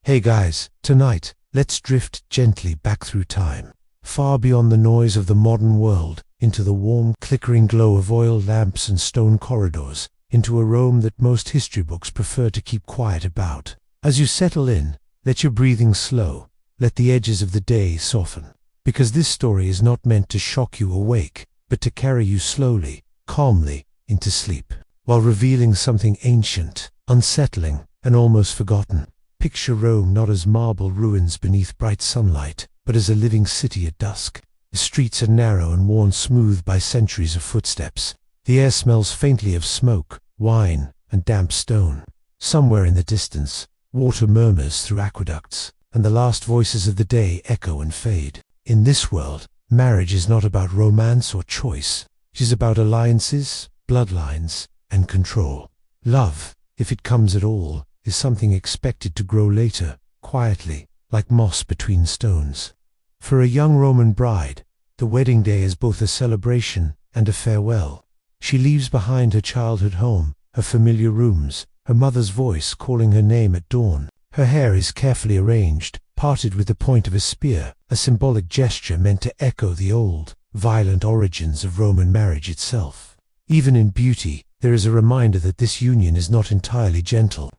Hey guys, tonight, let's drift gently back through time, far beyond the noise of the modern world, into the warm, flickering glow of oil lamps and stone corridors, into a Rome that most history books prefer to keep quiet about. As you settle in, let your breathing slow, let the edges of the day soften, because this story is not meant to shock you awake, but to carry you slowly, calmly, into sleep, while revealing something ancient, unsettling, and almost forgotten. Picture Rome not as marble ruins beneath bright sunlight, but as a living city at dusk. The streets are narrow and worn smooth by centuries of footsteps. The air smells faintly of smoke, wine, and damp stone. Somewhere in the distance, water murmurs through aqueducts, and the last voices of the day echo and fade. In this world, marriage is not about romance or choice. It is about alliances, bloodlines, and control. Love, if it comes at all, is something expected to grow later, quietly, like moss between stones. For a young Roman bride, the wedding day is both a celebration and a farewell. She leaves behind her childhood home, her familiar rooms, her mother's voice calling her name at dawn. Her hair is carefully arranged, parted with the point of a spear, a symbolic gesture meant to echo the old, violent origins of Roman marriage itself. Even in beauty, there is a reminder that this union is not entirely gentle.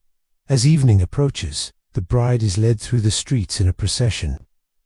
As evening approaches, the bride is led through the streets in a procession.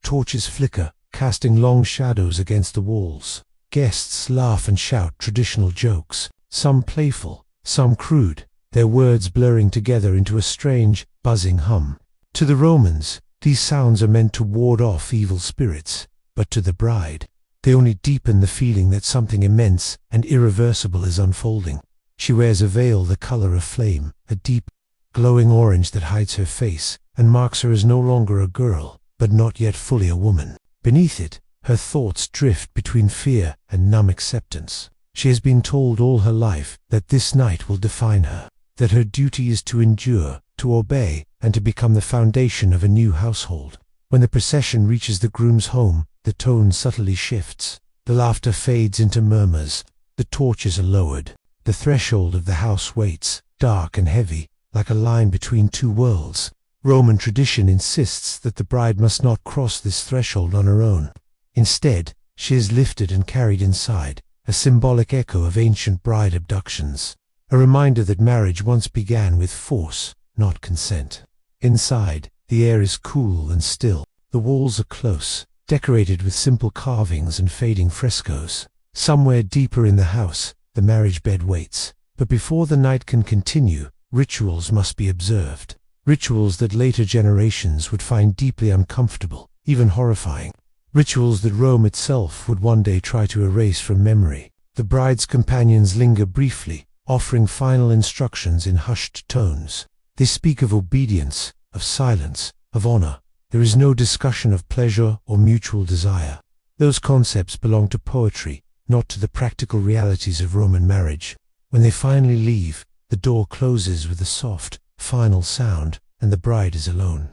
Torches flicker, casting long shadows against the walls. Guests laugh and shout traditional jokes, some playful, some crude, their words blurring together into a strange, buzzing hum. To the Romans, these sounds are meant to ward off evil spirits, but to the bride, they only deepen the feeling that something immense and irreversible is unfolding. She wears a veil the color of flame, a deep, glowing orange that hides her face and marks her as no longer a girl, but not yet fully a woman. Beneath it, her thoughts drift between fear and numb acceptance. She has been told all her life that this night will define her, that her duty is to endure, to obey, and to become the foundation of a new household. When the procession reaches the groom's home, the tone subtly shifts. The laughter fades into murmurs. The torches are lowered. The threshold of the house waits, dark and heavy, like a line between two worlds. Roman tradition insists that the bride must not cross this threshold on her own. Instead, she is lifted and carried inside, a symbolic echo of ancient bride abductions, a reminder that marriage once began with force, not consent. Inside, the air is cool and still. The walls are close, decorated with simple carvings and fading frescoes. Somewhere deeper in the house, the marriage bed waits. But before the night can continue, rituals must be observed. Rituals that later generations would find deeply uncomfortable, even horrifying. Rituals that Rome itself would one day try to erase from memory. The bride's companions linger briefly, offering final instructions in hushed tones. They speak of obedience, of silence, of honor. There is no discussion of pleasure or mutual desire. Those concepts belong to poetry, not to the practical realities of Roman marriage. When they finally leave, the door closes with a soft, final sound, and the bride is alone.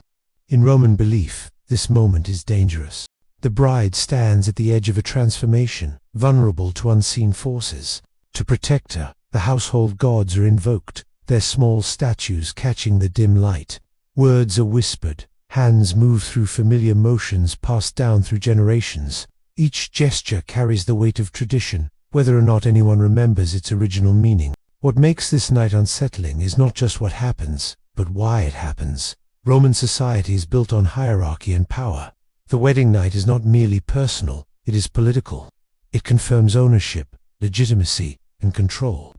In Roman belief, this moment is dangerous. The bride stands at the edge of a transformation, vulnerable to unseen forces. To protect her, the household gods are invoked, their small statues catching the dim light. Words are whispered, hands move through familiar motions passed down through generations. Each gesture carries the weight of tradition, whether or not anyone remembers its original meaning. What makes this night unsettling is not just what happens, but why it happens. Roman society is built on hierarchy and power. The wedding night is not merely personal, it is political. It confirms ownership, legitimacy, and control.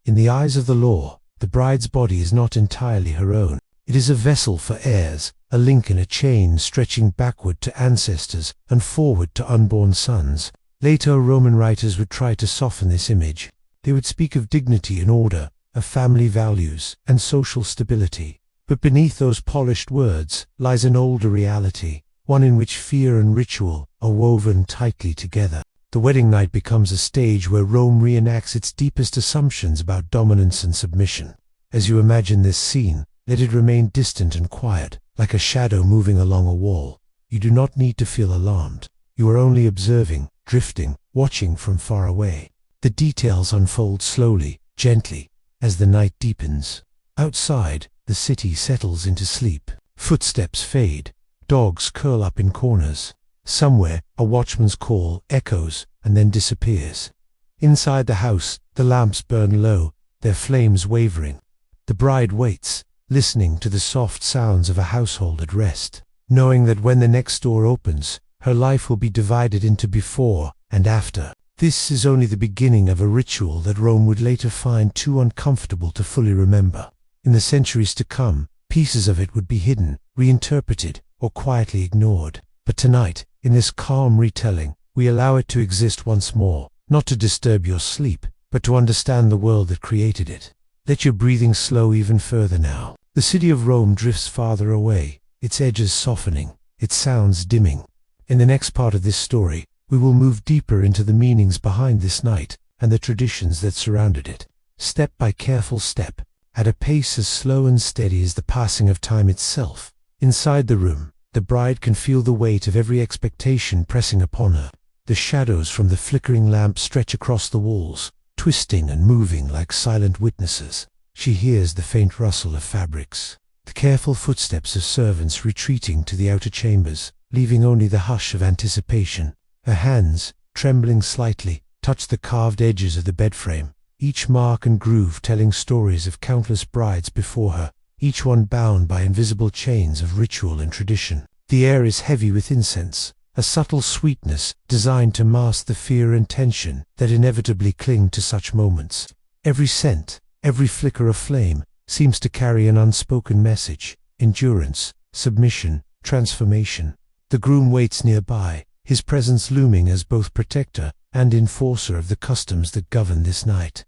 In the eyes of the law, the bride's body is not entirely her own. It is a vessel for heirs, a link in a chain stretching backward to ancestors and forward to unborn sons. Later, Roman writers would try to soften this image. They would speak of dignity and order, of family values, and social stability. But beneath those polished words lies an older reality, one in which fear and ritual are woven tightly together. The wedding night becomes a stage where Rome reenacts its deepest assumptions about dominance and submission. As you imagine this scene, let it remain distant and quiet, like a shadow moving along a wall. You do not need to feel alarmed. You are only observing, drifting, watching from far away. The details unfold slowly, gently, as the night deepens. Outside, the city settles into sleep. Footsteps fade. Dogs curl up in corners. Somewhere, a watchman's call echoes and then disappears. Inside the house, the lamps burn low, their flames wavering. The bride waits, listening to the soft sounds of a household at rest, knowing that when the next door opens, her life will be divided into before and after. This is only the beginning of a ritual that Rome would later find too uncomfortable to fully remember. In the centuries to come, pieces of it would be hidden, reinterpreted, or quietly ignored. But tonight, in this calm retelling, we allow it to exist once more, not to disturb your sleep, but to understand the world that created it. Let your breathing slow even further now. The city of Rome drifts farther away, its edges softening, its sounds dimming. In the next part of this story, we will move deeper into the meanings behind this night and the traditions that surrounded it, step by careful step, at a pace as slow and steady as the passing of time itself. Inside the room, the bride can feel the weight of every expectation pressing upon her. The shadows from the flickering lamp stretch across the walls, twisting and moving like silent witnesses. She hears the faint rustle of fabrics, the careful footsteps of servants retreating to the outer chambers, leaving only the hush of anticipation. Her hands, trembling slightly, touch the carved edges of the bedframe, each mark and groove telling stories of countless brides before her, each one bound by invisible chains of ritual and tradition. The air is heavy with incense, a subtle sweetness designed to mask the fear and tension that inevitably cling to such moments. Every scent, every flicker of flame, seems to carry an unspoken message: endurance, submission, transformation. The groom waits nearby, his presence looming as both protector and enforcer of the customs that govern this night.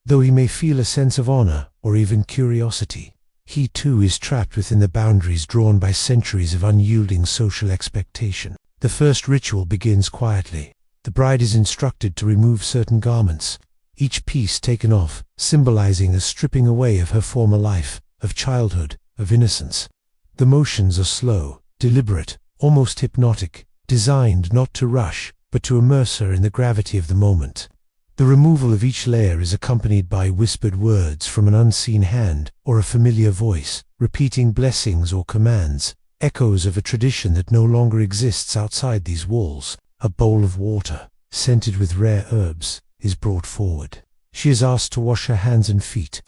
Though he may feel a sense of honor or even curiosity, he too is trapped within the boundaries drawn by centuries of unyielding social expectation. The first ritual begins quietly. The bride is instructed to remove certain garments, each piece taken off, symbolizing a stripping away of her former life, of childhood, of innocence. The motions are slow, deliberate, almost hypnotic, designed not to rush, but to immerse her in the gravity of the moment. The removal of each layer is accompanied by whispered words from an unseen hand or a familiar voice, repeating blessings or commands, echoes of a tradition that no longer exists outside these walls. A bowl of water, scented with rare herbs, is brought forward. She is asked to wash her hands and feet,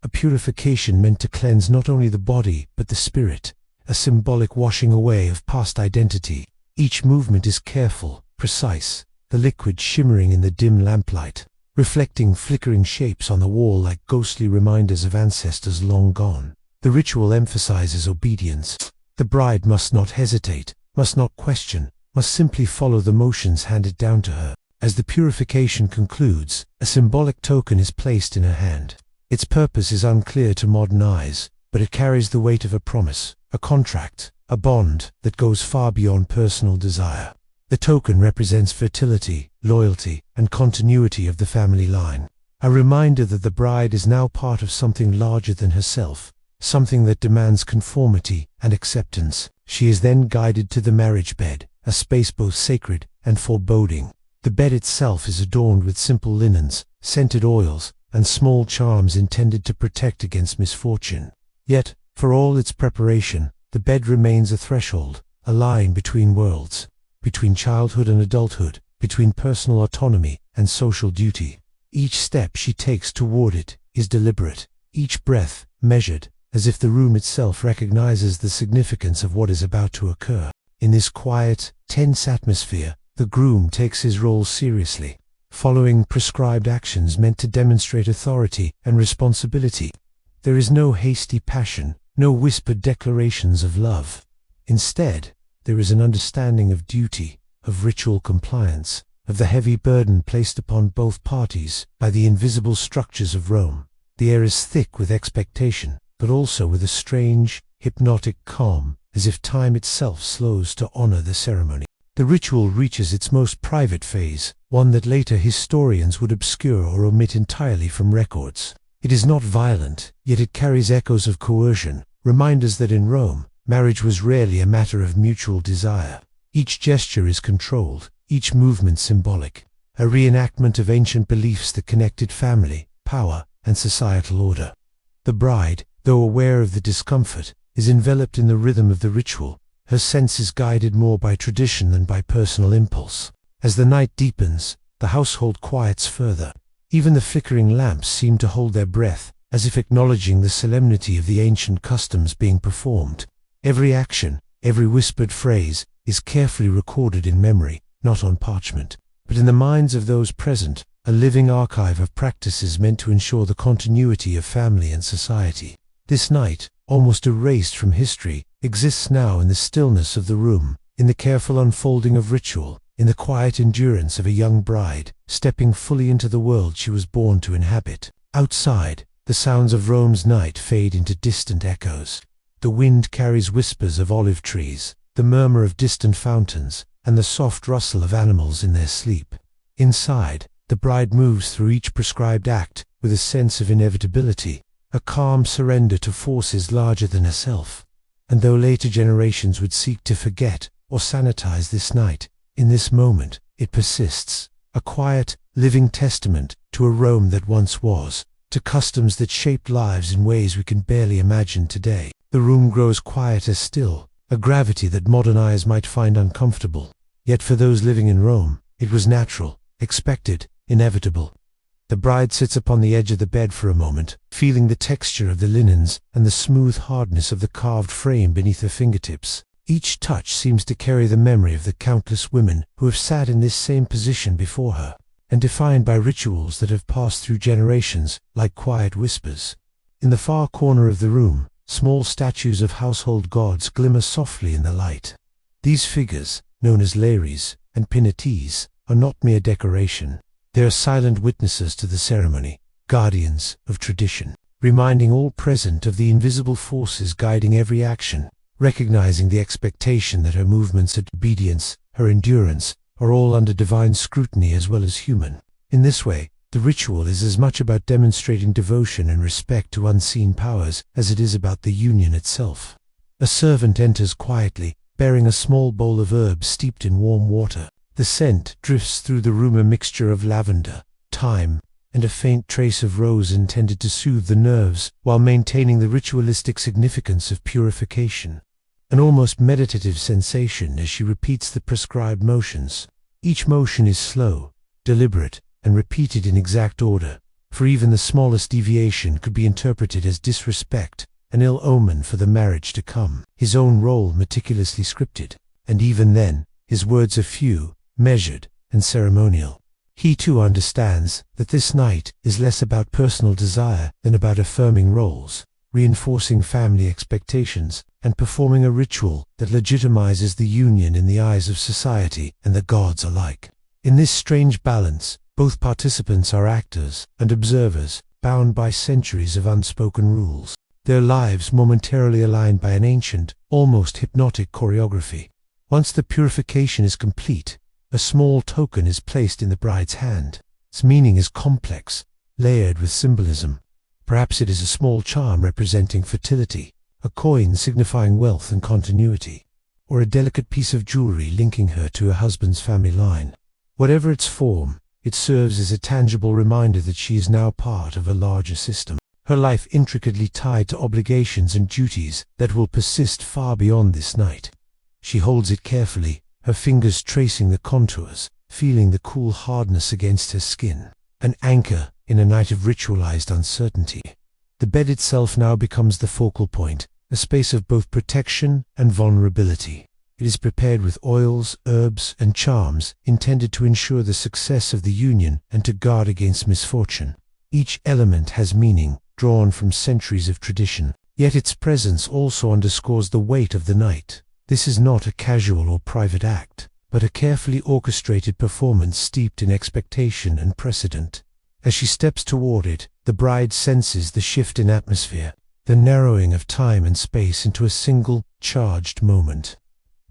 a purification meant to cleanse not only the body but the spirit, a symbolic washing away of past identity. Each movement is careful, precise, the liquid shimmering in the dim lamplight, reflecting flickering shapes on the wall like ghostly reminders of ancestors long gone. The ritual emphasizes obedience. The bride must not hesitate, must not question, must simply follow the motions handed down to her. As the purification concludes, a symbolic token is placed in her hand. Its purpose is unclear to modern eyes, but it carries the weight of a promise, a contract, a bond that goes far beyond personal desire. The token represents fertility, loyalty, and continuity of the family line, a reminder that the bride is now part of something larger than herself, something that demands conformity and acceptance. She is then guided to the marriage bed, a space both sacred and foreboding. The bed itself is adorned with simple linens, scented oils, and small charms intended to protect against misfortune. Yet, for all its preparation, the bed remains a threshold, a line between worlds, between childhood and adulthood, between personal autonomy and social duty. Each step she takes toward it is deliberate, each breath measured, as if the room itself recognizes the significance of what is about to occur. In this quiet, tense atmosphere, the groom takes his role seriously, following prescribed actions meant to demonstrate authority and responsibility. There is no hasty passion, no whispered declarations of love. Instead, there is an understanding of duty, of ritual compliance, of the heavy burden placed upon both parties by the invisible structures of Rome. The air is thick with expectation, but also with a strange, hypnotic calm, as if time itself slows to honor the ceremony. The ritual reaches its most private phase, one that later historians would obscure or omit entirely from records. It is not violent, yet it carries echoes of coercion, reminders that in Rome, marriage was rarely a matter of mutual desire. Each gesture is controlled, each movement symbolic, a reenactment of ancient beliefs that connected family, power, and societal order. The bride, though aware of the discomfort, is enveloped in the rhythm of the ritual, her senses guided more by tradition than by personal impulse. As the night deepens, the household quiets further. Even the flickering lamps seem to hold their breath, as if acknowledging the solemnity of the ancient customs being performed. Every action, every whispered phrase, is carefully recorded in memory, not on parchment, but in the minds of those present, a living archive of practices meant to ensure the continuity of family and society. This night, almost erased from history, exists now in the stillness of the room, in the careful unfolding of ritual, in the quiet endurance of a young bride, stepping fully into the world she was born to inhabit. Outside, the sounds of Rome's night fade into distant echoes. The wind carries whispers of olive trees, the murmur of distant fountains, and the soft rustle of animals in their sleep. Inside, the bride moves through each prescribed act with a sense of inevitability, a calm surrender to forces larger than herself. And though later generations would seek to forget or sanitize this night, in this moment it persists, a quiet, living testament to a Rome that once was, to customs that shaped lives in ways we can barely imagine today. The room grows quieter still, a gravity that modern eyes might find uncomfortable. Yet for those living in Rome, it was natural, expected, inevitable. The bride sits upon the edge of the bed for a moment, feeling the texture of the linens and the smooth hardness of the carved frame beneath her fingertips. Each touch seems to carry the memory of the countless women who have sat in this same position before her, and defined by rituals that have passed through generations like quiet whispers. In the far corner of the room, small statues of household gods glimmer softly in the light. These figures, known as Lares and Penates, are not mere decoration. They are silent witnesses to the ceremony, guardians of tradition, reminding all present of the invisible forces guiding every action, recognizing the expectation that her movements and obedience, her endurance, are all under divine scrutiny as well as human. In this way, the ritual is as much about demonstrating devotion and respect to unseen powers as it is about the union itself. A servant enters quietly, bearing a small bowl of herbs steeped in warm water. The scent drifts through the room, a mixture of lavender, thyme, and a faint trace of rose intended to soothe the nerves while maintaining the ritualistic significance of purification. An almost meditative sensation as she repeats the prescribed motions. Each motion is slow, deliberate, and repeated in exact order, for even the smallest deviation could be interpreted as disrespect, an ill omen for the marriage to come. His own role meticulously scripted, and even then, his words are few, measured, and ceremonial. He too understands that this night is less about personal desire than about affirming roles, reinforcing family expectations, and performing a ritual that legitimizes the union in the eyes of society and the gods alike. In this strange balance, both participants are actors and observers, bound by centuries of unspoken rules, their lives momentarily aligned by an ancient, almost hypnotic choreography. Once the purification is complete, a small token is placed in the bride's hand. Its meaning is complex, layered with symbolism. Perhaps it is a small charm representing fertility, a coin signifying wealth and continuity, or a delicate piece of jewelry linking her to her husband's family line. Whatever its form, it serves as a tangible reminder that she is now part of a larger system, her life intricately tied to obligations and duties that will persist far beyond this night. She holds it carefully, her fingers tracing the contours, feeling the cool hardness against her skin, an anchor in a night of ritualized uncertainty. The bed itself now becomes the focal point, a space of both protection and vulnerability. It is prepared with oils, herbs, and charms intended to ensure the success of the union and to guard against misfortune. Each element has meaning, drawn from centuries of tradition, yet its presence also underscores the weight of the night. This is not a casual or private act, but a carefully orchestrated performance steeped in expectation and precedent. As she steps toward it, the bride senses the shift in atmosphere, the narrowing of time and space into a single, charged moment.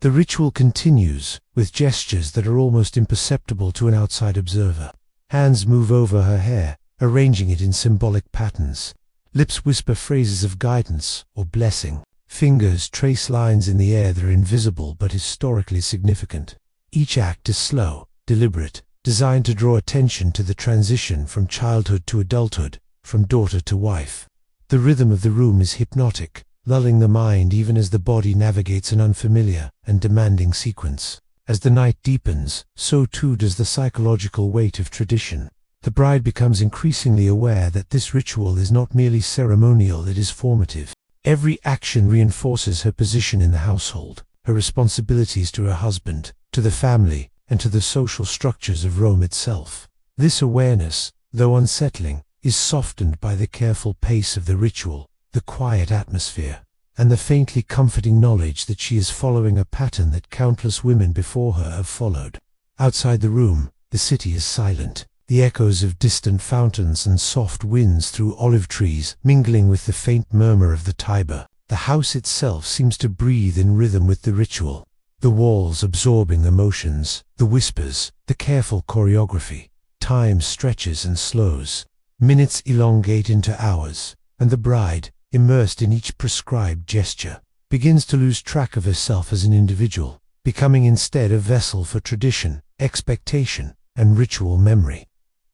The ritual continues, with gestures that are almost imperceptible to an outside observer. Hands move over her hair, arranging it in symbolic patterns. Lips whisper phrases of guidance or blessing. Fingers trace lines in the air that are invisible but historically significant. Each act is slow, deliberate, designed to draw attention to the transition from childhood to adulthood, from daughter to wife. The rhythm of the room is hypnotic, lulling the mind even as the body navigates an unfamiliar and demanding sequence. As the night deepens, so too does the psychological weight of tradition. The bride becomes increasingly aware that this ritual is not merely ceremonial, it is formative. Every action reinforces her position in the household, her responsibilities to her husband, to the family, and to the social structures of Rome itself. This awareness, though unsettling, is softened by the careful pace of the ritual, the quiet atmosphere, and the faintly comforting knowledge that she is following a pattern that countless women before her have followed. Outside the room, the city is silent, the echoes of distant fountains and soft winds through olive trees mingling with the faint murmur of the Tiber. The house itself seems to breathe in rhythm with the ritual, the walls absorbing the motions, the whispers, the careful choreography. Time stretches and slows. Minutes elongate into hours, and the bride, immersed in each prescribed gesture, begins to lose track of herself as an individual, becoming instead a vessel for tradition, expectation, and ritual memory.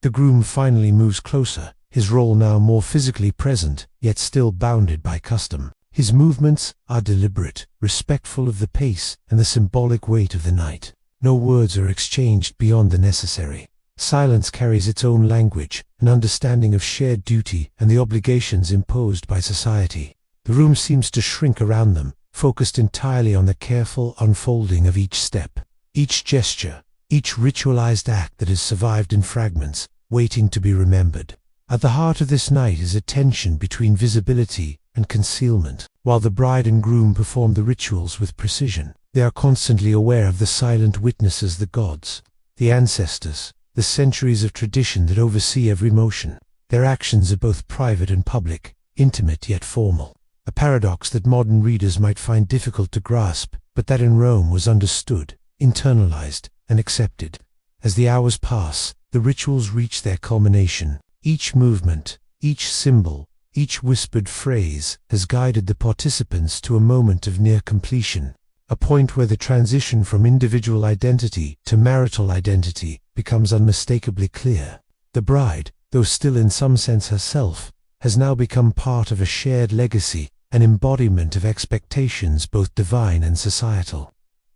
The groom finally moves closer, his role now more physically present, yet still bounded by custom. His movements are deliberate, respectful of the pace and the symbolic weight of the night. No words are exchanged beyond the necessary. Silence carries its own language, an understanding of shared duty and the obligations imposed by society. The room seems to shrink around them, focused entirely on the careful unfolding of each step, each gesture, each ritualized act that has survived in fragments, waiting to be remembered. At the heart of this night is a tension between visibility and concealment. While the bride and groom perform the rituals with precision, they are constantly aware of the silent witnesses, the gods, the ancestors, the centuries of tradition that oversee every motion. Their actions are both private and public, intimate yet formal. A paradox that modern readers might find difficult to grasp, but that in Rome was understood, internalized, and accepted. As the hours pass, the rituals reach their culmination. Each movement, each symbol, each whispered phrase has guided the participants to a moment of near completion, a point where the transition from individual identity to marital identity becomes unmistakably clear. The bride, though still in some sense herself, has now become part of a shared legacy, an embodiment of expectations both divine and societal.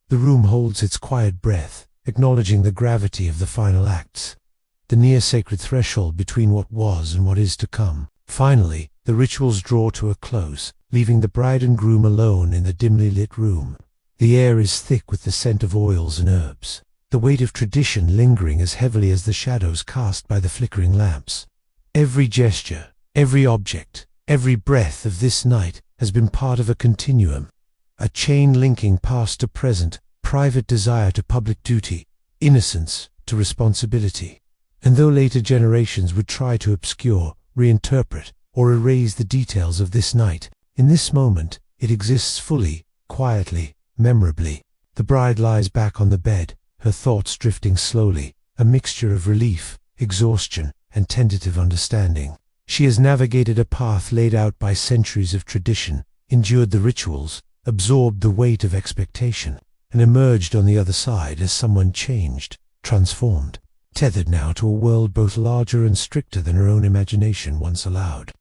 The room holds its quiet breath, acknowledging the gravity of the final acts, the near-sacred threshold between what was and what is to come. Finally, the rituals draw to a close, leaving the bride and groom alone in the dimly lit room. The air is thick with the scent of oils and herbs, the weight of tradition lingering as heavily as the shadows cast by the flickering lamps. Every gesture, every object, every breath of this night has been part of a continuum, a chain linking past to present, private desire to public duty, innocence to responsibility. And though later generations would try to obscure, reinterpret, or erase the details of this night, in this moment it exists fully, quietly, memorably. The bride lies back on the bed, her thoughts drifting slowly, a mixture of relief, exhaustion, and tentative understanding. She has navigated a path laid out by centuries of tradition, endured the rituals, absorbed the weight of expectation, and emerged on the other side as someone changed, transformed, tethered now to a world both larger and stricter than her own imagination once allowed.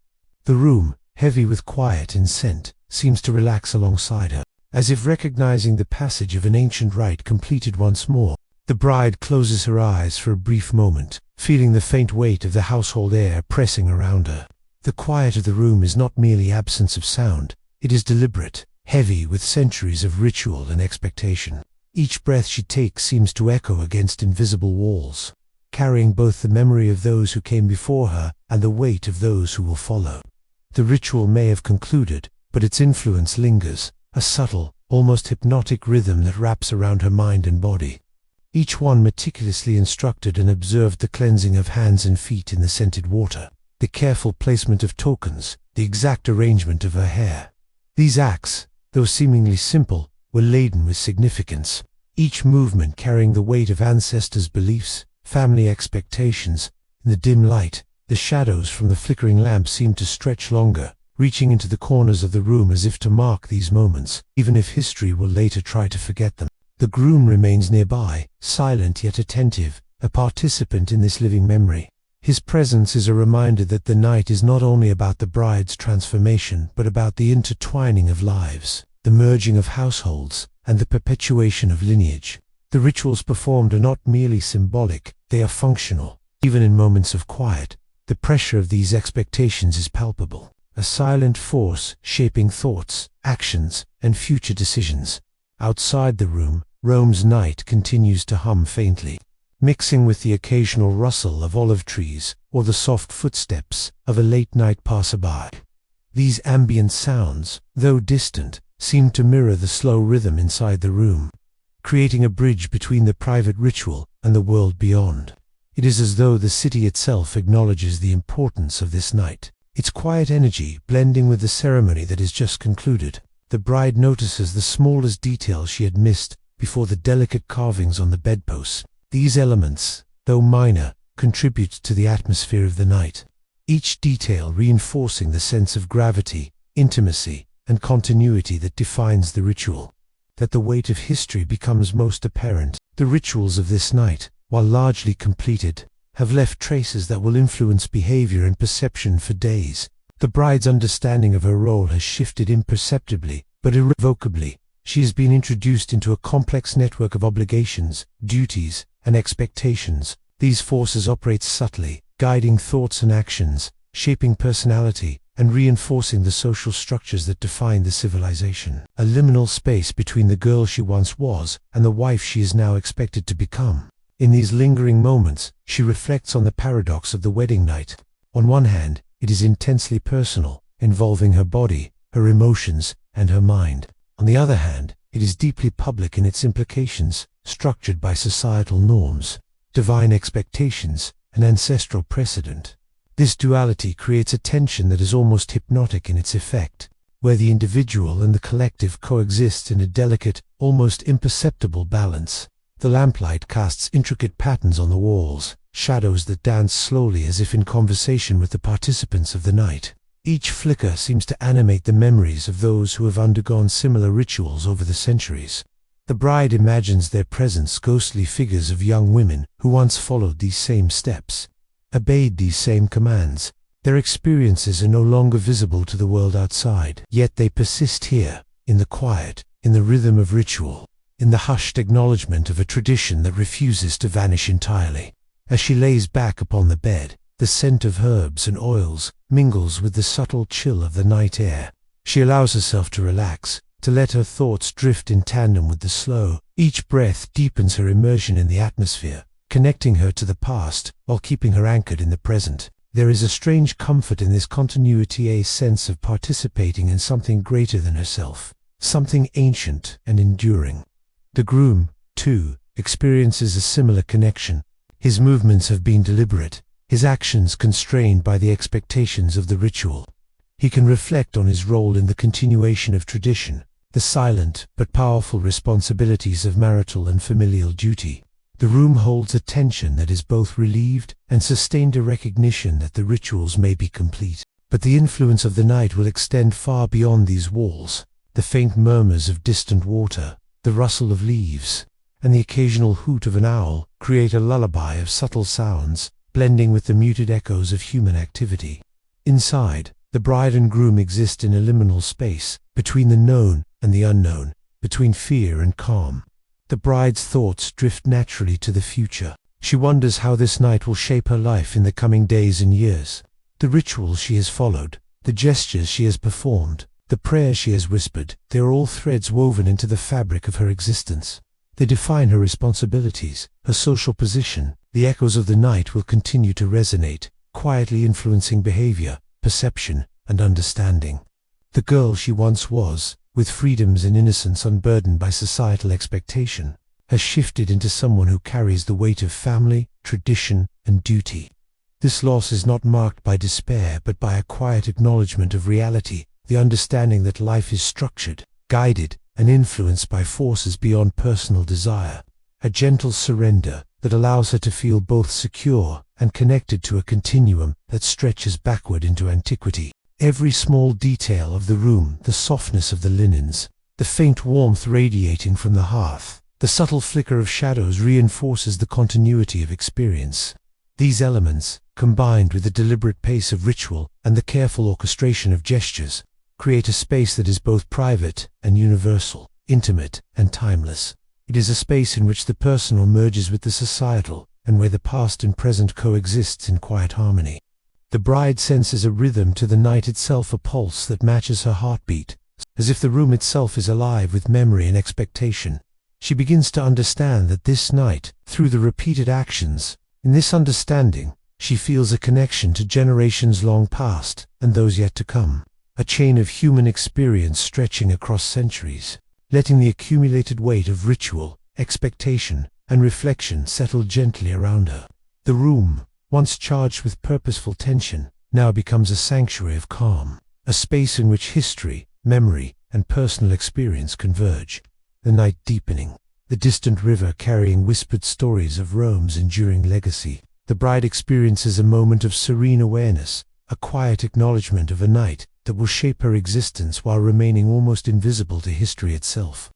The room, heavy with quiet and scent, seems to relax alongside her, as if recognizing the passage of an ancient rite completed once more. The bride closes her eyes for a brief moment, feeling the faint weight of the household air pressing around her. The quiet of the room is not merely absence of sound, it is deliberate, heavy with centuries of ritual and expectation. Each breath she takes seems to echo against invisible walls, carrying both the memory of those who came before her and the weight of those who will follow. The ritual may have concluded, but its influence lingers, a subtle, almost hypnotic rhythm that wraps around her mind and body. Each one meticulously instructed and observed the cleansing of hands and feet in the scented water, the careful placement of tokens, the exact arrangement of her hair. These acts, though seemingly simple, were laden with significance, each movement carrying the weight of ancestors' beliefs, family expectations. In the dim light, the shadows from the flickering lamp seemed to stretch longer, reaching into the corners of the room as if to mark these moments, even if history will later try to forget them. The groom remains nearby, silent yet attentive, a participant in this living memory. His presence is a reminder that the night is not only about the bride's transformation, but about the intertwining of lives, the merging of households, and the perpetuation of lineage. The rituals performed are not merely symbolic, they are functional. Even in moments of quiet, the pressure of these expectations is palpable, a silent force shaping thoughts, actions, and future decisions. Outside the room, Rome's night continues to hum faintly, mixing with the occasional rustle of olive trees or the soft footsteps of a late-night passerby. These ambient sounds, though distant, seem to mirror the slow rhythm inside the room, creating a bridge between the private ritual and the world beyond. It is as though the city itself acknowledges the importance of this night, its quiet energy blending with the ceremony that is just concluded. The bride notices the smallest details she had missed before, the delicate carvings on the bedposts. These elements, though minor, contribute to the atmosphere of the night, each detail reinforcing the sense of gravity, intimacy, and continuity that defines the ritual. That the weight of history becomes most apparent. The rituals of this night, while largely completed, have left traces that will influence behavior and perception for days. The bride's understanding of her role has shifted imperceptibly, but irrevocably. She has been introduced into a complex network of obligations, duties, and expectations. These forces operate subtly, guiding thoughts and actions, shaping personality, and reinforcing the social structures that define the civilization. A liminal space between the girl she once was and the wife she is now expected to become. In these lingering moments, she reflects on the paradox of the wedding night. On one hand, it is intensely personal, involving her body, her emotions, and her mind. On the other hand, it is deeply public in its implications, structured by societal norms, divine expectations, and ancestral precedent. This duality creates a tension that is almost hypnotic in its effect, where the individual and the collective coexist in a delicate, almost imperceptible balance. The lamplight casts intricate patterns on the walls, shadows that dance slowly as if in conversation with the participants of the night. Each flicker seems to animate the memories of those who have undergone similar rituals over the centuries. The bride imagines their presence ghostly figures of young women who once followed these same steps, obeyed these same commands. Their experiences are no longer visible to the world outside, yet they persist here, in the quiet, in the rhythm of ritual, in the hushed acknowledgement of a tradition that refuses to vanish entirely. As she lays back upon the bed, the scent of herbs and oils mingles with the subtle chill of the night air. She allows herself to relax, to let her thoughts drift in tandem with the slow. Each breath deepens her immersion in the atmosphere, connecting her to the past while keeping her anchored in the present. There is a strange comfort in this continuity, a sense of participating in something greater than herself, something ancient and enduring. The groom, too, experiences a similar connection. His movements have been deliberate, his actions constrained by the expectations of the ritual. He can reflect on his role in the continuation of tradition, the silent but powerful responsibilities of marital and familial duty. The room holds a tension that is both relieved and sustained, a recognition that the rituals may be complete. But the influence of the night will extend far beyond these walls. The faint murmurs of distant water, the rustle of leaves, and the occasional hoot of an owl create a lullaby of subtle sounds, blending with the muted echoes of human activity. Inside, the bride and groom exist in a liminal space, between the known and the unknown, between fear and calm. The bride's thoughts drift naturally to the future. She wonders how this night will shape her life in the coming days and years. The rituals she has followed, the gestures she has performed, the prayers she has whispered, they are all threads woven into the fabric of her existence. They define her responsibilities, her social position. The echoes of the night will continue to resonate, quietly influencing behavior, perception, and understanding. The girl she once was, with freedoms and innocence unburdened by societal expectation, has shifted into someone who carries the weight of family, tradition, and duty. This loss is not marked by despair but by a quiet acknowledgement of reality, the understanding that life is structured, guided, and influenced by forces beyond personal desire. A gentle surrender that allows her to feel both secure and connected to a continuum that stretches backward into antiquity. Every small detail of the room, the softness of the linens, the faint warmth radiating from the hearth, the subtle flicker of shadows reinforces the continuity of experience. These elements, combined with the deliberate pace of ritual and the careful orchestration of gestures, create a space that is both private and universal, intimate and timeless. It is a space in which the personal merges with the societal, and where the past and present coexists in quiet harmony. The bride senses a rhythm to the night itself, a pulse that matches her heartbeat, as if the room itself is alive with memory and expectation. She begins to understand that this night, through the repeated actions, in this understanding, she feels a connection to generations long past and those yet to come, a chain of human experience stretching across centuries, letting the accumulated weight of ritual, expectation, and reflection settle gently around her. The room, once charged with purposeful tension, now becomes a sanctuary of calm, a space in which history, memory, and personal experience converge. The night deepening, the distant river carrying whispered stories of Rome's enduring legacy. The bride experiences a moment of serene awareness, a quiet acknowledgement of a night that will shape her existence while remaining almost invisible to history itself.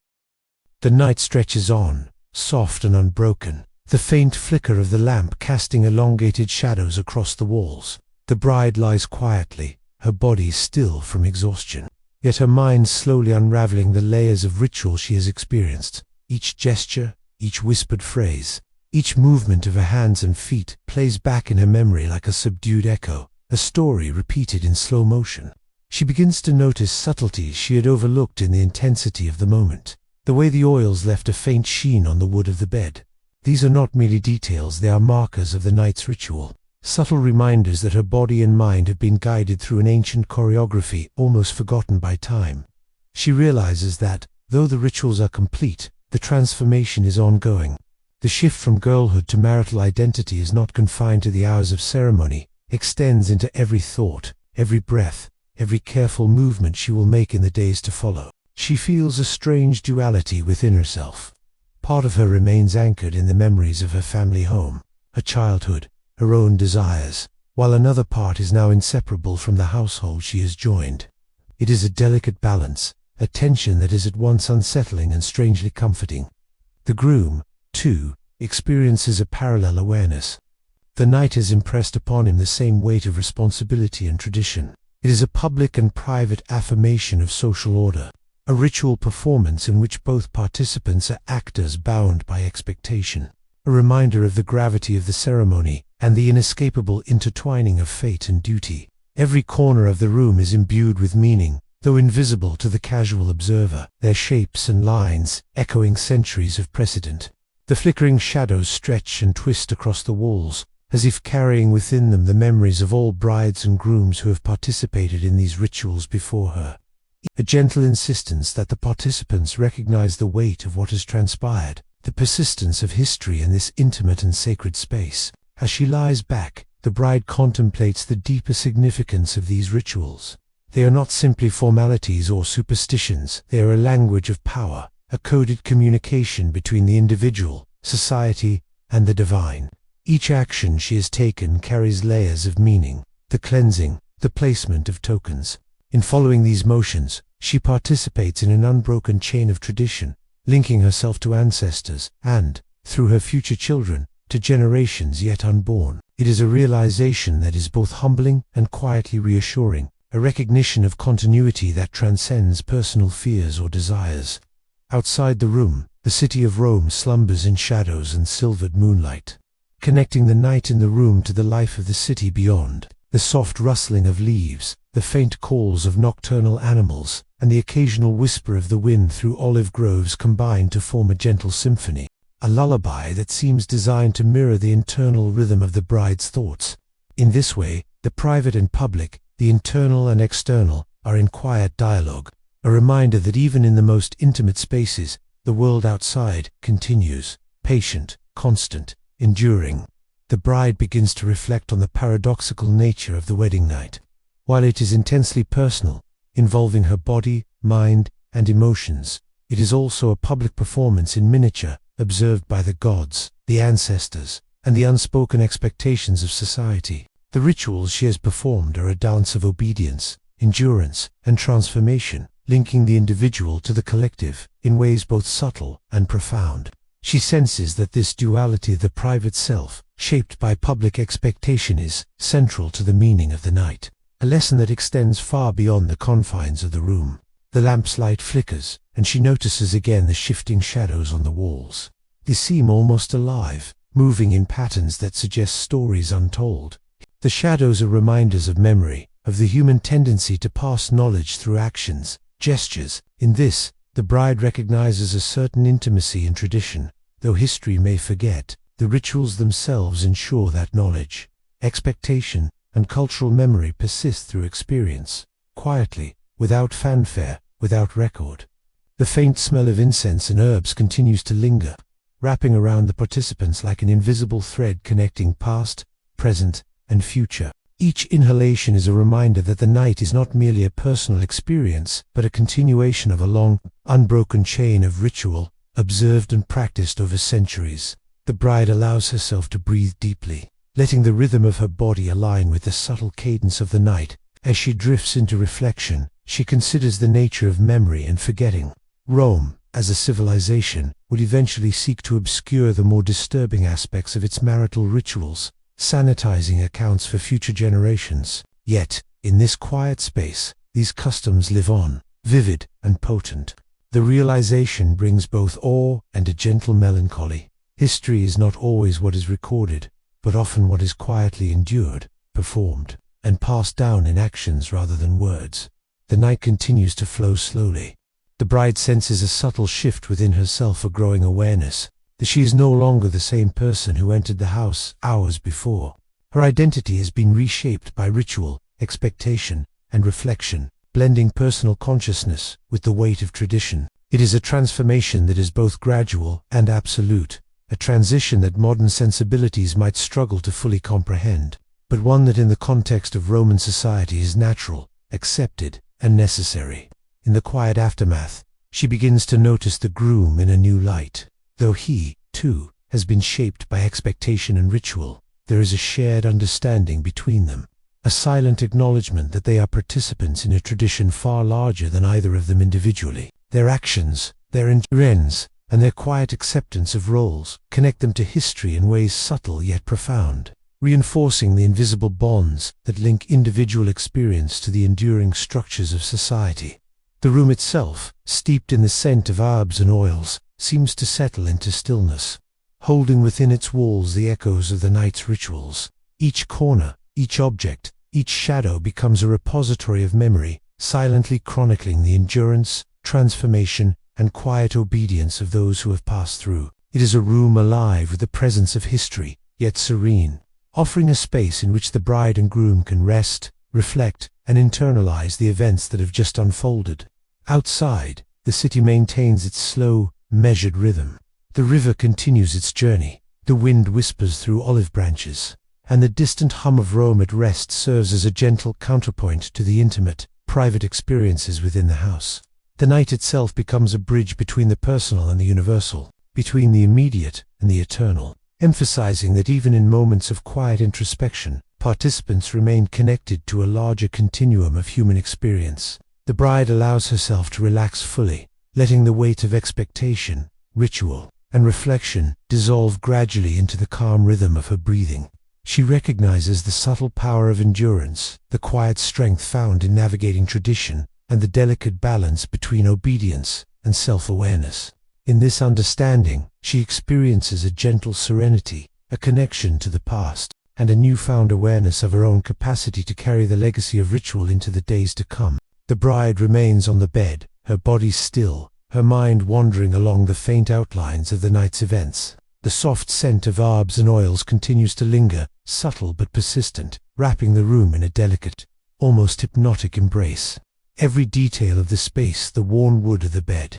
The night stretches on, soft and unbroken, the faint flicker of the lamp casting elongated shadows across the walls. The bride lies quietly, her body still from exhaustion, yet her mind slowly unraveling the layers of ritual she has experienced. Each gesture, each whispered phrase, each movement of her hands and feet plays back in her memory like a subdued echo, a story repeated in slow motion. She begins to notice subtleties she had overlooked in the intensity of the moment. The way the oils left a faint sheen on the wood of the bed. These are not merely details, they are markers of the night's ritual. Subtle reminders that her body and mind have been guided through an ancient choreography almost forgotten by time. She realizes that, though the rituals are complete, the transformation is ongoing. The shift from girlhood to marital identity is not confined to the hours of ceremony, extends into every thought, every breath, every careful movement she will make in the days to follow. She feels a strange duality within herself. Part of her remains anchored in the memories of her family home, her childhood, her own desires, while another part is now inseparable from the household she has joined. It is a delicate balance, a tension that is at once unsettling and strangely comforting. The groom, too, experiences a parallel awareness. The night has impressed upon him the same weight of responsibility and tradition. It is a public and private affirmation of social order, a ritual performance in which both participants are actors bound by expectation, a reminder of the gravity of the ceremony and the inescapable intertwining of fate and duty. Every corner of the room is imbued with meaning, though invisible to the casual observer, their shapes and lines echoing centuries of precedent. The flickering shadows stretch and twist across the walls, as if carrying within them the memories of all brides and grooms who have participated in these rituals before her. A gentle insistence that the participants recognize the weight of what has transpired, the persistence of history in this intimate and sacred space. As she lies back, the bride contemplates the deeper significance of these rituals. They are not simply formalities or superstitions, they are a language of power, a coded communication between the individual, society, and the divine. Each action she has taken carries layers of meaning, the cleansing, the placement of tokens. In following these motions, she participates in an unbroken chain of tradition, linking herself to ancestors and, through her future children, to generations yet unborn. It is a realization that is both humbling and quietly reassuring, a recognition of continuity that transcends personal fears or desires. Outside the room, the city of Rome slumbers in shadows and silvered moonlight, connecting the night in the room to the life of the city beyond. The soft rustling of leaves, the faint calls of nocturnal animals, and the occasional whisper of the wind through olive groves combine to form a gentle symphony, a lullaby that seems designed to mirror the internal rhythm of the bride's thoughts. In this way, the private and public, the internal and external, are in quiet dialogue, a reminder that even in the most intimate spaces, the world outside continues, patient, constant, enduring. The bride begins to reflect on the paradoxical nature of the wedding night. While it is intensely personal, involving her body, mind, and emotions, it is also a public performance in miniature, observed by the gods, the ancestors, and the unspoken expectations of society. The rituals she has performed are a dance of obedience, endurance, and transformation, linking the individual to the collective in ways both subtle and profound. She senses that this duality of the private self, shaped by public expectation, is central to the meaning of the night, a lesson that extends far beyond the confines of the room. The lamp's light flickers, and she notices again the shifting shadows on the walls. They seem almost alive, moving in patterns that suggest stories untold. The shadows are reminders of memory, of the human tendency to pass knowledge through actions, gestures. In this, the bride recognizes a certain intimacy in tradition. Though history may forget, the rituals themselves ensure that knowledge, expectation, and cultural memory persist through experience, quietly, without fanfare, without record. The faint smell of incense and herbs continues to linger, wrapping around the participants like an invisible thread connecting past, present, and future. Each inhalation is a reminder that the night is not merely a personal experience, but a continuation of a long, unbroken chain of ritual, observed and practiced over centuries. The bride allows herself to breathe deeply, letting the rhythm of her body align with the subtle cadence of the night. As she drifts into reflection, she considers the nature of memory and forgetting. Rome, as a civilization, would eventually seek to obscure the more disturbing aspects of its marital rituals, sanitizing accounts for future generations. Yet, in this quiet space, these customs live on, vivid and potent. The realization brings both awe and a gentle melancholy. History is not always what is recorded, but often what is quietly endured, performed, and passed down in actions rather than words. The night continues to flow slowly. The bride senses a subtle shift within herself, a growing awareness that she is no longer the same person who entered the house hours before. Her identity has been reshaped by ritual, expectation, and reflection, blending personal consciousness with the weight of tradition. It is a transformation that is both gradual and absolute, a transition that modern sensibilities might struggle to fully comprehend, but one that in the context of Roman society is natural, accepted, and necessary. In the quiet aftermath, she begins to notice the groom in a new light. Though he, too, has been shaped by expectation and ritual, there is a shared understanding between them, a silent acknowledgement that they are participants in a tradition far larger than either of them individually. Their actions, their endurance, and their quiet acceptance of roles connect them to history in ways subtle yet profound, reinforcing the invisible bonds that link individual experience to the enduring structures of society. The room itself, steeped in the scent of herbs and oils, seems to settle into stillness, holding within its walls the echoes of the night's rituals. Each corner, each object, each shadow becomes a repository of memory, silently chronicling the endurance, transformation, and quiet obedience of those who have passed through. It is a room alive with the presence of history, yet serene, offering a space in which the bride and groom can rest, reflect, and internalize the events that have just unfolded. Outside, the city maintains its slow, measured rhythm. The river continues its journey, the wind whispers through olive branches, and the distant hum of Rome at rest serves as a gentle counterpoint to the intimate, private experiences within the house. The night itself becomes a bridge between the personal and the universal, between the immediate and the eternal, emphasizing that even in moments of quiet introspection, participants remain connected to a larger continuum of human experience. The bride allows herself to relax fully, letting the weight of expectation, ritual, and reflection dissolve gradually into the calm rhythm of her breathing. She recognizes the subtle power of endurance, the quiet strength found in navigating tradition, and the delicate balance between obedience and self-awareness. In this understanding, she experiences a gentle serenity, a connection to the past, and a newfound awareness of her own capacity to carry the legacy of ritual into the days to come. The bride remains on the bed, her body still, her mind wandering along the faint outlines of the night's events. The soft scent of herbs and oils continues to linger, subtle but persistent, wrapping the room in a delicate, almost hypnotic embrace. Every detail of the space, the worn wood of the bed,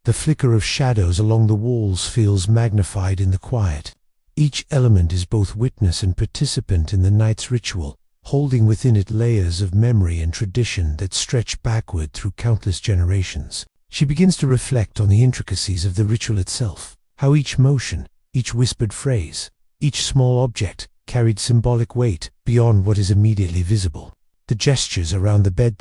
the flicker of shadows along the walls feels magnified in the quiet. Each element is both witness and participant in the night's ritual, holding within it layers of memory and tradition that stretch backward through countless generations. She begins to reflect on the intricacies of the ritual itself, how each motion, each whispered phrase, each small object carried symbolic weight beyond what is immediately visible. The gestures around the bed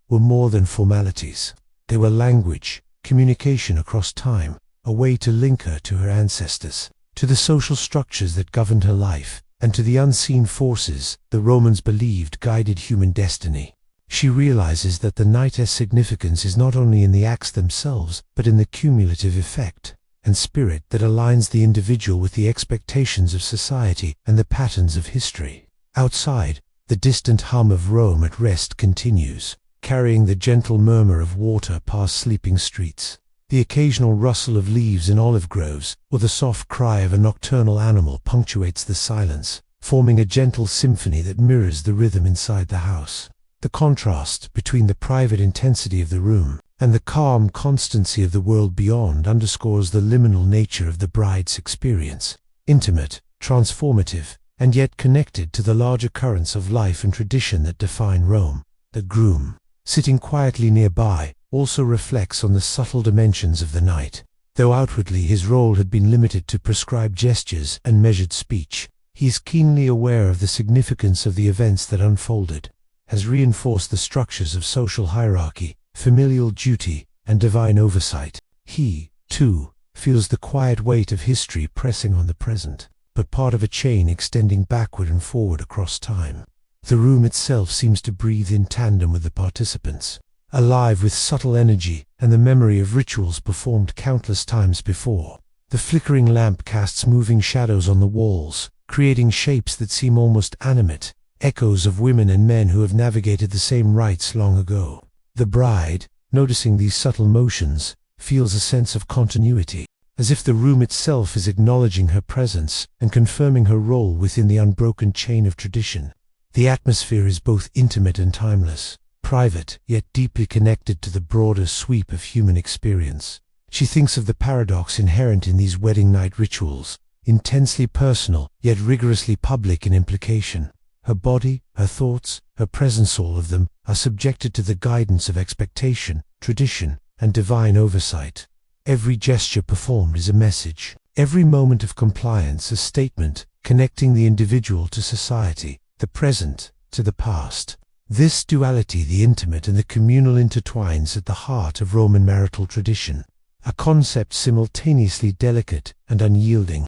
were more than formalities. They were language, communication across time, a way to link her to her ancestors. to the social structures that governed her life, and to the unseen forces the Romans believed guided human destiny. She realizes that the night's significance is not only in the acts themselves, but in the cumulative effect and spirit that aligns the individual with the expectations of society and the patterns of history. Outside, the distant hum of Rome at rest continues, carrying the gentle murmur of water past sleeping streets. The occasional rustle of leaves in olive groves, or the soft cry of a nocturnal animal punctuates the silence, forming a gentle symphony that mirrors the rhythm inside the house. The contrast between the private intensity of the room and the calm constancy of the world beyond underscores the liminal nature of the bride's experience, intimate, transformative, and yet connected to the larger currents of life and tradition that define Rome. The groom, sitting quietly nearby, also reflects on the subtle dimensions of the night. Though outwardly his role had been limited to prescribed gestures and measured speech, he is keenly aware of the significance of the events that unfolded, has reinforced the structures of social hierarchy, familial duty, and divine oversight. He, too, feels the quiet weight of history pressing on the present, but part of a chain extending backward and forward across time. The room itself seems to breathe in tandem with the participants, alive with subtle energy and the memory of rituals performed countless times before. The flickering lamp casts moving shadows on the walls, creating shapes that seem almost animate, echoes of women and men who have navigated the same rites long ago. The bride, noticing these subtle motions, feels a sense of continuity, as if the room itself is acknowledging her presence and confirming her role within the unbroken chain of tradition. The atmosphere is both intimate and timeless, private yet deeply connected to the broader sweep of human experience. She thinks of the paradox inherent in these wedding night rituals, intensely personal yet rigorously public in implication. Her body, her thoughts, her presence, all of them, are subjected to the guidance of expectation, tradition, and divine oversight. Every gesture performed is a message, every moment of compliance a statement, connecting the individual to society, the present to the past. This duality, the intimate and the communal, intertwines at the heart of Roman marital tradition, a concept simultaneously delicate and unyielding.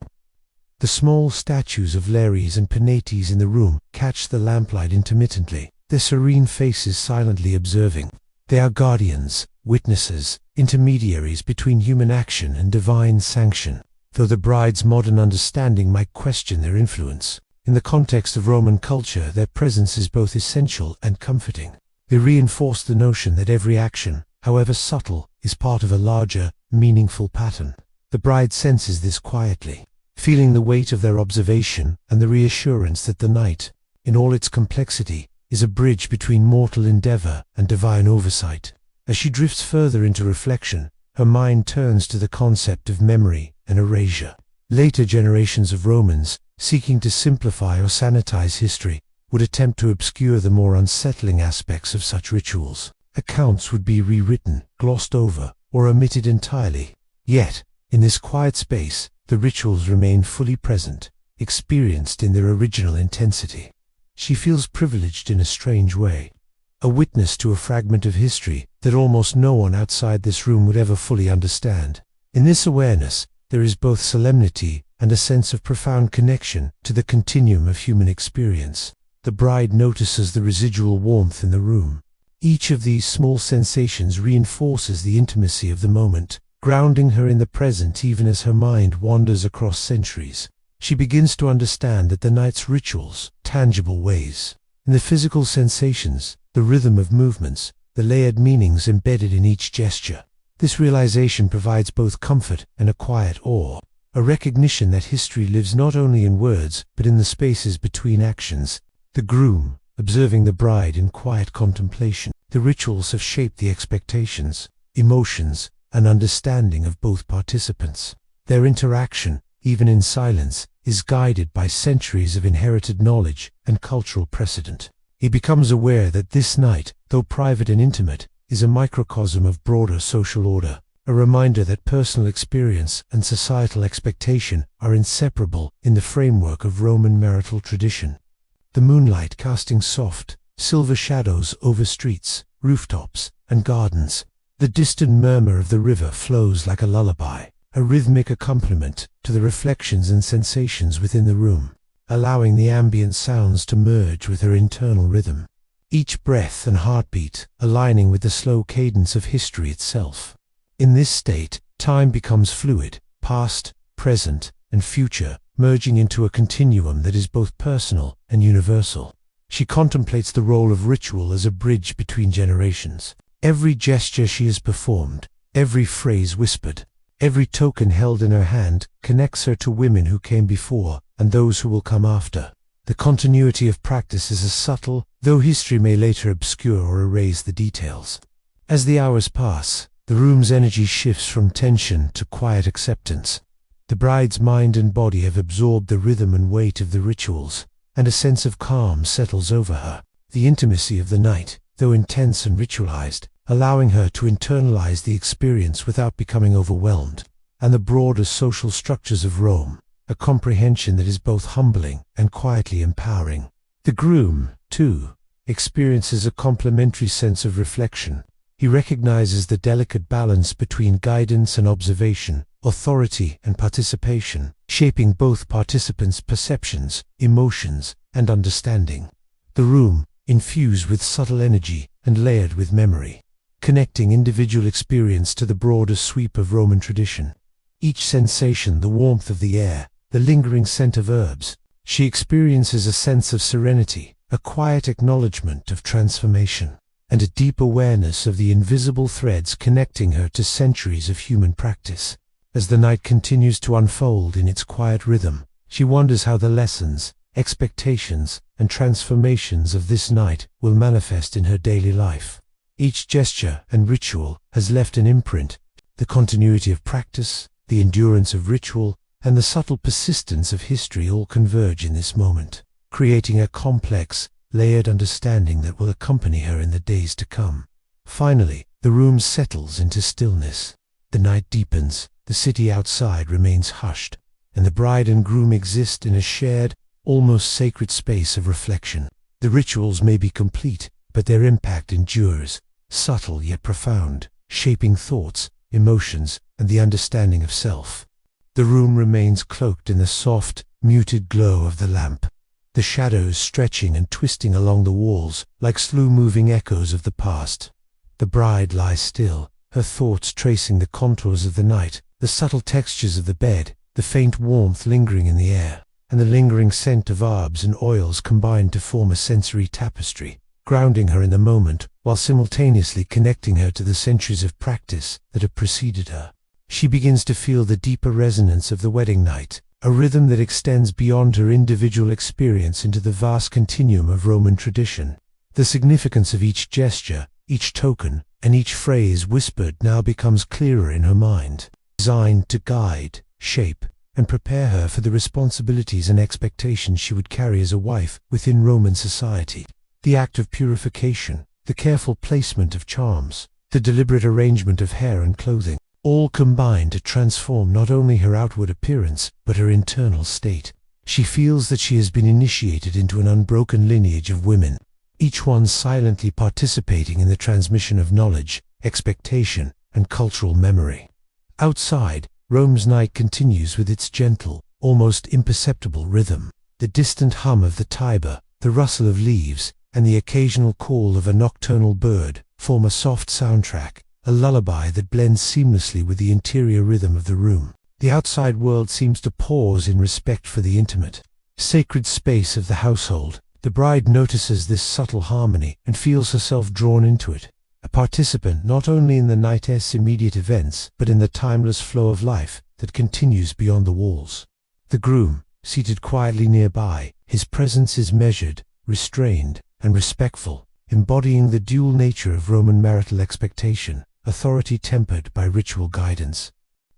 The small statues of Lares and Penates in the room catch the lamplight intermittently, their serene faces silently observing. They are guardians, witnesses, intermediaries between human action and divine sanction, though the bride's modern understanding might question their influence. In the context of Roman culture, their presence is both essential and comforting. They reinforce the notion that every action, however subtle, is part of a larger, meaningful pattern. The bride senses this quietly, feeling the weight of their observation and the reassurance that the night, in all its complexity, is a bridge between mortal endeavor and divine oversight. As she drifts further into reflection, her mind turns to the concept of memory and erasure. Later generations of Romans, seeking to simplify or sanitize history, would attempt to obscure the more unsettling aspects of such rituals. Accounts would be rewritten, glossed over, or omitted entirely. Yet, in this quiet space, the rituals remain fully present, experienced in their original intensity. She feels privileged in a strange way, a witness to a fragment of history that almost no one outside this room would ever fully understand. In this awareness, there is both solemnity and a sense of profound connection to the continuum of human experience. The bride notices the residual warmth in the room. Each of these small sensations reinforces the intimacy of the moment, grounding her in the present even as her mind wanders across centuries. She begins to understand that the night's rituals, tangible ways, in the physical sensations, the rhythm of movements, the layered meanings embedded in each gesture. This realization provides both comfort and a quiet awe, a recognition that history lives not only in words but in the spaces between actions. The groom, observing the bride in quiet contemplation. The rituals have shaped the expectations, emotions, and understanding of both participants. Their interaction, even in silence, is guided by centuries of inherited knowledge and cultural precedent. He becomes aware that this night, though private and intimate, is a microcosm of broader social order, a reminder that personal experience and societal expectation are inseparable in the framework of Roman marital tradition. The moonlight casting soft, silver shadows over streets, rooftops, and gardens. The distant murmur of the river flows like a lullaby, a rhythmic accompaniment to the reflections and sensations within the room, allowing the ambient sounds to merge with her internal rhythm, each breath and heartbeat aligning with the slow cadence of history itself. In this state, time becomes fluid, past, present, and future, merging into a continuum that is both personal and universal. She contemplates the role of ritual as a bridge between generations. Every gesture she has performed, every phrase whispered, every token held in her hand connects her to women who came before and those who will come after. The continuity of practice is as subtle, though history may later obscure or erase the details. As the hours pass, the room's energy shifts from tension to quiet acceptance. The bride's mind and body have absorbed the rhythm and weight of the rituals, and a sense of calm settles over her. The intimacy of the night, though intense and ritualized, allowing her to internalize the experience without becoming overwhelmed, and the broader social structures of Rome, a comprehension that is both humbling and quietly empowering. The groom, too, experiences a complementary sense of reflection. He recognizes the delicate balance between guidance and observation, authority and participation, shaping both participants' perceptions, emotions, and understanding. The room, infused with subtle energy and layered with memory, connecting individual experience to the broader sweep of Roman tradition. Each sensation, the warmth of the air, the lingering scent of herbs, she experiences a sense of serenity, a quiet acknowledgement of transformation, and a deep awareness of the invisible threads connecting her to centuries of human practice. As the night continues to unfold in its quiet rhythm, she wonders how the lessons, expectations, and transformations of this night will manifest in her daily life. Each gesture and ritual has left an imprint. The continuity of practice, the endurance of ritual, and the subtle persistence of history all converge in this moment, creating a complex, layered understanding that will accompany her in the days to come. Finally, the room settles into stillness. The night deepens, the city outside remains hushed, and the bride and groom exist in a shared, almost sacred space of reflection. The rituals may be complete, but their impact endures, subtle yet profound, shaping thoughts, emotions, and the understanding of self. The room remains cloaked in the soft, muted glow of the lamp, the shadows stretching and twisting along the walls like slow-moving echoes of the past. The bride lies still, her thoughts tracing the contours of the night, the subtle textures of the bed, the faint warmth lingering in the air, and the lingering scent of herbs and oils combined to form a sensory tapestry, grounding her in the moment while simultaneously connecting her to the centuries of practice that have preceded her. She begins to feel the deeper resonance of the wedding night, a rhythm that extends beyond her individual experience into the vast continuum of Roman tradition. The significance of each gesture, each token, and each phrase whispered now becomes clearer in her mind, designed to guide, shape, and prepare her for the responsibilities and expectations she would carry as a wife within Roman society. The act of purification, the careful placement of charms, the deliberate arrangement of hair and clothing, all combine to transform not only her outward appearance, but her internal state. She feels that she has been initiated into an unbroken lineage of women, each one silently participating in the transmission of knowledge, expectation, and cultural memory. Outside, Rome's night continues with its gentle, almost imperceptible rhythm. The distant hum of the Tiber, the rustle of leaves, and the occasional call of a nocturnal bird form a soft soundtrack, a lullaby that blends seamlessly with the interior rhythm of the room. The outside world seems to pause in respect for the intimate, sacred space of the household. The bride notices this subtle harmony and feels herself drawn into it, a participant not only in the night's immediate events, but in the timeless flow of life that continues beyond the walls. The groom, seated quietly nearby, his presence is measured, restrained, and respectful, embodying the dual nature of Roman marital expectation, authority tempered by ritual guidance.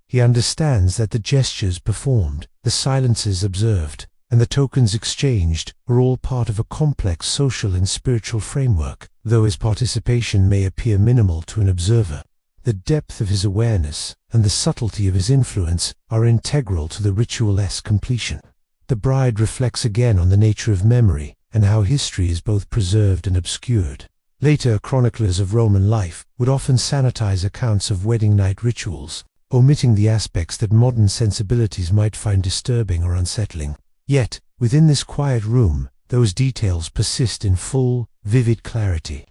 He understands that the gestures performed, the silences observed, and the tokens exchanged are all part of a complex social and spiritual framework, though his participation may appear minimal to an observer. The depth of his awareness and the subtlety of his influence are integral to the ritual's completion. The bride reflects again on the nature of memory and how history is both preserved and obscured. Later chroniclers of Roman life would often sanitize accounts of wedding night rituals, omitting the aspects that modern sensibilities might find disturbing or unsettling. Yet, within this quiet room, those details persist in full, vivid clarity,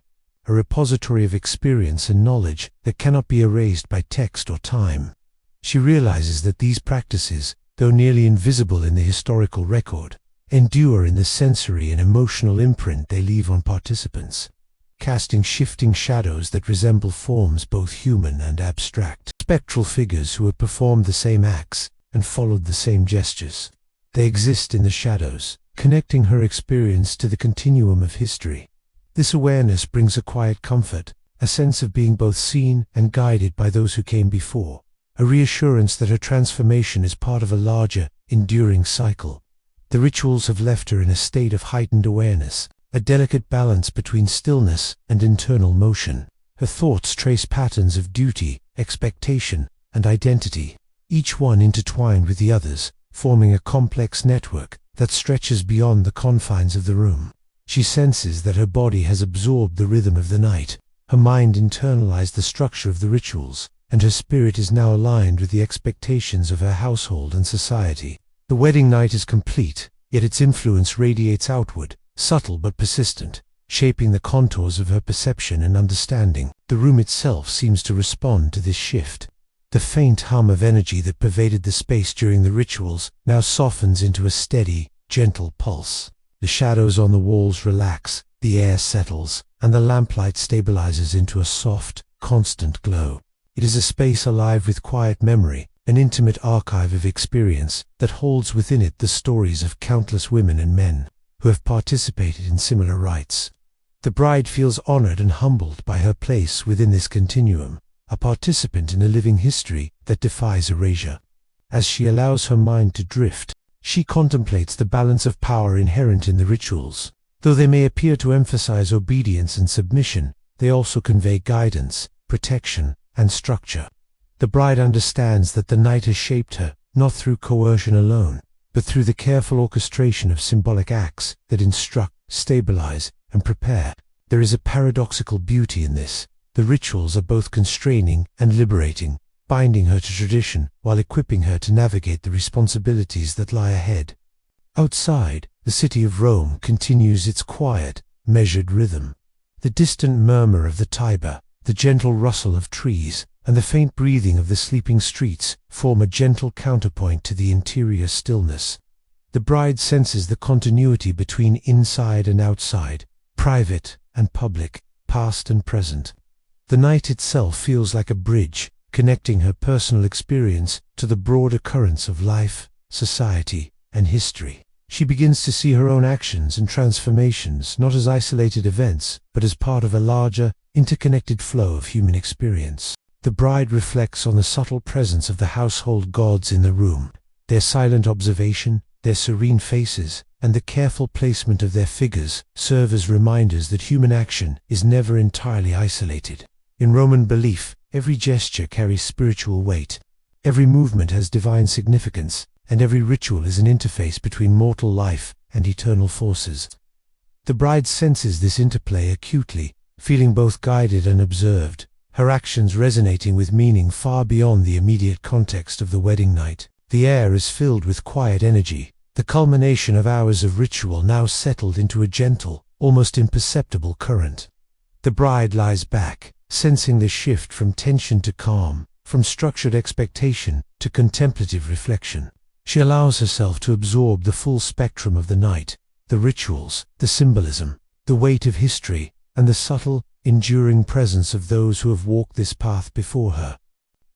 a repository of experience and knowledge that cannot be erased by text or time. She realizes that these practices, though nearly invisible in the historical record, endure in the sensory and emotional imprint they leave on participants, casting shifting shadows that resemble forms both human and abstract. Spectral figures who have performed the same acts and followed the same gestures. They exist in the shadows, connecting her experience to the continuum of history. This awareness brings a quiet comfort, a sense of being both seen and guided by those who came before, a reassurance that her transformation is part of a larger, enduring cycle. The rituals have left her in a state of heightened awareness, a delicate balance between stillness and internal motion. Her thoughts trace patterns of duty, expectation, and identity, each one intertwined with the others, forming a complex network that stretches beyond the confines of the room. She senses that her body has absorbed the rhythm of the night, her mind internalized the structure of the rituals, and her spirit is now aligned with the expectations of her household and society. The wedding night is complete, yet its influence radiates outward, subtle but persistent, shaping the contours of her perception and understanding. The room itself seems to respond to this shift. The faint hum of energy that pervaded the space during the rituals now softens into a steady, gentle pulse. The shadows on the walls relax, the air settles, and the lamplight stabilizes into a soft, constant glow. It is a space alive with quiet memory, an intimate archive of experience that holds within it the stories of countless women and men who have participated in similar rites. The bride feels honored and humbled by her place within this continuum, a participant in a living history that defies erasure. As she allows her mind to drift, she contemplates the balance of power inherent in the rituals. Though they may appear to emphasize obedience and submission, they also convey guidance, protection, and structure. The bride understands that the night has shaped her, not through coercion alone, but through the careful orchestration of symbolic acts that instruct, stabilize, and prepare. There is a paradoxical beauty in this. The rituals are both constraining and liberating, binding her to tradition while equipping her to navigate the responsibilities that lie ahead. Outside, the city of Rome continues its quiet, measured rhythm. The distant murmur of the Tiber, the gentle rustle of trees, and the faint breathing of the sleeping streets form a gentle counterpoint to the interior stillness. The bride senses the continuity between inside and outside, private and public, past and present. The night itself feels like a bridge, connecting her personal experience to the broader currents of life, society, and history. She begins to see her own actions and transformations not as isolated events, but as part of a larger, interconnected flow of human experience. The bride reflects on the subtle presence of the household gods in the room, their silent observation, their serene faces, and the careful placement of their figures serve as reminders that human action is never entirely isolated. In Roman belief, every gesture carries spiritual weight, every movement has divine significance, and every ritual is an interface between mortal life and eternal forces. The bride senses this interplay acutely, feeling both guided and observed, her actions resonating with meaning far beyond the immediate context of the wedding night. The air is filled with quiet energy, the culmination of hours of ritual now settled into a gentle, almost imperceptible current. The bride lies back, sensing the shift from tension to calm, from structured expectation to contemplative reflection. She allows herself to absorb the full spectrum of the night, the rituals, the symbolism, the weight of history, and the subtle, enduring presence of those who have walked this path before her.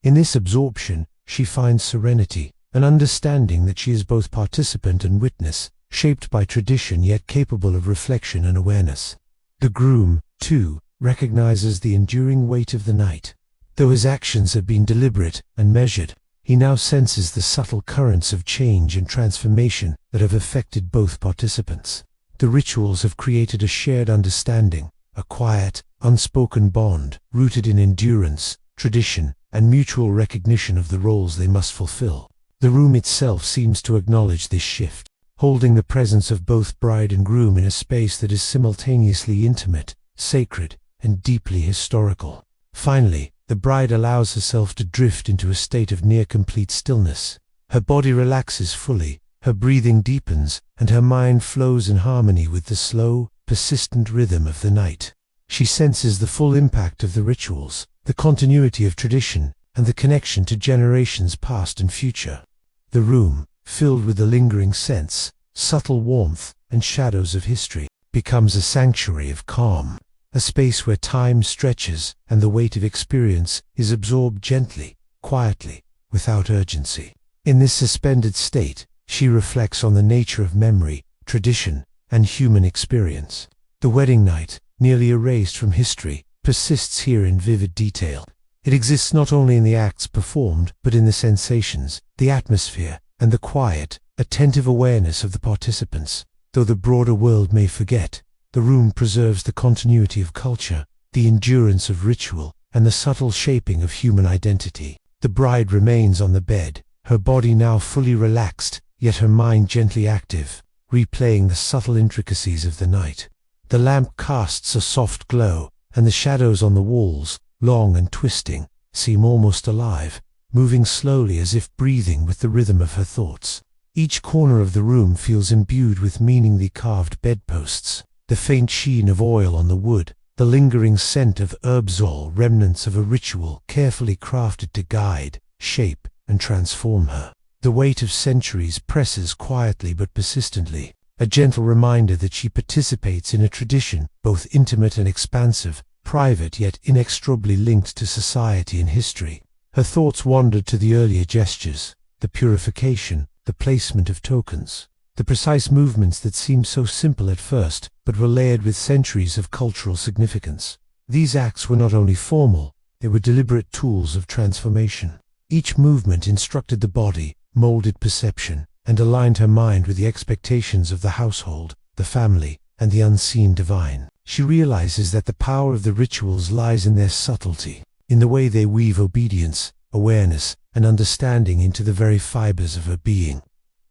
In this absorption, she finds serenity, an understanding that she is both participant and witness, shaped by tradition yet capable of reflection and awareness. The groom, too, recognizes the enduring weight of the night. Though his actions have been deliberate and measured, he now senses the subtle currents of change and transformation that have affected both participants. The rituals have created a shared understanding, a quiet, unspoken bond rooted in endurance, tradition, and mutual recognition of the roles they must fulfill. The room itself seems to acknowledge this shift, holding the presence of both bride and groom in a space that is simultaneously intimate, sacred, and deeply historical. Finally, the bride allows herself to drift into a state of near-complete stillness. Her body relaxes fully, her breathing deepens, and her mind flows in harmony with the slow, persistent rhythm of the night. She senses the full impact of the rituals, the continuity of tradition, and the connection to generations past and future. The room, filled with the lingering scents, subtle warmth, and shadows of history, becomes a sanctuary of calm, a space where time stretches and the weight of experience is absorbed gently, quietly, without urgency. In this suspended state, she reflects on the nature of memory, tradition, and human experience. The wedding night, nearly erased from history, persists here in vivid detail. It exists not only in the acts performed, but in the sensations, the atmosphere, and the quiet, attentive awareness of the participants. Though the broader world may forget, the room preserves the continuity of culture, the endurance of ritual, and the subtle shaping of human identity. The bride remains on the bed, her body now fully relaxed, yet her mind gently active, replaying the subtle intricacies of the night. The lamp casts a soft glow, and the shadows on the walls, long and twisting, seem almost alive, moving slowly as if breathing with the rhythm of her thoughts. Each corner of the room feels imbued with meaningly carved bedposts, the faint sheen of oil on the wood, the lingering scent of herbsol, remnants of a ritual carefully crafted to guide, shape, and transform her. The weight of centuries presses quietly but persistently, a gentle reminder that she participates in a tradition, both intimate and expansive, private yet inextricably linked to society and history. Her thoughts wandered to the earlier gestures, the purification, the placement of tokens, the precise movements that seemed so simple at first, but were layered with centuries of cultural significance. These acts were not only formal, they were deliberate tools of transformation. Each movement instructed the body, molded perception, and aligned her mind with the expectations of the household, the family, and the unseen divine. She realizes that the power of the rituals lies in their subtlety, in the way they weave obedience, awareness, and understanding into the very fibers of her being.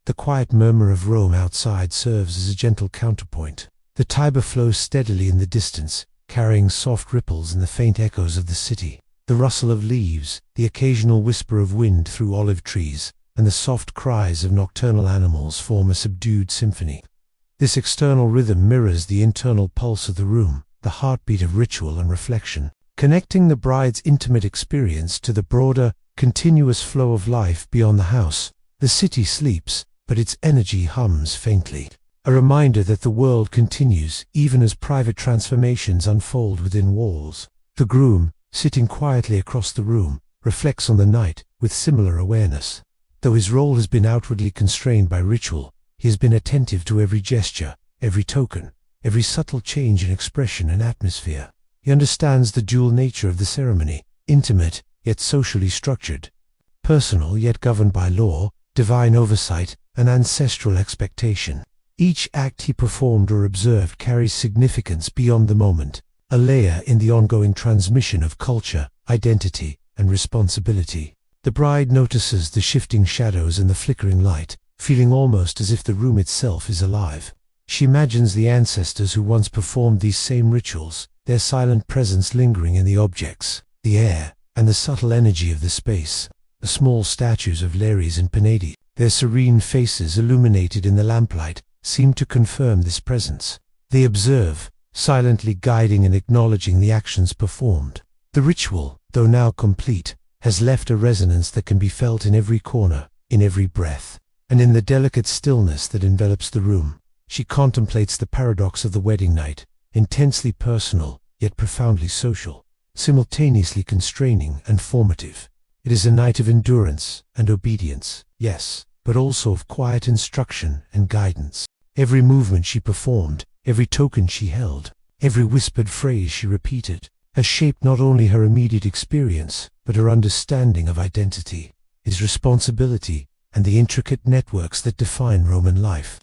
The quiet murmur of Rome outside serves as a gentle counterpoint. The Tiber flows steadily in the distance, carrying soft ripples and the faint echoes of the city. The rustle of leaves, the occasional whisper of wind through olive trees, and the soft cries of nocturnal animals form a subdued symphony. This external rhythm mirrors the internal pulse of the room, the heartbeat of ritual and reflection, connecting the bride's intimate experience to the broader, continuous flow of life beyond the house. The city sleeps, but its energy hums faintly, a reminder that the world continues even as private transformations unfold within walls. The groom, sitting quietly across the room, reflects on the night with similar awareness. Though his role has been outwardly constrained by ritual, he has been attentive to every gesture, every token, every subtle change in expression and atmosphere. He understands the dual nature of the ceremony, intimate yet socially structured, personal yet governed by law, divine oversight, and ancestral expectation. Each act he performed or observed carries significance beyond the moment, a layer in the ongoing transmission of culture, identity, and responsibility. The bride notices the shifting shadows and the flickering light, feeling almost as if the room itself is alive. She imagines the ancestors who once performed these same rituals, their silent presence lingering in the objects, the air, and the subtle energy of the space. The small statues of Lares and Penelope, their serene faces illuminated in the lamplight, seem to confirm this presence. They observe, silently guiding and acknowledging the actions performed. The ritual, though now complete, has left a resonance that can be felt in every corner, in every breath, and in the delicate stillness that envelops the room. She contemplates the paradox of the wedding night, intensely personal, yet profoundly social, simultaneously constraining and formative. It is a night of endurance and obedience, yes, but also of quiet instruction and guidance. Every movement she performed, every token she held, every whispered phrase she repeated, has shaped not only her immediate experience, but her understanding of identity, its responsibility, and the intricate networks that define Roman life.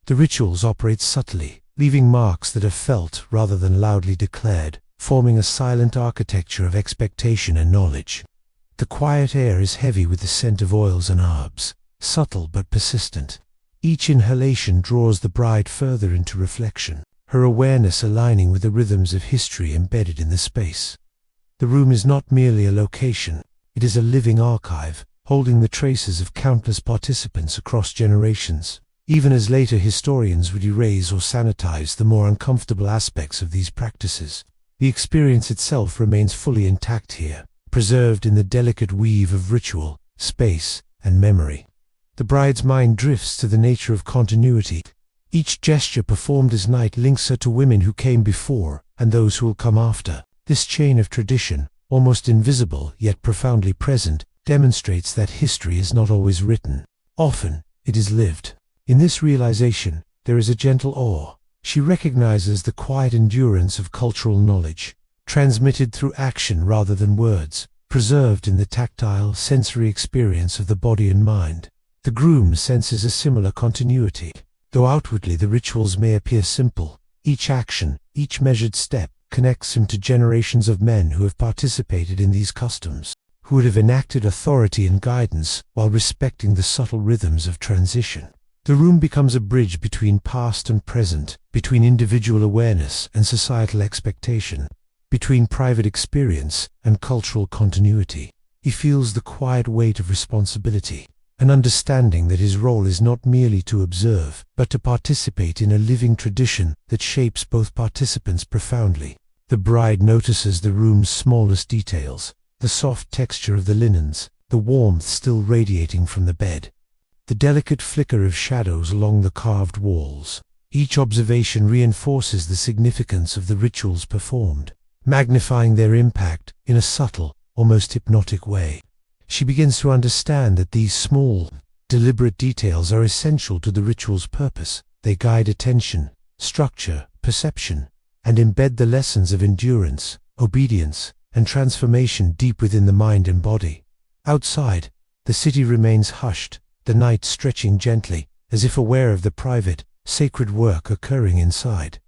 The rituals operate subtly, leaving marks that are felt rather than loudly declared, forming a silent architecture of expectation and knowledge. The quiet air is heavy with the scent of oils and herbs, subtle but persistent. Each inhalation draws the bride further into reflection, her awareness aligning with the rhythms of history embedded in the space. The room is not merely a location, it is a living archive, holding the traces of countless participants across generations. Even as later historians would erase or sanitize the more uncomfortable aspects of these practices, the experience itself remains fully intact here, preserved in the delicate weave of ritual, space, and memory. The bride's mind drifts to the nature of continuity. Each gesture performed as night links her to women who came before and those who will come after. This chain of tradition, almost invisible yet profoundly present, demonstrates that history is not always written. Often, it is lived. In this realization, there is a gentle awe. She recognizes the quiet endurance of cultural knowledge, transmitted through action rather than words, preserved in the tactile, sensory experience of the body and mind. The groom senses a similar continuity. Though outwardly the rituals may appear simple, each action, each measured step, connects him to generations of men who have participated in these customs, who would have enacted authority and guidance while respecting the subtle rhythms of transition. The room becomes a bridge between past and present, between individual awareness and societal expectation, between private experience and cultural continuity. He feels the quiet weight of responsibility, an understanding that his role is not merely to observe, but to participate in a living tradition that shapes both participants profoundly. The bride notices the room's smallest details, the soft texture of the linens, the warmth still radiating from the bed, the delicate flicker of shadows along the carved walls. Each observation reinforces the significance of the rituals performed, magnifying their impact in a subtle, almost hypnotic way. She begins to understand that these small, deliberate details are essential to the ritual's purpose. They guide attention, structure, perception, and embed the lessons of endurance, obedience, and transformation deep within the mind and body. Outside, the city remains hushed, the night stretching gently, as if aware of the private, sacred work occurring inside.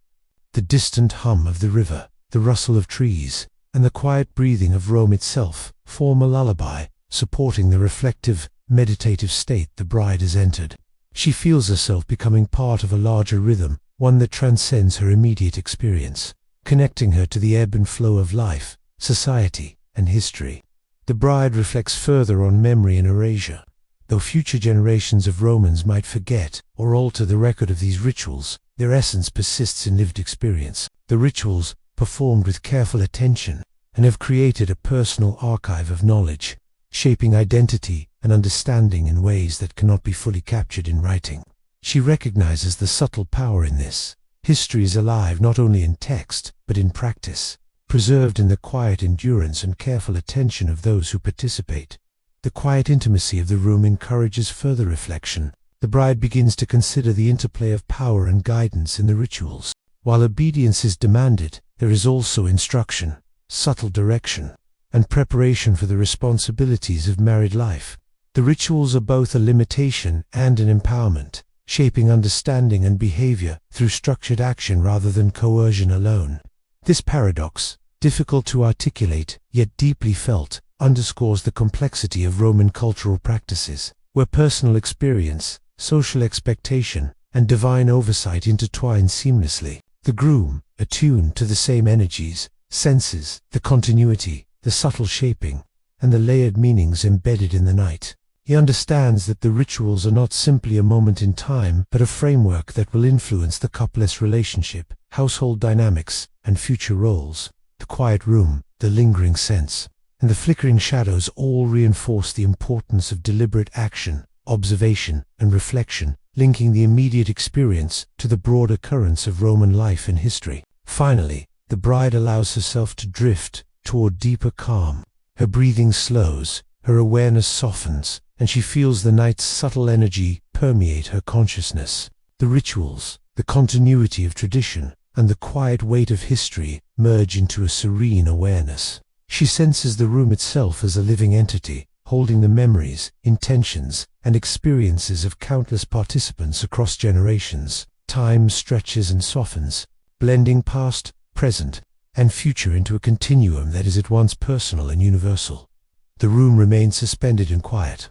The distant hum of the river, the rustle of trees, and the quiet breathing of Rome itself form a lullaby, supporting the reflective, meditative state the bride has entered. She feels herself becoming part of a larger rhythm, one that transcends her immediate experience, connecting her to the ebb and flow of life, society, and history. The bride reflects further on memory and erasure. Though future generations of Romans might forget or alter the record of these rituals, their essence persists in lived experience. The rituals, performed with careful attention, and have created a personal archive of knowledge, shaping identity and understanding in ways that cannot be fully captured in writing. She recognizes the subtle power in this. History is alive not only in text, but in practice, preserved in the quiet endurance and careful attention of those who participate. The quiet intimacy of the room encourages further reflection. The bride begins to consider the interplay of power and guidance in the rituals. While obedience is demanded, there is also instruction, subtle direction, and preparation for the responsibilities of married life. The rituals are both a limitation and an empowerment, shaping understanding and behavior through structured action rather than coercion alone. This paradox, difficult to articulate yet deeply felt, underscores the complexity of Roman cultural practices, where personal experience, social expectation, and divine oversight intertwine seamlessly. The groom, attuned to the same energies, senses the continuity, the subtle shaping, and the layered meanings embedded in the night. He understands that the rituals are not simply a moment in time, but a framework that will influence the couple's relationship, household dynamics, and future roles. The quiet room, the lingering sense, and the flickering shadows all reinforce the importance of deliberate action, observation, and reflection, linking the immediate experience to the broader currents of Roman life and history. Finally, the bride allows herself to drift toward deeper calm. Her breathing slows, her awareness softens, and she feels the night's subtle energy permeate her consciousness. The rituals, the continuity of tradition, and the quiet weight of history merge into a serene awareness. She senses the room itself as a living entity, holding the memories, intentions, and experiences of countless participants across generations. Time stretches and softens, blending past, present, and future into a continuum that is at once personal and universal. The room remains suspended in quiet,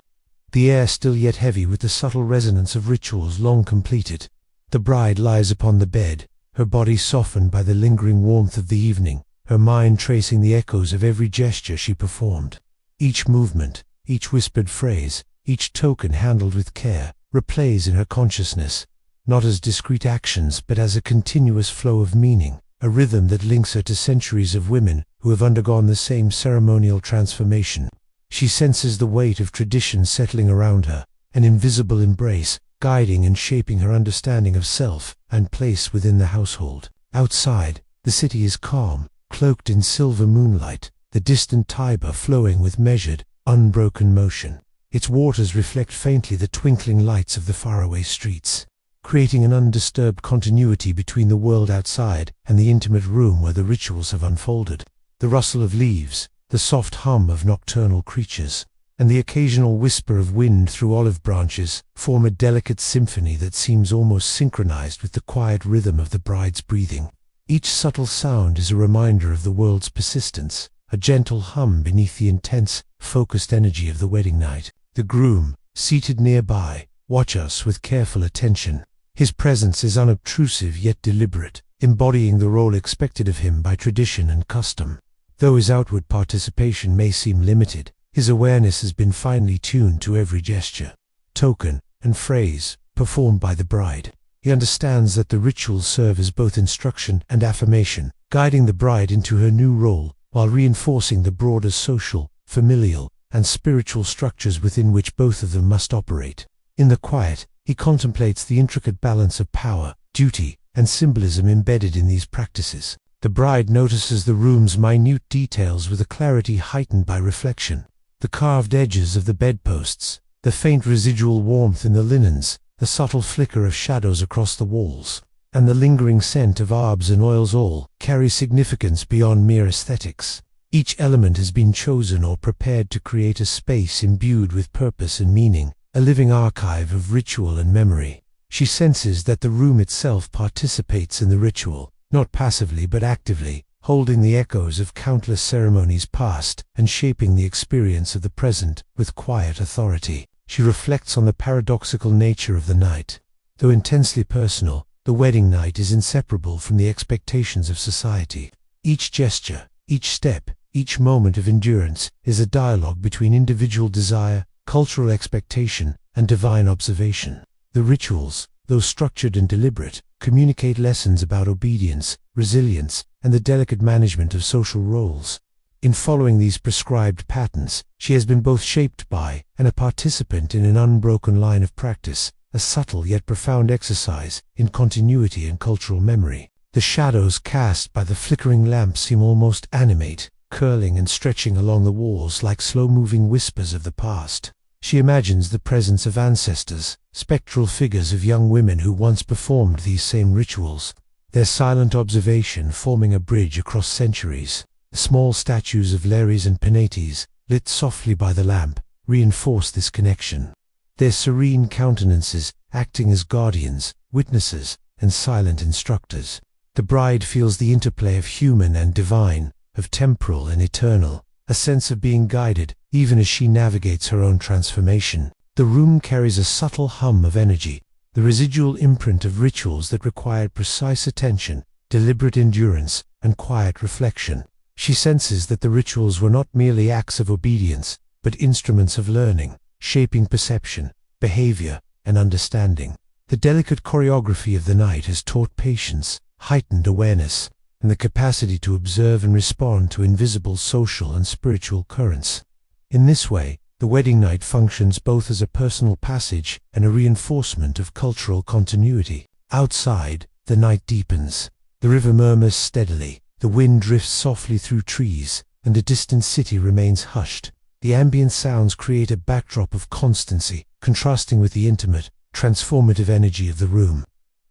the air still yet heavy with the subtle resonance of rituals long completed. The bride lies upon the bed, her body softened by the lingering warmth of the evening, her mind tracing the echoes of every gesture she performed. Each movement, each whispered phrase, each token handled with care, replays in her consciousness, not as discrete actions but as a continuous flow of meaning, a rhythm that links her to centuries of women who have undergone the same ceremonial transformation. She senses the weight of tradition settling around her, an invisible embrace, guiding and shaping her understanding of self and place within the household. Outside, the city is calm, cloaked in silver moonlight, the distant Tiber flowing with measured, unbroken motion. Its waters reflect faintly the twinkling lights of the faraway streets, creating an undisturbed continuity between the world outside and the intimate room where the rituals have unfolded. The rustle of leaves, the soft hum of nocturnal creatures, and the occasional whisper of wind through olive branches form a delicate symphony that seems almost synchronized with the quiet rhythm of the bride's breathing. Each subtle sound is a reminder of the world's persistence, a gentle hum beneath the intense, focused energy of the wedding night. The groom, seated nearby, watches us with careful attention. His presence is unobtrusive yet deliberate, embodying the role expected of him by tradition and custom. Though his outward participation may seem limited, his awareness has been finely tuned to every gesture, token, and phrase performed by the bride. He understands that the rituals serve as both instruction and affirmation, guiding the bride into her new role while reinforcing the broader social, familial, and spiritual structures within which both of them must operate. In the quiet, he contemplates the intricate balance of power, duty, and symbolism embedded in these practices. The bride notices the room's minute details with a clarity heightened by reflection. The carved edges of the bedposts, the faint residual warmth in the linens, the subtle flicker of shadows across the walls, and the lingering scent of herbs and oils all carry significance beyond mere aesthetics. Each element has been chosen or prepared to create a space imbued with purpose and meaning, a living archive of ritual and memory. She senses that the room itself participates in the ritual, not passively but actively, holding the echoes of countless ceremonies past and shaping the experience of the present with quiet authority. She reflects on the paradoxical nature of the night. Though intensely personal, the wedding night is inseparable from the expectations of society. Each gesture, each step, each moment of endurance is a dialogue between individual desire, cultural expectation, and divine observation. The rituals, though structured and deliberate, communicate lessons about obedience, resilience, and the delicate management of social roles. In following these prescribed patterns, she has been both shaped by and a participant in an unbroken line of practice, a subtle yet profound exercise in continuity and cultural memory. The shadows cast by the flickering lamps seem almost animate, curling and stretching along the walls like slow-moving whispers of the past. She imagines the presence of ancestors, spectral figures of young women who once performed these same rituals, their silent observation forming a bridge across centuries. The small statues of Lares and Penates, lit softly by the lamp, reinforce this connection. Their serene countenances acting as guardians, witnesses, and silent instructors. The bride feels the interplay of human and divine, of temporal and eternal, a sense of being guided, even as she navigates her own transformation. The room carries a subtle hum of energy, the residual imprint of rituals that required precise attention, deliberate endurance, and quiet reflection. She senses that the rituals were not merely acts of obedience, but instruments of learning, shaping perception, behavior, and understanding. The delicate choreography of the night has taught patience, heightened awareness, and the capacity to observe and respond to invisible social and spiritual currents. In this way, the wedding night functions both as a personal passage and a reinforcement of cultural continuity. Outside, the night deepens. The river murmurs steadily, the wind drifts softly through trees, and the distant city remains hushed. The ambient sounds create a backdrop of constancy, contrasting with the intimate, transformative energy of the room.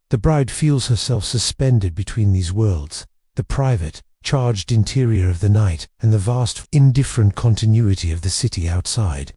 The bride feels herself suspended between these worlds, the private, charged interior of the night and the vast, indifferent continuity of the city outside.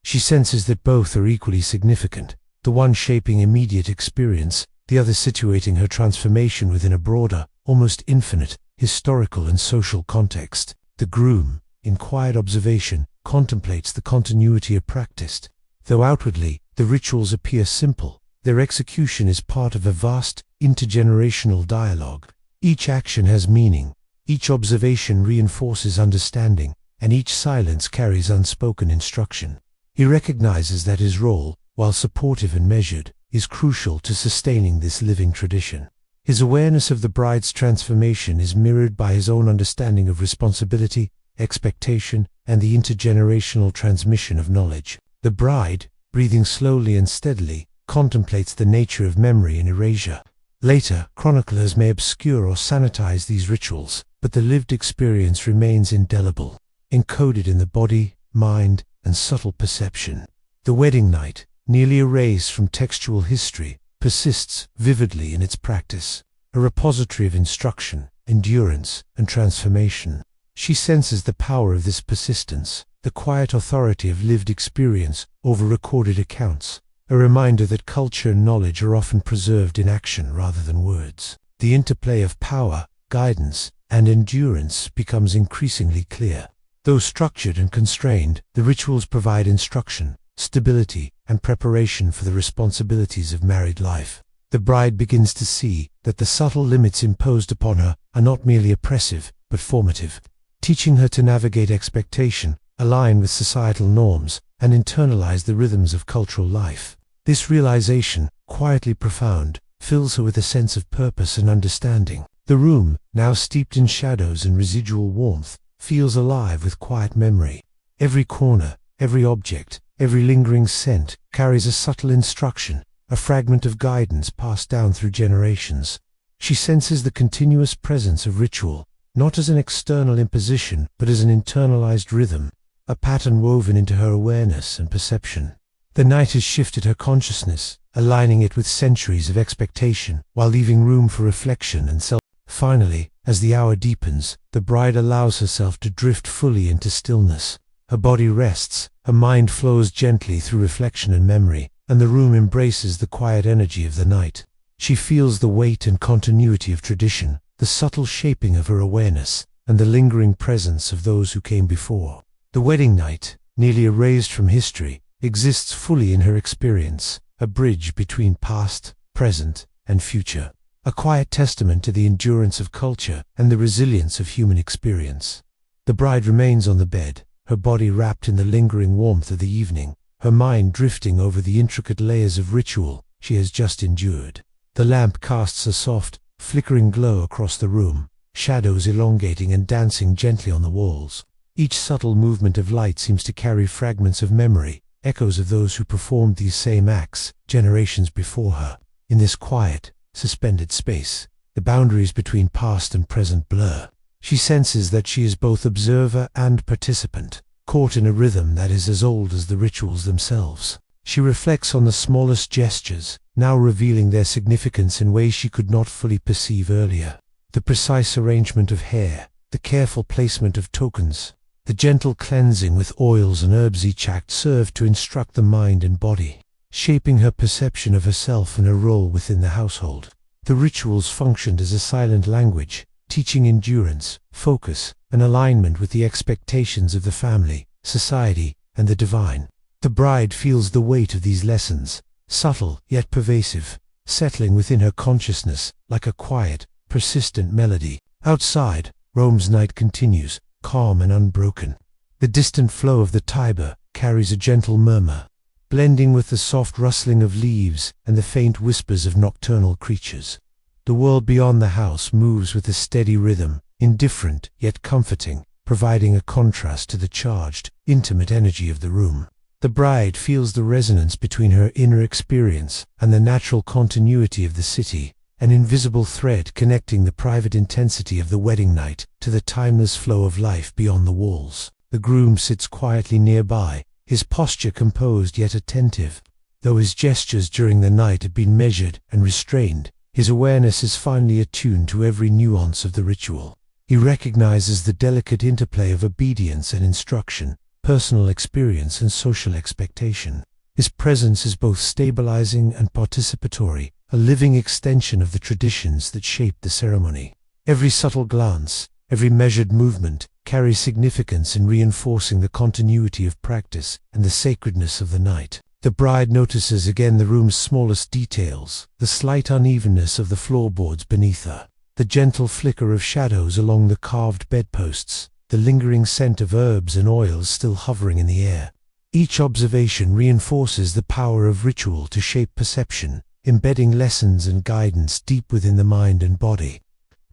She senses that both are equally significant, the one shaping immediate experience, the other situating her transformation within a broader, almost infinite, historical and social context. The groom, in quiet observation, contemplates the continuity of practice. Though outwardly, the rituals appear simple, their execution is part of a vast, intergenerational dialogue. Each action has meaning, Each observation reinforces understanding, and each silence carries unspoken instruction. He recognizes that his role, while supportive and measured, is crucial to sustaining this living tradition. His awareness of the bride's transformation is mirrored by his own understanding of responsibility, expectation, and the intergenerational transmission of knowledge. The bride, breathing slowly and steadily, contemplates the nature of memory and erasure. Later, chroniclers may obscure or sanitize these rituals, but the lived experience remains indelible, encoded in the body, mind, and subtle perception. The wedding night, nearly erased from textual history, persists vividly in its practice, a repository of instruction, endurance, and transformation. She senses the power of this persistence, the quiet authority of lived experience over recorded accounts, a reminder that culture and knowledge are often preserved in action rather than words. The interplay of power, guidance, and endurance becomes increasingly clear. Though structured and constrained, the rituals provide instruction, stability, and preparation for the responsibilities of married life. The bride begins to see that the subtle limits imposed upon her are not merely oppressive, but formative, teaching her to navigate expectation, align with societal norms, and internalize the rhythms of cultural life. This realization, quietly profound, fills her with a sense of purpose and understanding. The room, now steeped in shadows and residual warmth, feels alive with quiet memory. Every corner, every object, every lingering scent carries a subtle instruction, a fragment of guidance passed down through generations. She senses the continuous presence of ritual, not as an external imposition, but as an internalized rhythm, a pattern woven into her awareness and perception. The night has shifted her consciousness, aligning it with centuries of expectation, while leaving room for reflection and self. Finally, as the hour deepens, the bride allows herself to drift fully into stillness. Her body rests, her mind flows gently through reflection and memory, and the room embraces the quiet energy of the night. She feels the weight and continuity of tradition, the subtle shaping of her awareness, and the lingering presence of those who came before. The wedding night, nearly erased from history, exists fully in her experience, a bridge between past, present, and future, a quiet testament to the endurance of culture and the resilience of human experience. The bride remains on the bed, her body wrapped in the lingering warmth of the evening, her mind drifting over the intricate layers of ritual she has just endured. The lamp casts a soft, flickering glow across the room, shadows elongating and dancing gently on the walls. Each subtle movement of light seems to carry fragments of memory, echoes of those who performed these same acts generations before her. In this quiet, suspended space, the boundaries between past and present blur. She senses that she is both observer and participant, caught in a rhythm that is as old as the rituals themselves. She reflects on the smallest gestures, now revealing their significance in ways she could not fully perceive earlier. The precise arrangement of hair, the careful placement of tokens, the gentle cleansing with oils and herbs each act served to instruct the mind and body, shaping her perception of herself and her role within the household. The rituals functioned as a silent language, teaching endurance, focus, and alignment with the expectations of the family, society, and the divine. The bride feels the weight of these lessons, subtle yet pervasive, settling within her consciousness like a quiet, persistent melody. Outside, Rome's night continues, calm and unbroken. The distant flow of the Tiber carries a gentle murmur, blending with the soft rustling of leaves and the faint whispers of nocturnal creatures. The world beyond the house moves with a steady rhythm, indifferent yet comforting, providing a contrast to the charged, intimate energy of the room. The bride feels the resonance between her inner experience and the natural continuity of the city, an invisible thread connecting the private intensity of the wedding night to the timeless flow of life beyond the walls. The groom sits quietly nearby, his posture composed yet attentive. Though his gestures during the night had been measured and restrained, his awareness is finely attuned to every nuance of the ritual. He recognizes the delicate interplay of obedience and instruction, personal experience and social expectation. His presence is both stabilizing and participatory, a living extension of the traditions that shaped the ceremony. Every subtle glance, every measured movement, carries significance in reinforcing the continuity of practice and the sacredness of the night. The bride notices again the room's smallest details, the slight unevenness of the floorboards beneath her, the gentle flicker of shadows along the carved bedposts, the lingering scent of herbs and oils still hovering in the air. Each observation reinforces the power of ritual to shape perception, embedding lessons and guidance deep within the mind and body.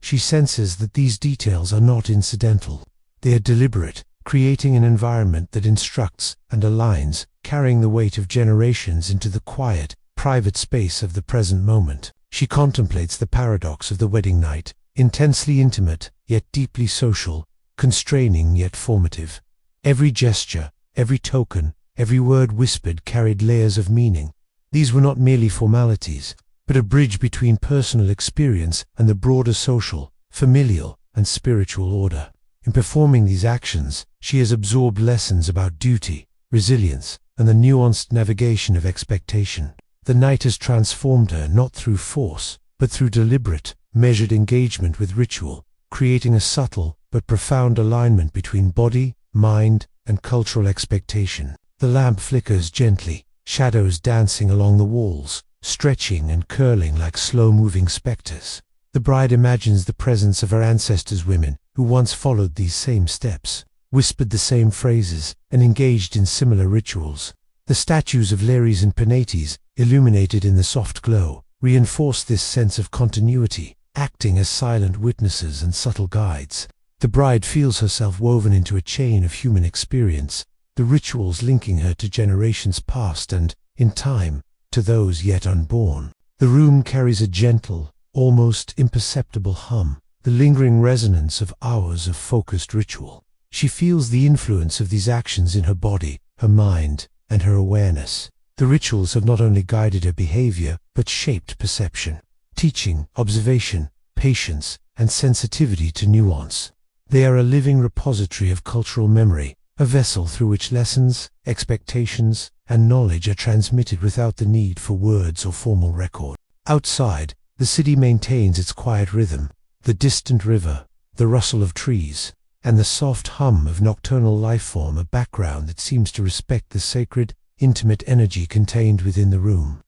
She senses that these details are not incidental. They are deliberate, creating an environment that instructs and aligns, carrying the weight of generations into the quiet, private space of the present moment. She contemplates the paradox of the wedding night, intensely intimate, yet deeply social, constraining yet formative. Every gesture, every token, every word whispered carried layers of meaning. These were not merely formalities, but a bridge between personal experience and the broader social, familial, and spiritual order. In performing these actions, she has absorbed lessons about duty, resilience, and the nuanced navigation of expectation. The night has transformed her not through force, but through deliberate, measured engagement with ritual, creating a subtle but profound alignment between body, mind, and cultural expectation. The lamp flickers gently, shadows dancing along the walls, stretching and curling like slow-moving specters. The bride imagines the presence of her ancestors' women who once followed these same steps, whispered the same phrases, and engaged in similar rituals. The statues of Lares and Penates, illuminated in the soft glow, reinforce this sense of continuity, acting as silent witnesses and subtle guides. The bride feels herself woven into a chain of human experience, the rituals linking her to generations past and, in time, to those yet unborn. The room carries a gentle, almost imperceptible hum, the lingering resonance of hours of focused ritual. She feels the influence of these actions in her body, her mind, and her awareness. The rituals have not only guided her behavior, but shaped perception, teaching observation, patience, and sensitivity to nuance. They are a living repository of cultural memory, a vessel through which lessons, expectations, and knowledge are transmitted without the need for words or formal record. Outside, the city maintains its quiet rhythm, the distant river, the rustle of trees, and the soft hum of nocturnal life form a background that seems to respect the sacred, intimate energy contained within the room.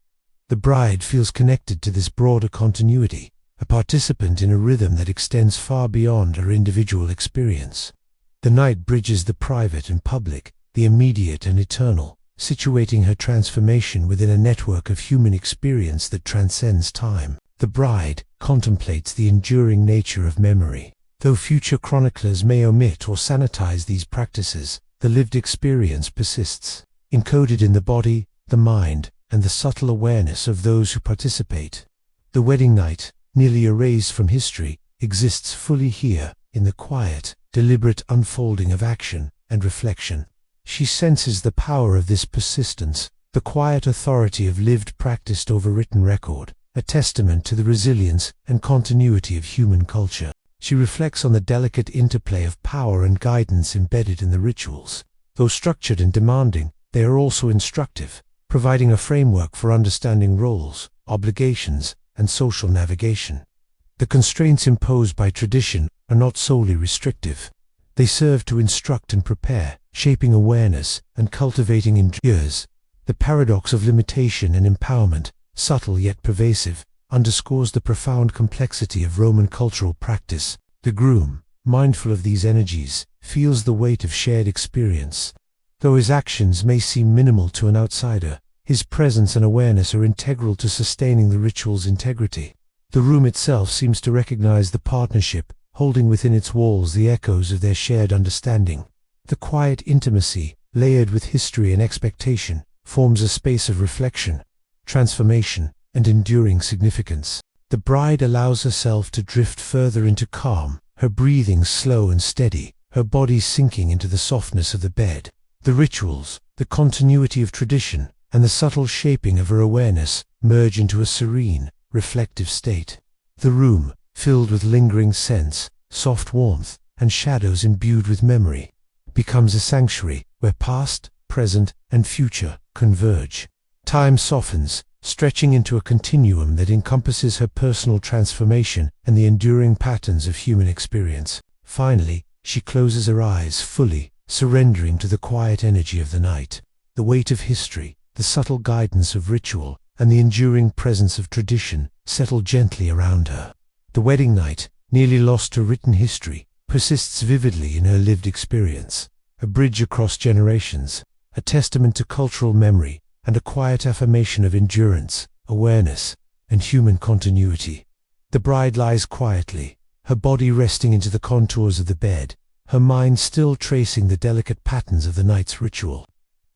The bride feels connected to this broader continuity, a participant in a rhythm that extends far beyond her individual experience. The night bridges the private and public, the immediate and eternal, situating her transformation within a network of human experience that transcends time. The bride contemplates the enduring nature of memory. Though future chroniclers may omit or sanitize these practices, the lived experience persists, encoded in the body, the mind, and the subtle awareness of those who participate. The wedding night, nearly erased from history, exists fully here, in the quiet, deliberate unfolding of action and reflection. She senses the power of this persistence, the quiet authority of lived practice over written record, a testament to the resilience and continuity of human culture. She reflects on the delicate interplay of power and guidance embedded in the rituals. Though structured and demanding, they are also instructive, providing a framework for understanding roles, obligations, and social navigation. The constraints imposed by tradition are not solely restrictive. They serve to instruct and prepare, shaping awareness and cultivating endurance. The paradox of limitation and empowerment, subtle yet pervasive, underscores the profound complexity of Roman cultural practice. The groom, mindful of these energies, feels the weight of shared experience. Though his actions may seem minimal to an outsider, his presence and awareness are integral to sustaining the ritual's integrity. The room itself seems to recognize the partnership, holding within its walls the echoes of their shared understanding. The quiet intimacy, layered with history and expectation, forms a space of reflection, transformation, and enduring significance. The bride allows herself to drift further into calm, her breathing slow and steady, her body sinking into the softness of the bed. The rituals, the continuity of tradition, and the subtle shaping of her awareness merge into a serene, reflective state. The room, filled with lingering scents, soft warmth, and shadows imbued with memory, becomes a sanctuary where past, present, and future converge. Time softens, stretching into a continuum that encompasses her personal transformation and the enduring patterns of human experience. Finally, she closes her eyes fully, surrendering to the quiet energy of the night. The weight of history, the subtle guidance of ritual, and the enduring presence of tradition settle gently around her. The wedding night, nearly lost to written history, persists vividly in her lived experience, a bridge across generations, a testament to cultural memory, and a quiet affirmation of endurance, awareness, and human continuity. The bride lies quietly, her body resting into the contours of the bed, her mind still tracing the delicate patterns of the night's ritual.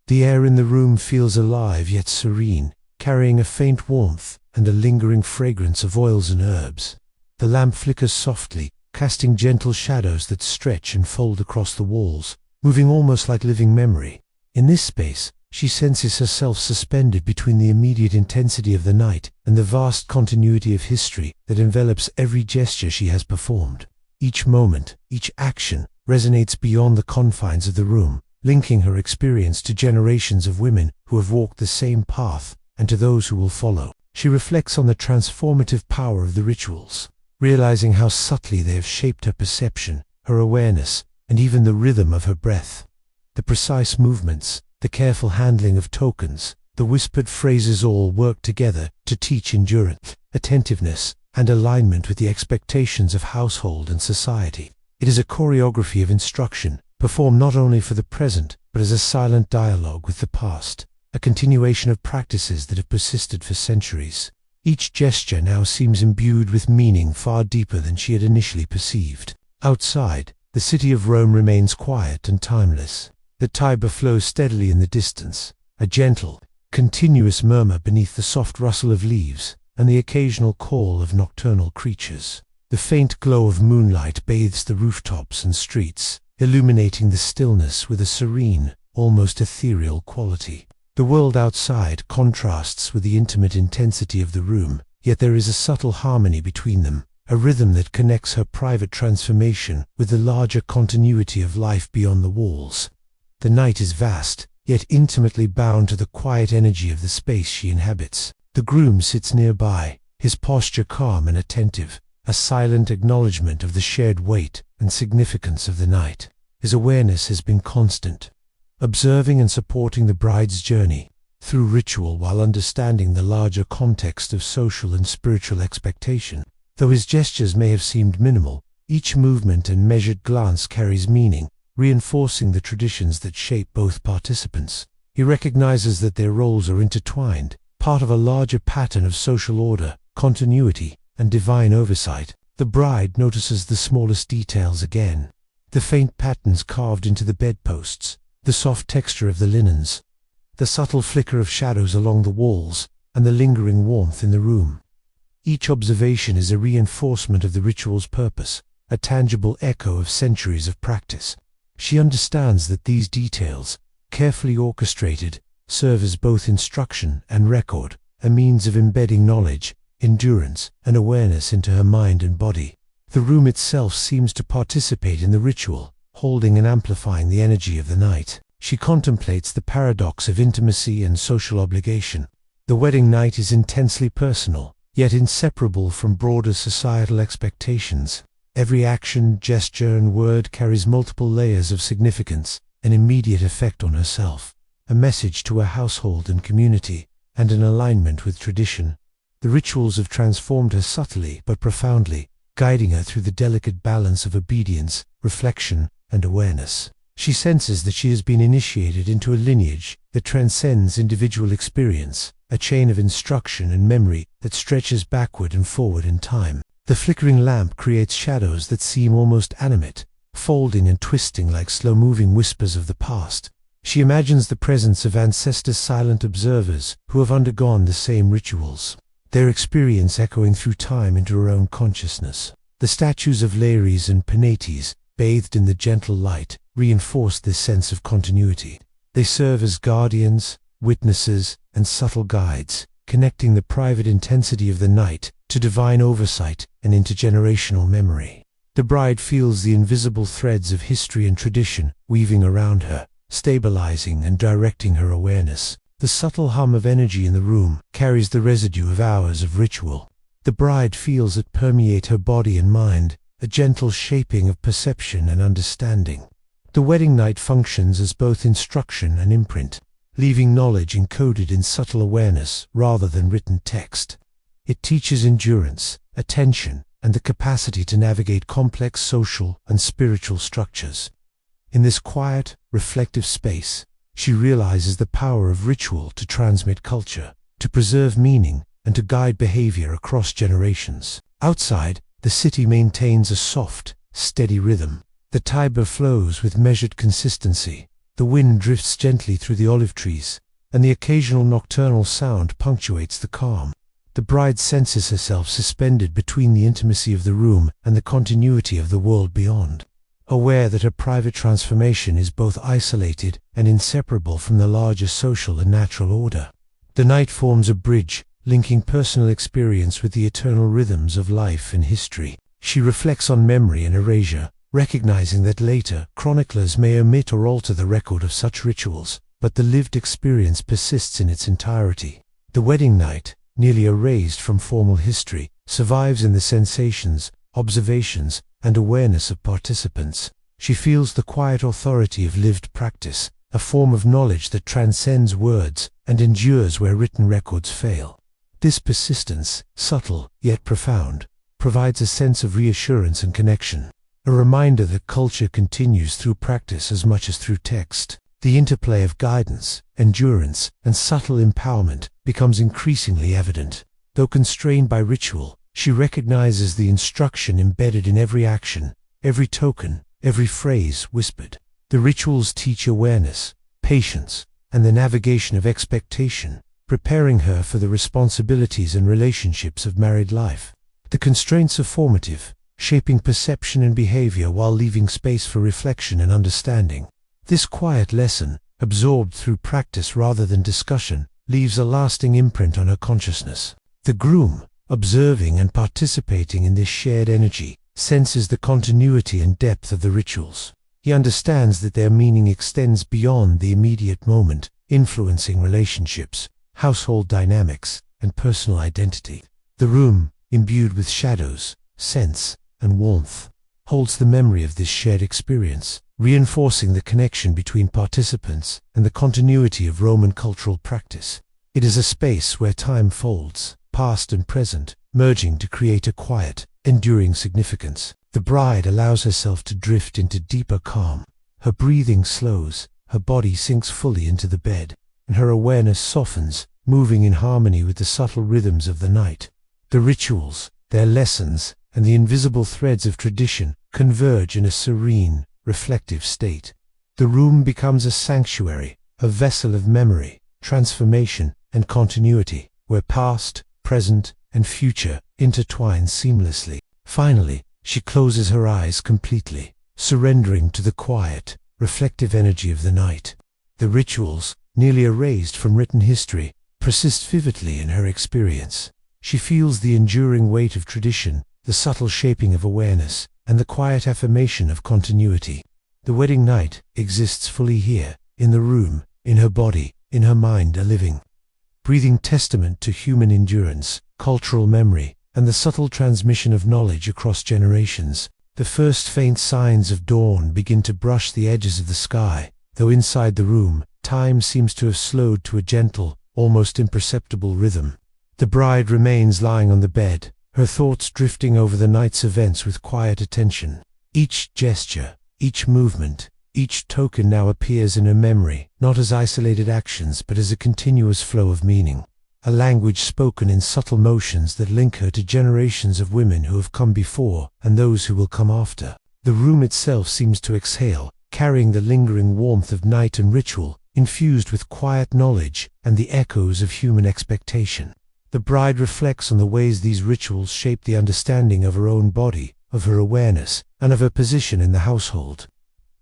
The air in the room feels alive yet serene, carrying a faint warmth and a lingering fragrance of oils and herbs. The lamp flickers softly, casting gentle shadows that stretch and fold across the walls, moving almost like living memory. In this space, she senses herself suspended between the immediate intensity of the night and the vast continuity of history that envelops every gesture she has performed. Each moment, each action, resonates beyond the confines of the room, linking her experience to generations of women who have walked the same path and to those who will follow. She reflects on the transformative power of the rituals, realizing how subtly they have shaped her perception, her awareness, and even the rhythm of her breath. The precise movements, the careful handling of tokens, the whispered phrases all work together to teach endurance, attentiveness, and alignment with the expectations of household and society. It is a choreography of instruction, performed not only for the present, but as a silent dialogue with the past, a continuation of practices that have persisted for centuries. Each gesture now seems imbued with meaning far deeper than she had initially perceived. Outside, the city of Rome remains quiet and timeless. The Tiber flows steadily in the distance, a gentle, continuous murmur beneath the soft rustle of leaves and the occasional call of nocturnal creatures. The faint glow of moonlight bathes the rooftops and streets, illuminating the stillness with a serene, almost ethereal quality. The world outside contrasts with the intimate intensity of the room, yet there is a subtle harmony between them, a rhythm that connects her private transformation with the larger continuity of life beyond the walls. The night is vast, yet intimately bound to the quiet energy of the space she inhabits. The groom sits nearby, his posture calm and attentive, a silent acknowledgement of the shared weight and significance of the night. His awareness has been constant, observing and supporting the bride's journey through ritual while understanding the larger context of social and spiritual expectation. Though his gestures may have seemed minimal, each movement and measured glance carries meaning, reinforcing the traditions that shape both participants. He recognizes that their roles are intertwined, part of a larger pattern of social order, continuity, and divine oversight. The bride notices the smallest details again. The faint patterns carved into the bedposts, the soft texture of the linens, the subtle flicker of shadows along the walls, and the lingering warmth in the room. Each observation is a reinforcement of the ritual's purpose, a tangible echo of centuries of practice. She understands that these details, carefully orchestrated, serve as both instruction and record, a means of embedding knowledge, endurance, and awareness into her mind and body. The room itself seems to participate in the ritual, holding and amplifying the energy of the night. She contemplates the paradox of intimacy and social obligation. The wedding night is intensely personal, yet inseparable from broader societal expectations. Every action, gesture, and word carries multiple layers of significance, an immediate effect on herself, a message to her household and community, and an alignment with tradition. The rituals have transformed her subtly but profoundly, guiding her through the delicate balance of obedience, reflection, and awareness. She senses that she has been initiated into a lineage that transcends individual experience, a chain of instruction and memory that stretches backward and forward in time. The flickering lamp creates shadows that seem almost animate, folding and twisting like slow-moving whispers of the past. She imagines the presence of ancestors' silent observers who have undergone the same rituals, their experience echoing through time into her own consciousness. The statues of Lares and Penates, bathed in the gentle light, reinforce this sense of continuity. They serve as guardians, witnesses, and subtle guides, connecting the private intensity of the night to divine oversight and intergenerational memory. The bride feels the invisible threads of history and tradition weaving around her, stabilizing and directing her awareness. The subtle hum of energy in the room carries the residue of hours of ritual. The bride feels it permeate her body and mind, a gentle shaping of perception and understanding. The wedding night functions as both instruction and imprint, leaving knowledge encoded in subtle awareness rather than written text. It teaches endurance, attention, and the capacity to navigate complex social and spiritual structures. In this quiet, reflective space, she realizes the power of ritual to transmit culture, to preserve meaning, and to guide behavior across generations. Outside, the city maintains a soft, steady rhythm. The Tiber flows with measured consistency, the wind drifts gently through the olive trees, and the occasional nocturnal sound punctuates the calm. The bride senses herself suspended between the intimacy of the room and the continuity of the world beyond, aware that her private transformation is both isolated and inseparable from the larger social and natural order. The night forms a bridge, linking personal experience with the eternal rhythms of life and history. She reflects on memory and erasure, recognizing that later chroniclers may omit or alter the record of such rituals, but the lived experience persists in its entirety. The wedding night, nearly erased from formal history, survives in the sensations, observations, and awareness of participants. She feels the quiet authority of lived practice, a form of knowledge that transcends words and endures where written records fail. This persistence, subtle yet profound, provides a sense of reassurance and connection, a reminder that culture continues through practice as much as through text. The interplay of guidance, endurance, and subtle empowerment becomes increasingly evident. Though constrained by ritual, she recognizes the instruction embedded in every action, every token, every phrase whispered. The rituals teach awareness, patience, and the navigation of expectation, preparing her for the responsibilities and relationships of married life. The constraints are formative, shaping perception and behavior while leaving space for reflection and understanding. This quiet lesson, absorbed through practice rather than discussion, leaves a lasting imprint on her consciousness. The groom, observing and participating in this shared energy, senses the continuity and depth of the rituals. He understands that their meaning extends beyond the immediate moment, influencing relationships, household dynamics, and personal identity. The room, imbued with shadows, scents, and warmth, holds the memory of this shared experience, reinforcing the connection between participants and the continuity of Roman cultural practice. It is a space where time folds, past and present, merging to create a quiet, enduring significance. The bride allows herself to drift into deeper calm. Her breathing slows, her body sinks fully into the bed, and her awareness softens, moving in harmony with the subtle rhythms of the night. The rituals, their lessons, and the invisible threads of tradition converge in a serene, reflective state. The room becomes a sanctuary, a vessel of memory, transformation, and continuity, where past, present, and future intertwine seamlessly. Finally, she closes her eyes completely, surrendering to the quiet, reflective energy of the night. The rituals, nearly erased from written history, persist vividly in her experience. She feels the enduring weight of tradition, the subtle shaping of awareness, and the quiet affirmation of continuity. The wedding night exists fully here, in the room, in her body, in her mind, a living, breathing testament to human endurance, cultural memory, and the subtle transmission of knowledge across generations. The first faint signs of dawn begin to brush the edges of the sky, though inside the room, time seems to have slowed to a gentle, almost imperceptible rhythm. The bride remains lying on the bed, her thoughts drifting over the night's events with quiet attention. Each gesture, each movement, each token now appears in her memory, not as isolated actions but as a continuous flow of meaning. A language spoken in subtle motions that link her to generations of women who have come before and those who will come after. The room itself seems to exhale, carrying the lingering warmth of night and ritual, infused with quiet knowledge and the echoes of human expectation. The bride reflects on the ways these rituals shape the understanding of her own body, of her awareness, and of her position in the household.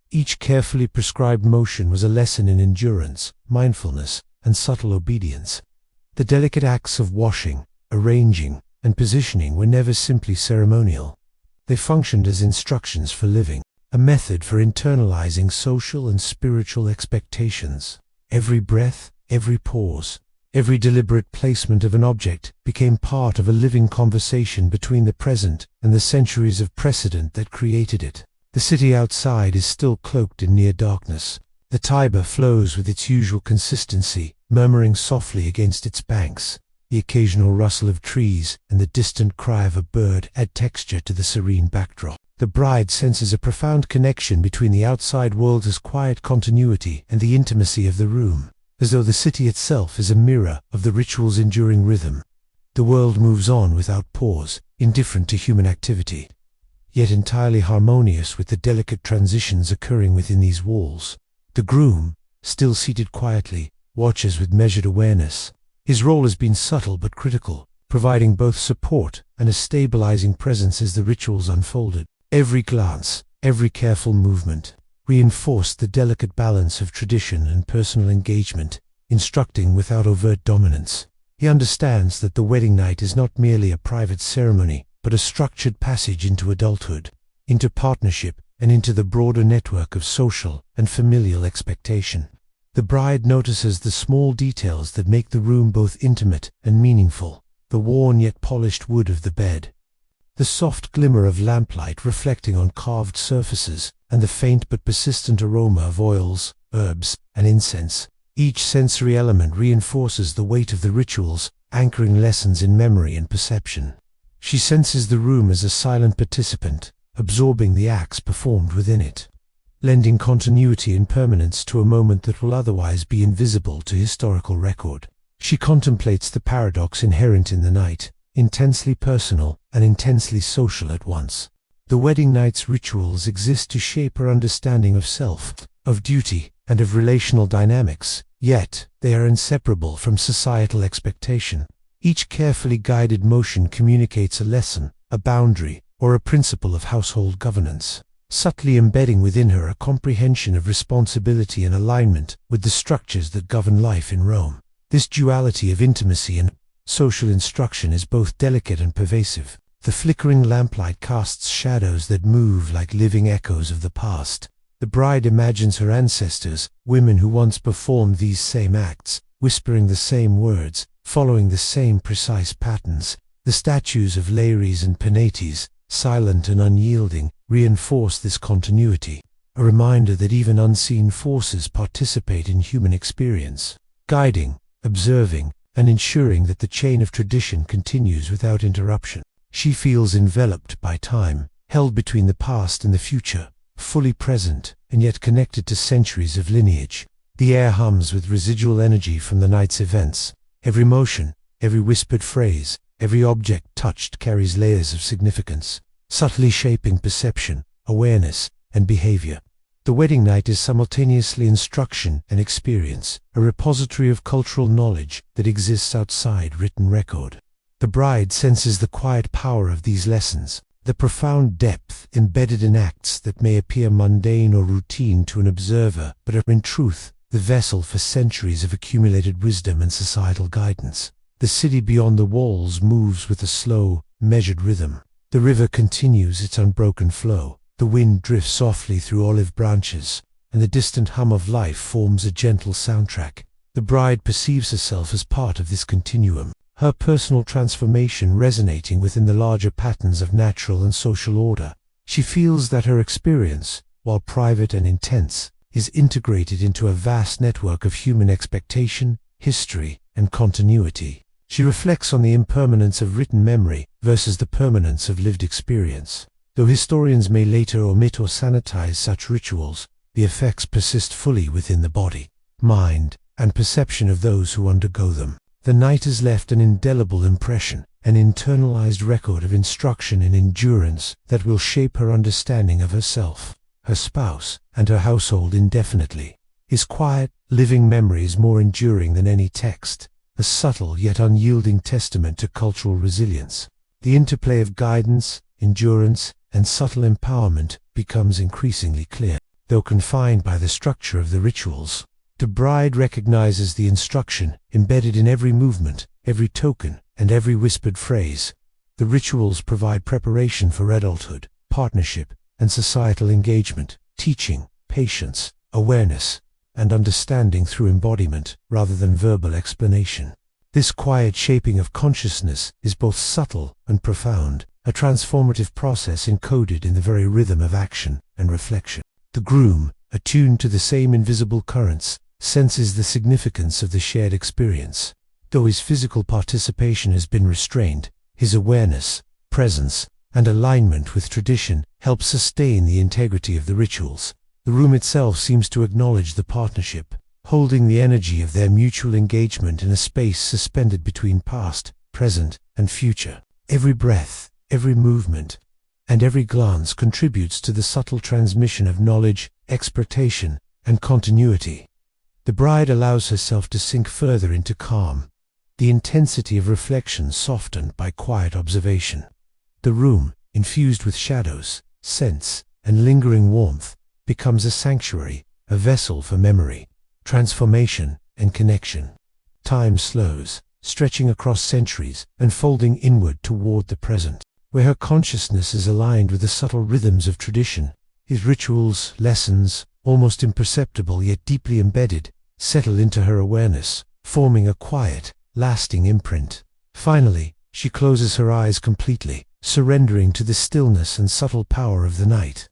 Each carefully prescribed motion was a lesson in endurance, mindfulness, and subtle obedience. The delicate acts of washing, arranging, and positioning were never simply ceremonial. They functioned as instructions for living, a method for internalizing social and spiritual expectations. Every breath, every pause, every deliberate placement of an object became part of a living conversation between the present and the centuries of precedent that created it. The city outside is still cloaked in near darkness. The Tiber flows with its usual consistency, murmuring softly against its banks. The occasional rustle of trees and the distant cry of a bird add texture to the serene backdrop. The bride senses a profound connection between the outside world's quiet continuity and the intimacy of the room, as though the city itself is a mirror of the ritual's enduring rhythm. The world moves on without pause, indifferent to human activity, yet entirely harmonious with the delicate transitions occurring within these walls. The groom, still seated quietly, watches with measured awareness. His role has been subtle but critical, providing both support and a stabilizing presence as the rituals unfolded. Every glance, every careful movement, reinforced the delicate balance of tradition and personal engagement, instructing without overt dominance. He understands that the wedding night is not merely a private ceremony, but a structured passage into adulthood, into partnership, and into the broader network of social and familial expectation. The bride notices the small details that make the room both intimate and meaningful: the worn yet polished wood of the bed, the soft glimmer of lamplight reflecting on carved surfaces, and the faint but persistent aroma of oils, herbs, and incense. Each sensory element reinforces the weight of the rituals, anchoring lessons in memory and perception. She senses the room as a silent participant, absorbing the acts performed within it, lending continuity and permanence to a moment that will otherwise be invisible to historical record. She contemplates the paradox inherent in the night, intensely personal and intensely social at once. The wedding night's rituals exist to shape her understanding of self, of duty, and of relational dynamics, yet they are inseparable from societal expectation. Each carefully guided motion communicates a lesson, a boundary, or a principle of household governance, subtly embedding within her a comprehension of responsibility and alignment with the structures that govern life in Rome. This duality of intimacy and social instruction is both delicate and pervasive. The flickering lamplight casts shadows that move like living echoes of the past. The bride imagines her ancestors, women who once performed these same acts, whispering the same words, following the same precise patterns. The statues of Lares and Penates, silent and unyielding, reinforce this continuity, a reminder that even unseen forces participate in human experience, guiding, observing, and ensuring that the chain of tradition continues without interruption. She feels enveloped by time, held between the past and the future, fully present and yet connected to centuries of lineage. The air hums with residual energy from the night's events. Every motion, every whispered phrase, every object touched carries layers of significance, subtly shaping perception, awareness, and behavior. The wedding night is simultaneously instruction and experience, a repository of cultural knowledge that exists outside written record. The bride senses the quiet power of these lessons, the profound depth embedded in acts that may appear mundane or routine to an observer, but are in truth the vessel for centuries of accumulated wisdom and societal guidance. The city beyond the walls moves with a slow, measured rhythm. The river continues its unbroken flow. The wind drifts softly through olive branches, and the distant hum of life forms a gentle soundtrack. The bride perceives herself as part of this continuum, her personal transformation resonating within the larger patterns of natural and social order. She feels that her experience, while private and intense, is integrated into a vast network of human expectation, history, and continuity. She reflects on the impermanence of written memory versus the permanence of lived experience. Though historians may later omit or sanitize such rituals, the effects persist fully within the body, mind, and perception of those who undergo them. The night has left an indelible impression, an internalized record of instruction and endurance that will shape her understanding of herself, her spouse, and her household indefinitely. His quiet, living memory is more enduring than any text, a subtle yet unyielding testament to cultural resilience. The interplay of guidance, endurance, and subtle empowerment becomes increasingly clear. Though confined by the structure of the rituals, the bride recognizes the instruction embedded in every movement, every token, and every whispered phrase. The rituals provide preparation for adulthood, partnership, and societal engagement, teaching patience, awareness, and understanding through embodiment rather than verbal explanation. This quiet shaping of consciousness is both subtle and profound, a transformative process encoded in the very rhythm of action and reflection. The groom, attuned to the same invisible currents, senses the significance of the shared experience. Though his physical participation has been restrained, his awareness, presence, and alignment with tradition help sustain the integrity of the rituals. The room itself seems to acknowledge the partnership, holding the energy of their mutual engagement in a space suspended between past, present, and future. Every breath, every movement, and every glance contributes to the subtle transmission of knowledge, expectation, and continuity. The bride allows herself to sink further into calm, the intensity of reflection softened by quiet observation. The room, infused with shadows, scents, and lingering warmth, becomes a sanctuary, a vessel for memory, transformation, and connection. Time slows, stretching across centuries and folding inward toward the present, where her consciousness is aligned with the subtle rhythms of tradition. His rituals, lessons, almost imperceptible yet deeply embedded, settle into her awareness, forming a quiet, lasting imprint. Finally, she closes her eyes completely, surrendering to the stillness and subtle power of the night.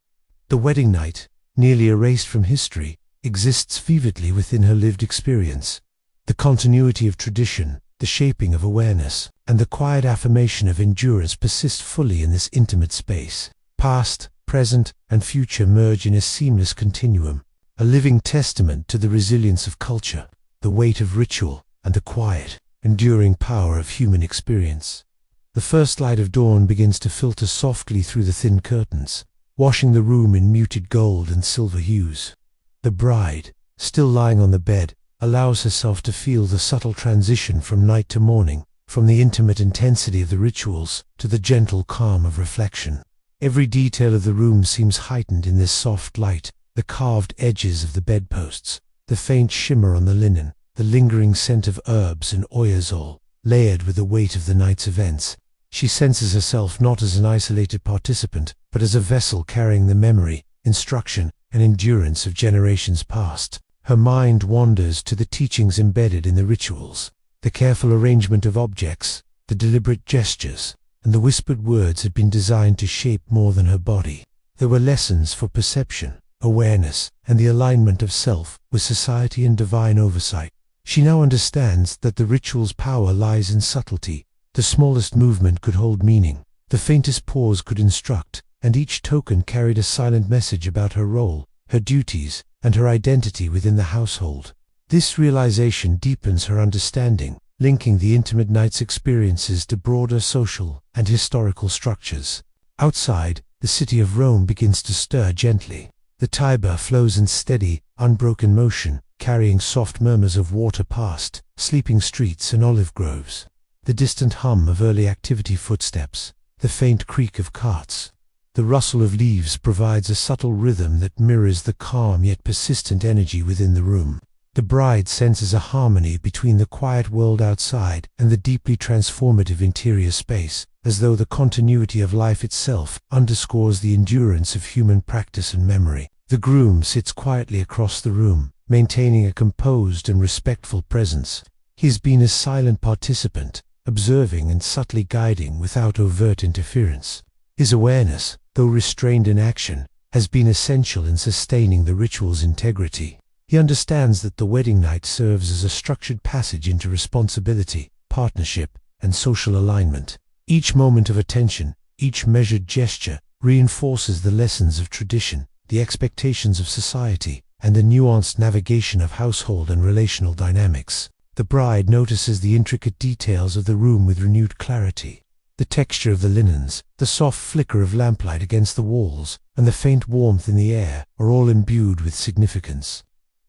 The wedding night, nearly erased from history, exists vividly within her lived experience. The continuity of tradition, the shaping of awareness, and the quiet affirmation of endurance persist fully in this intimate space. Past, present, and future merge in a seamless continuum, a living testament to the resilience of culture, the weight of ritual, and the quiet, enduring power of human experience. The first light of dawn begins to filter softly through the thin curtains, washing the room in muted gold and silver hues. The bride, still lying on the bed, allows herself to feel the subtle transition from night to morning, from the intimate intensity of the rituals to the gentle calm of reflection. Every detail of the room seems heightened in this soft light, the carved edges of the bedposts, the faint shimmer on the linen, the lingering scent of herbs and oyazole, layered with the weight of the night's events. She senses herself not as an isolated participant, but as a vessel carrying the memory, instruction, and endurance of generations past. Her mind wanders to the teachings embedded in the rituals. The careful arrangement of objects, the deliberate gestures, and the whispered words had been designed to shape more than her body. There were lessons for perception, awareness, and the alignment of self with society and divine oversight. She now understands that the ritual's power lies in subtlety. The smallest movement could hold meaning, the faintest pause could instruct, and each token carried a silent message about her role, her duties, and her identity within the household. This realization deepens her understanding, linking the intimate night's experiences to broader social and historical structures. Outside, the city of Rome begins to stir gently. The Tiber flows in steady, unbroken motion, carrying soft murmurs of water past sleeping streets and olive groves. The distant hum of early activity footsteps, the faint creak of carts, the rustle of leaves provides a subtle rhythm that mirrors the calm yet persistent energy within the room. The bride senses a harmony between the quiet world outside and the deeply transformative interior space, as though the continuity of life itself underscores the endurance of human practice and memory. The groom sits quietly across the room, maintaining a composed and respectful presence. He has been a silent participant, observing and subtly guiding without overt interference. His awareness, though restrained in action, has been essential in sustaining the ritual's integrity. He understands that the wedding night serves as a structured passage into responsibility, partnership, and social alignment. Each moment of attention, each measured gesture, reinforces the lessons of tradition, the expectations of society, and the nuanced navigation of household and relational dynamics. The bride notices the intricate details of the room with renewed clarity. The texture of the linens, the soft flicker of lamplight against the walls, and the faint warmth in the air are all imbued with significance.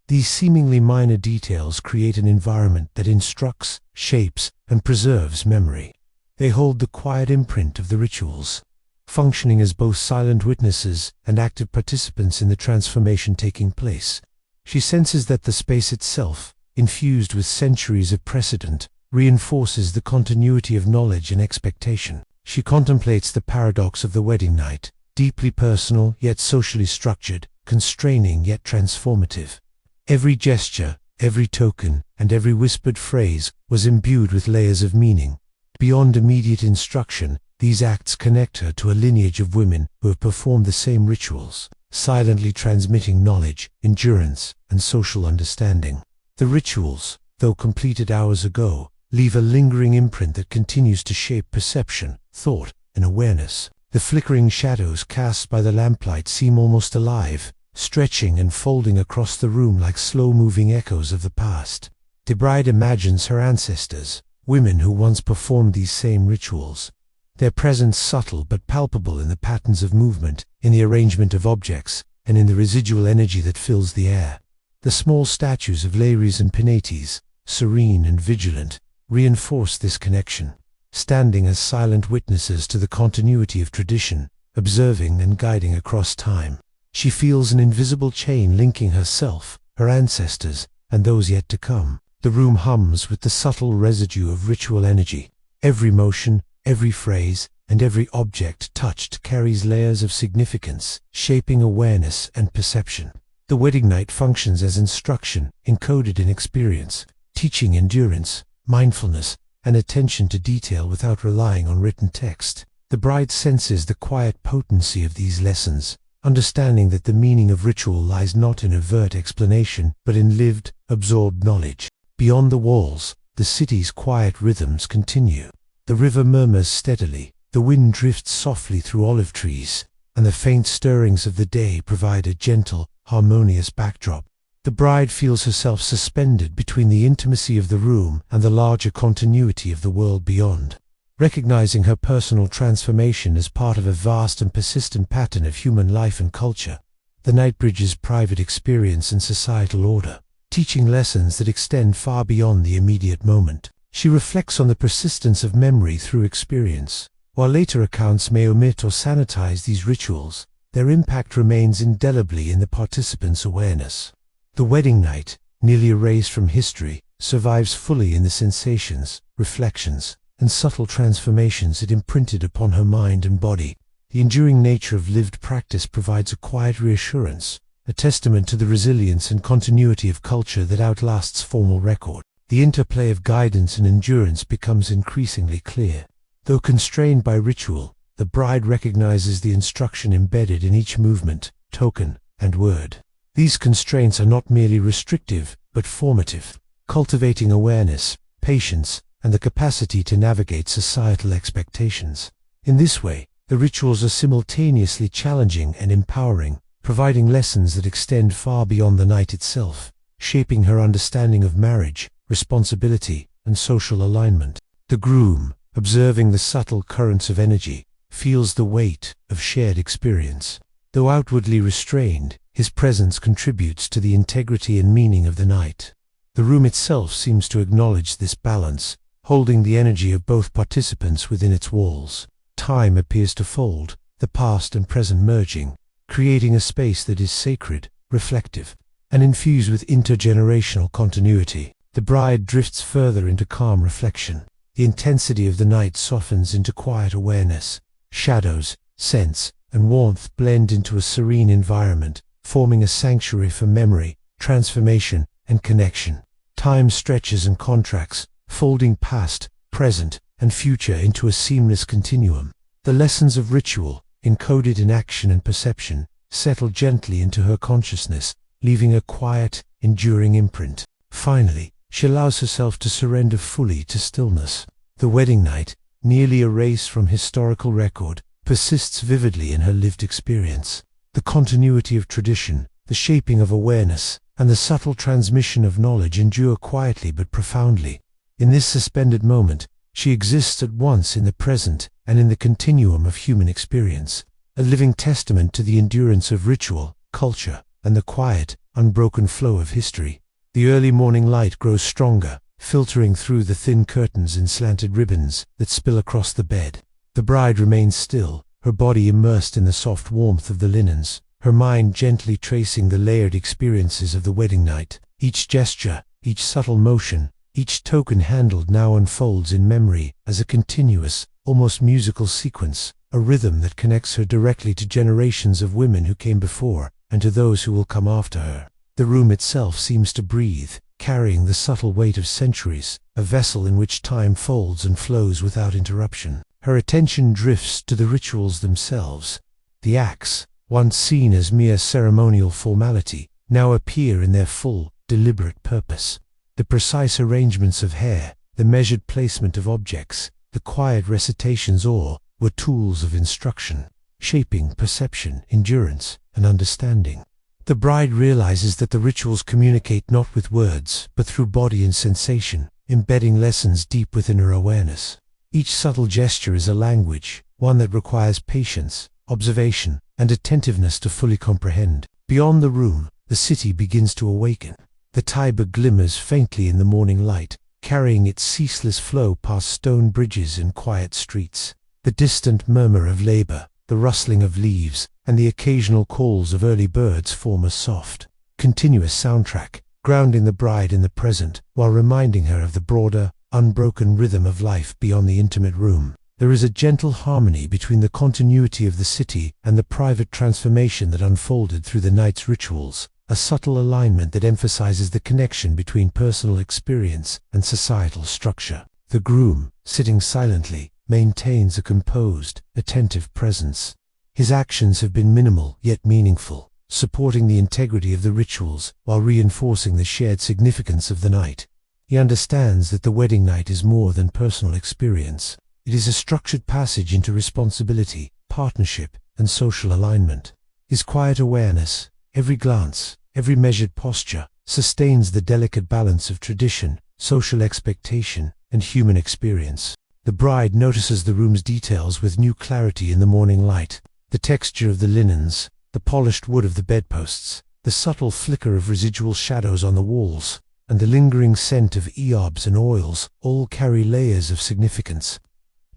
These seemingly minor details create an environment that instructs, shapes, and preserves memory. They hold the quiet imprint of the rituals, functioning as both silent witnesses and active participants in the transformation taking place. She senses that the space itself, infused with centuries of precedent, reinforces the continuity of knowledge and expectation. She contemplates the paradox of the wedding night, deeply personal yet socially structured, constraining yet transformative. Every gesture, every token, and every whispered phrase was imbued with layers of meaning. Beyond immediate instruction, these acts connect her to a lineage of women who have performed the same rituals, silently transmitting knowledge, endurance, and social understanding. The rituals, though completed hours ago, leave a lingering imprint that continues to shape perception, thought, and awareness. The flickering shadows cast by the lamplight seem almost alive, stretching and folding across the room like slow-moving echoes of the past. The bride imagines her ancestors, women who once performed these same rituals. Their presence subtle but palpable in the patterns of movement, in the arrangement of objects, and in the residual energy that fills the air. The small statues of Lares and Penates, serene and vigilant, reinforce this connection, standing as silent witnesses to the continuity of tradition, observing and guiding across time. She feels an invisible chain linking herself, her ancestors, and those yet to come. The room hums with the subtle residue of ritual energy. Every motion, every phrase, and every object touched carries layers of significance, shaping awareness and perception. The wedding night functions as instruction, encoded in experience, teaching endurance, mindfulness, and attention to detail without relying on written text. The bride senses the quiet potency of these lessons, understanding that the meaning of ritual lies not in overt explanation, but in lived, absorbed knowledge. Beyond the walls, the city's quiet rhythms continue. The river murmurs steadily, the wind drifts softly through olive trees, and the faint stirrings of the day provide a gentle, harmonious backdrop. The bride feels herself suspended between the intimacy of the room and the larger continuity of the world beyond. Recognizing her personal transformation as part of a vast and persistent pattern of human life and culture, the night bridges private experience and societal order, teaching lessons that extend far beyond the immediate moment. She reflects on the persistence of memory through experience. While later accounts may omit or sanitize these rituals, their impact remains indelibly in the participants' awareness. The wedding night, nearly erased from history, survives fully in the sensations, reflections, and subtle transformations it imprinted upon her mind and body. The enduring nature of lived practice provides a quiet reassurance, a testament to the resilience and continuity of culture that outlasts formal record. The interplay of guidance and endurance becomes increasingly clear. Though constrained by ritual, the bride recognizes the instruction embedded in each movement, token, and word. These constraints are not merely restrictive, but formative, cultivating awareness, patience, and the capacity to navigate societal expectations. In this way, the rituals are simultaneously challenging and empowering, providing lessons that extend far beyond the night itself, shaping her understanding of marriage, responsibility, and social alignment. The groom, observing the subtle currents of energy, feels the weight of shared experience. Though outwardly restrained, his presence contributes to the integrity and meaning of the night. The room itself seems to acknowledge this balance, holding the energy of both participants within its walls. Time appears to fold, the past and present merging, creating a space that is sacred, reflective, and infused with intergenerational continuity. The bride drifts further into calm reflection. The intensity of the night softens into quiet awareness. Shadows, scents, and warmth blend into a serene environment, forming a sanctuary for memory, transformation, and connection. Time stretches and contracts, folding past, present, and future into a seamless continuum. The lessons of ritual, encoded in action and perception, settle gently into her consciousness, leaving a quiet, enduring imprint. Finally, she allows herself to surrender fully to stillness. The wedding night, nearly erased from historical record, persists vividly in her lived experience. The continuity of tradition, the shaping of awareness, and the subtle transmission of knowledge endure quietly but profoundly. In this suspended moment, she exists at once in the present and in the continuum of human experience, a living testament to the endurance of ritual, culture, and the quiet, unbroken flow of history. The early morning light grows stronger, filtering through the thin curtains and slanted ribbons that spill across the bed. The bride remains still, her body immersed in the soft warmth of the linens, her mind gently tracing the layered experiences of the wedding night. Each gesture, each subtle motion, each token handled now unfolds in memory as a continuous, almost musical sequence, a rhythm that connects her directly to generations of women who came before and to those who will come after her. The room itself seems to breathe, carrying the subtle weight of centuries, a vessel in which time folds and flows without interruption. Her attention drifts to the rituals themselves. The acts, once seen as mere ceremonial formality, now appear in their full, deliberate purpose. The precise arrangements of hair, the measured placement of objects, the quiet recitations were tools of instruction, shaping perception, endurance, and understanding. The bride realizes that the rituals communicate not with words, but through body and sensation, embedding lessons deep within her awareness. Each subtle gesture is a language, one that requires patience, observation, and attentiveness to fully comprehend. Beyond the room, the city begins to awaken. The Tiber glimmers faintly in the morning light, carrying its ceaseless flow past stone bridges and quiet streets. The distant murmur of labor, the rustling of leaves, and the occasional calls of early birds form a soft, continuous soundtrack, grounding the bride in the present, while reminding her of the broader, unbroken rhythm of life beyond the intimate room. There is a gentle harmony between the continuity of the city and the private transformation that unfolded through the night's rituals, a subtle alignment that emphasizes the connection between personal experience and societal structure. The groom, sitting silently, maintains a composed, attentive presence. His actions have been minimal yet meaningful, supporting the integrity of the rituals while reinforcing the shared significance of the night. He understands that the wedding night is more than personal experience. It is a structured passage into responsibility, partnership, and social alignment. His quiet awareness, every glance, every measured posture, sustains the delicate balance of tradition, social expectation, and human experience. The bride notices the room's details with new clarity in the morning light. The texture of the linens, the polished wood of the bedposts, the subtle flicker of residual shadows on the walls, and the lingering scent of herbs and oils all carry layers of significance.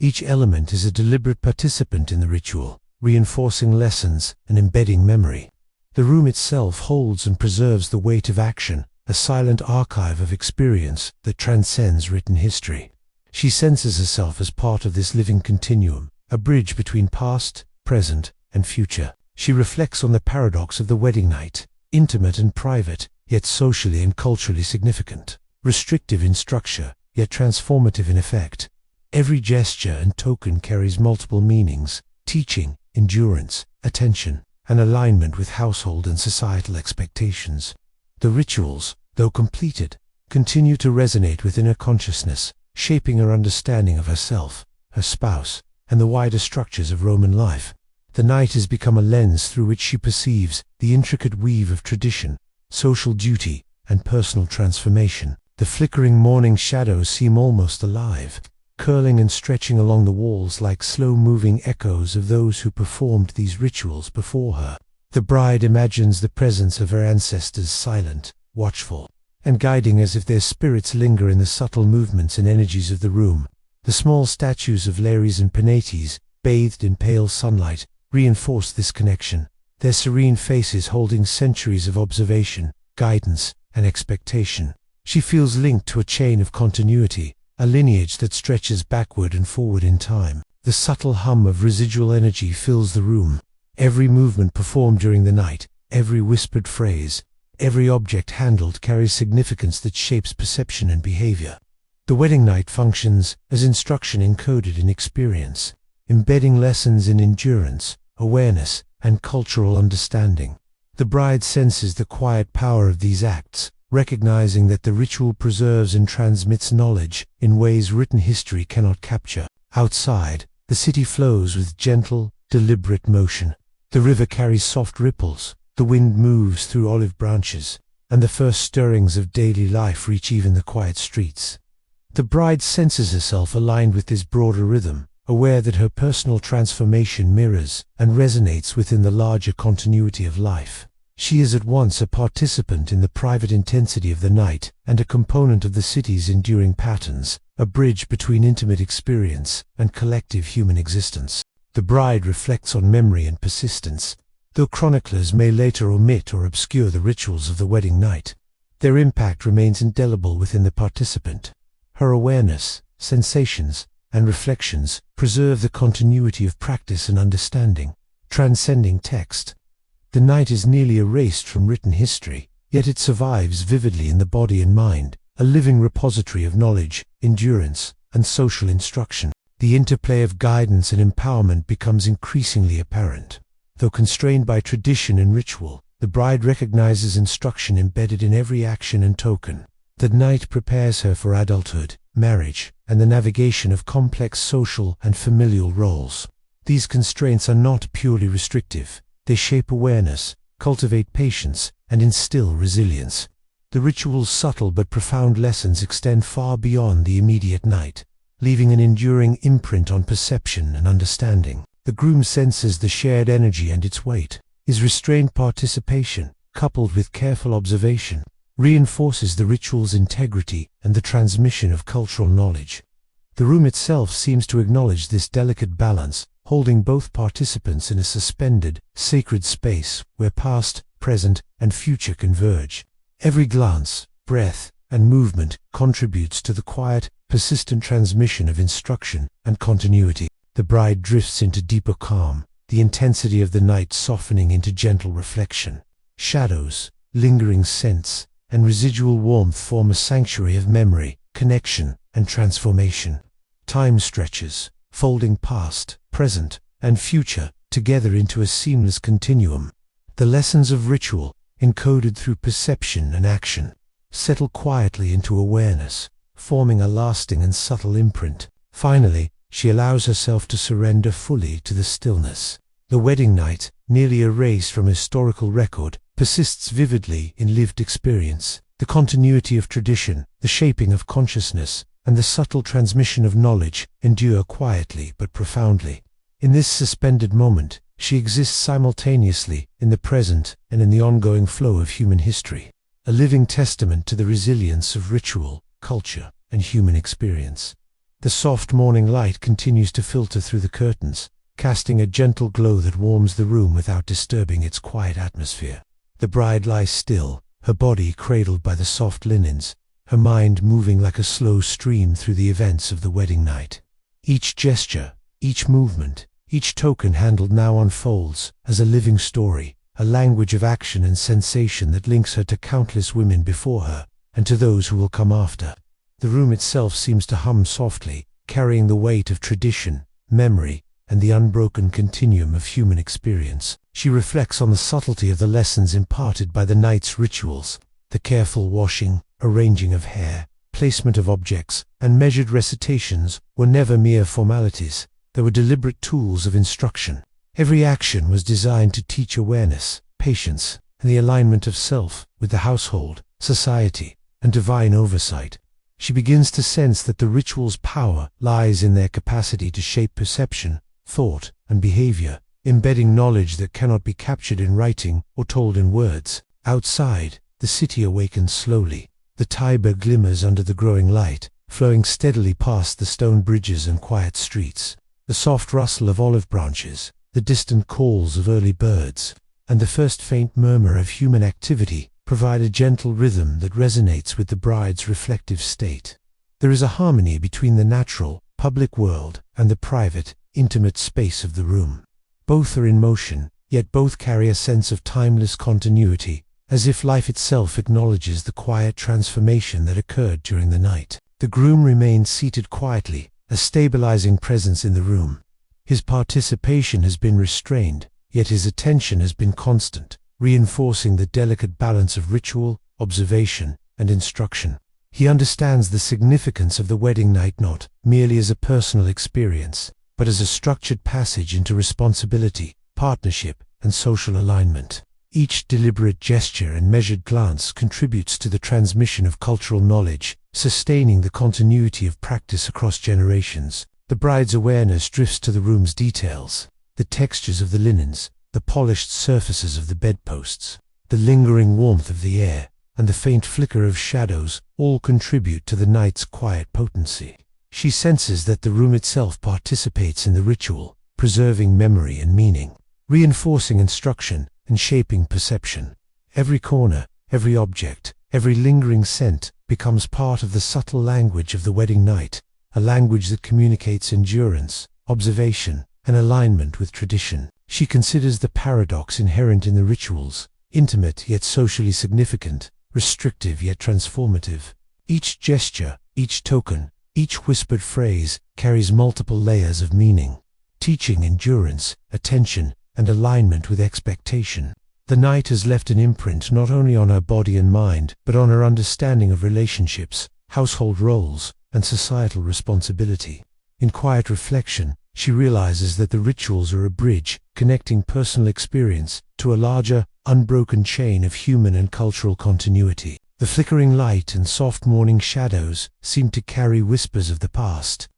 Each element is a deliberate participant in the ritual, reinforcing lessons and embedding memory. The room itself holds and preserves the weight of action, a silent archive of experience that transcends written history. She senses herself as part of this living continuum, a bridge between past, present, and future. She reflects on the paradox of the wedding night, intimate and private, yet socially and culturally significant, restrictive in structure, yet transformative in effect. Every gesture and token carries multiple meanings: teaching, endurance, attention, and alignment with household and societal expectations. The rituals, though completed, continue to resonate within her consciousness, shaping her understanding of herself, her spouse, and the wider structures of Roman life. The night has become a lens through which she perceives the intricate weave of tradition, social duty, and personal transformation. The flickering morning shadows seem almost alive, curling and stretching along the walls like slow-moving echoes of those who performed these rituals before her. The bride imagines the presence of her ancestors, silent, watchful, and guiding as if their spirits linger in the subtle movements and energies of the room. The small statues of Lares and Penates, bathed in pale sunlight, reinforce this connection, their serene faces holding centuries of observation, guidance, and expectation. She feels linked to a chain of continuity, a lineage that stretches backward and forward in time. The subtle hum of residual energy fills the room. Every movement performed during the night, every whispered phrase, every object handled carries significance that shapes perception and behavior. The wedding night functions as instruction encoded in experience, embedding lessons in endurance, awareness, and cultural understanding. The bride senses the quiet power of these acts, recognizing that the ritual preserves and transmits knowledge in ways written history cannot capture. Outside, the city flows with gentle, deliberate motion. The river carries soft ripples, the wind moves through olive branches, and the first stirrings of daily life reach even the quiet streets. The bride senses herself aligned with this broader rhythm, aware that her personal transformation mirrors and resonates within the larger continuity of life. She is at once a participant in the private intensity of the night and a component of the city's enduring patterns, a bridge between intimate experience and collective human existence. The bride reflects on memory and persistence. Though chroniclers may later omit or obscure the rituals of the wedding night, their impact remains indelible within the participant. Her awareness, sensations, and reflections preserve the continuity of practice and understanding, transcending text. The night is nearly erased from written history, yet it survives vividly in the body and mind, a living repository of knowledge, endurance, and social instruction. The interplay of guidance and empowerment becomes increasingly apparent. Though constrained by tradition and ritual, the bride recognizes instruction embedded in every action and token. The night prepares her for adulthood, marriage, and the navigation of complex social and familial roles. These constraints are not purely restrictive. They shape awareness, cultivate patience, and instill resilience. The ritual's subtle but profound lessons extend far beyond the immediate night, leaving an enduring imprint on perception and understanding. The groom senses the shared energy and its weight. His restrained participation, coupled with careful observation, reinforces the ritual's integrity and the transmission of cultural knowledge. The room itself seems to acknowledge this delicate balance, holding both participants in a suspended, sacred space where past, present, and future converge. Every glance, breath, and movement contributes to the quiet, persistent transmission of instruction and continuity. The bride drifts into deeper calm, the intensity of the night softening into gentle reflection. Shadows, lingering scents, and residual warmth form a sanctuary of memory, connection, and transformation. Time stretches, folding past, present, and future together into a seamless continuum. The lessons of ritual, encoded through perception and action, settle quietly into awareness, forming a lasting and subtle imprint. Finally, she allows herself to surrender fully to the stillness. The wedding night, nearly erased from historical record, persists vividly in lived experience. The continuity of tradition, the shaping of consciousness, and the subtle transmission of knowledge endure quietly but profoundly. In this suspended moment, she exists simultaneously in the present and in the ongoing flow of human history, a living testament to the resilience of ritual, culture, and human experience. The soft morning light continues to filter through the curtains, casting a gentle glow that warms the room without disturbing its quiet atmosphere. The bride lies still, her body cradled by the soft linens, her mind moving like a slow stream through the events of the wedding night. Each gesture, each movement, each token handled now unfolds as a living story, a language of action and sensation that links her to countless women before her and to those who will come after. The room itself seems to hum softly, carrying the weight of tradition, memory, and the unbroken continuum of human experience. She reflects on the subtlety of the lessons imparted by the night's rituals. The careful washing, arranging of hair, placement of objects, and measured recitations were never mere formalities. They were deliberate tools of instruction. Every action was designed to teach awareness, patience, and the alignment of self with the household, society, and divine oversight. She begins to sense that the ritual's power lies in their capacity to shape perception, thought, and behavior, embedding knowledge that cannot be captured in writing or told in words. Outside, the city awakens slowly. The Tiber glimmers under the growing light, flowing steadily past the stone bridges and quiet streets. The soft rustle of olive branches, the distant calls of early birds, and the first faint murmur of human activity provide a gentle rhythm that resonates with the bride's reflective state. There is a harmony between the natural, public world and the private, intimate space of the room. Both are in motion, yet both carry a sense of timeless continuity, as if life itself acknowledges the quiet transformation that occurred during the night. The groom remains seated quietly, a stabilizing presence in the room. His participation has been restrained, yet his attention has been constant, reinforcing the delicate balance of ritual, observation, and instruction. He understands the significance of the wedding night not merely as a personal experience, but as a structured passage into responsibility, partnership, and social alignment. Each deliberate gesture and measured glance contributes to the transmission of cultural knowledge, sustaining the continuity of practice across generations. The bride's awareness drifts to the room's details, the textures of the linens, the polished surfaces of the bedposts, the lingering warmth of the air, and the faint flicker of shadows all contribute to the night's quiet potency. She senses that the room itself participates in the ritual, preserving memory and meaning, reinforcing instruction, and shaping perception. Every corner, every object, every lingering scent becomes part of the subtle language of the wedding night, a language that communicates endurance, observation, and alignment with tradition. She considers the paradox inherent in the rituals, intimate yet socially significant, restrictive yet transformative. Each gesture, each token, each whispered phrase carries multiple layers of meaning, teaching endurance, attention, and alignment with expectation. The night has left an imprint not only on her body and mind, but on her understanding of relationships, household roles, and societal responsibility. In quiet reflection, she realizes that the rituals are a bridge connecting personal experience to a larger, unbroken chain of human and cultural continuity. The flickering light and soft morning shadows seem to carry whispers of the past.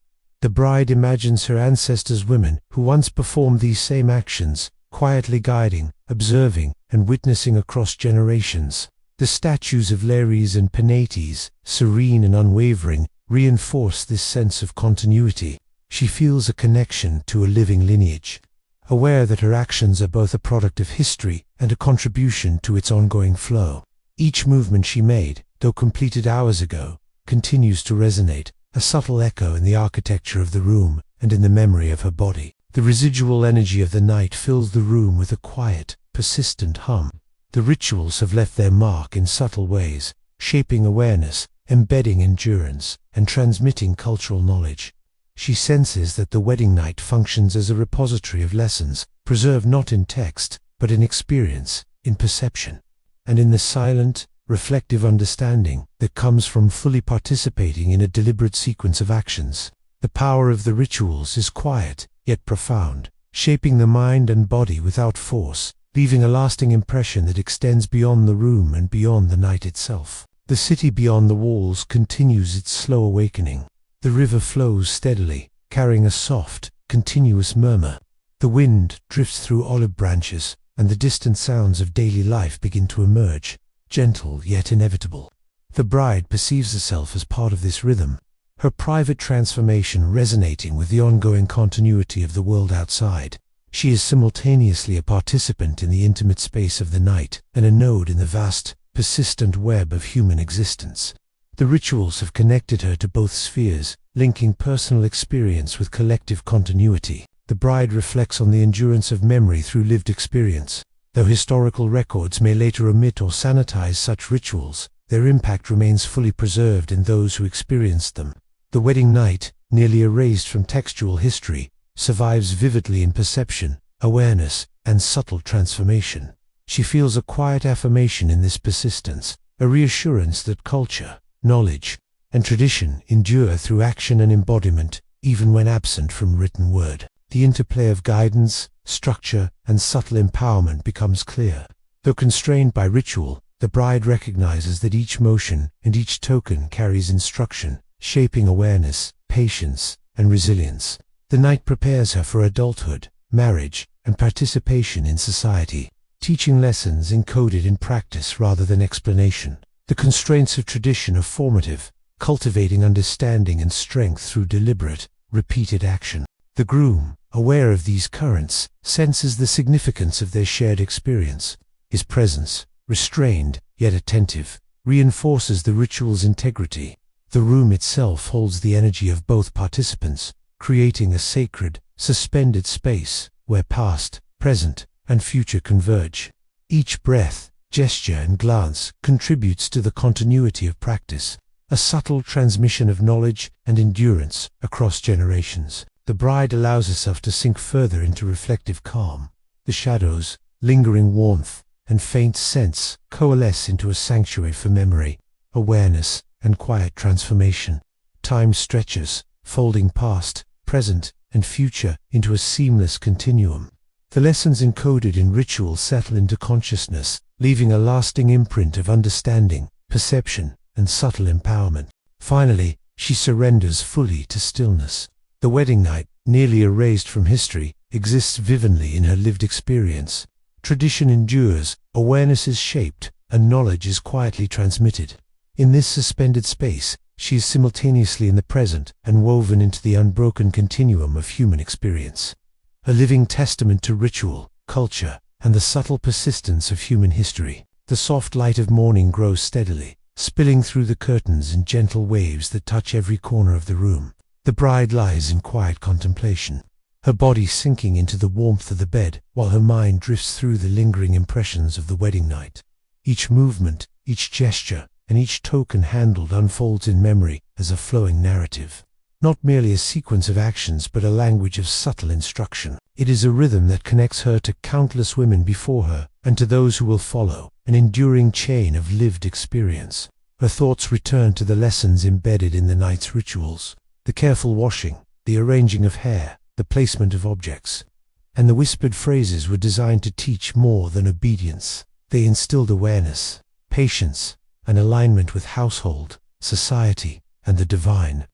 The bride imagines her ancestors, women who once performed these same actions, quietly guiding, observing, and witnessing across generations. The statues of Lares and Penates, serene and unwavering, reinforce this sense of continuity. She feels a connection to a living lineage, aware that her actions are both a product of history and a contribution to its ongoing flow. Each movement she made, though completed hours ago, continues to resonate, a subtle echo in the architecture of the room and in the memory of her body. The residual energy of the night fills the room with a quiet, persistent hum. The rituals have left their mark in subtle ways, shaping awareness, embedding endurance, and transmitting cultural knowledge. She senses that the wedding night functions as a repository of lessons, preserved not in text, but in experience, in perception, and in the silent, reflective understanding that comes from fully participating in a deliberate sequence of actions. The power of the rituals is quiet, yet profound, shaping the mind and body without force, leaving a lasting impression that extends beyond the room and beyond the night itself. The city beyond the walls continues its slow awakening. The river flows steadily, carrying a soft, continuous murmur. The wind drifts through olive branches, and the distant sounds of daily life begin to emerge, gentle yet inevitable. The bride perceives herself as part of this rhythm, her private transformation resonating with the ongoing continuity of the world outside. She is simultaneously a participant in the intimate space of the night and a node in the vast, persistent web of human existence. The rituals have connected her to both spheres, linking personal experience with collective continuity. The bride reflects on the endurance of memory through lived experience. Though historical records may later omit or sanitize such rituals, their impact remains fully preserved in those who experienced them. The wedding night, nearly erased from textual history, survives vividly in perception, awareness, and subtle transformation. She feels a quiet affirmation in this persistence, a reassurance that culture, knowledge, and tradition endure through action and embodiment, even when absent from written word. The interplay of guidance, structure, and subtle empowerment becomes clear. Though constrained by ritual, the bride recognizes that each motion and each token carries instruction, shaping awareness, patience, and resilience. The night prepares her for adulthood, marriage, and participation in society, teaching lessons encoded in practice rather than explanation. The constraints of tradition are formative, cultivating understanding and strength through deliberate, repeated action. The groom, aware of these currents, senses the significance of their shared experience. His presence, restrained yet attentive, reinforces the ritual's integrity. The room itself holds the energy of both participants, creating a sacred, suspended space where past, present, and future converge. Each breath, gesture, and glance contributes to the continuity of practice, a subtle transmission of knowledge and endurance across generations. The bride allows herself to sink further into reflective calm. The shadows, lingering warmth, and faint scents coalesce into a sanctuary for memory, awareness, and quiet transformation. Time stretches, folding past, present, and future into a seamless continuum. The lessons encoded in ritual settle into consciousness, leaving a lasting imprint of understanding, perception, and subtle empowerment. Finally, she surrenders fully to stillness. The wedding night, nearly erased from history, exists vividly in her lived experience. Tradition endures, awareness is shaped, and knowledge is quietly transmitted. In this suspended space, she is simultaneously in the present and woven into the unbroken continuum of human experience. A living testament to ritual, culture, and the subtle persistence of human history. The soft light of morning grows steadily, spilling through the curtains in gentle waves that touch every corner of the room. The bride lies in quiet contemplation, her body sinking into the warmth of the bed while her mind drifts through the lingering impressions of the wedding night. Each movement, each gesture, and each token handled unfolds in memory as a flowing narrative. Not merely a sequence of actions, but a language of subtle instruction. It is a rhythm that connects her to countless women before her and to those who will follow, an enduring chain of lived experience. Her thoughts return to the lessons embedded in the night's rituals, the careful washing, the arranging of hair, the placement of objects. And the whispered phrases were designed to teach more than obedience. They instilled awareness, patience, and alignment with household, society, and the divine.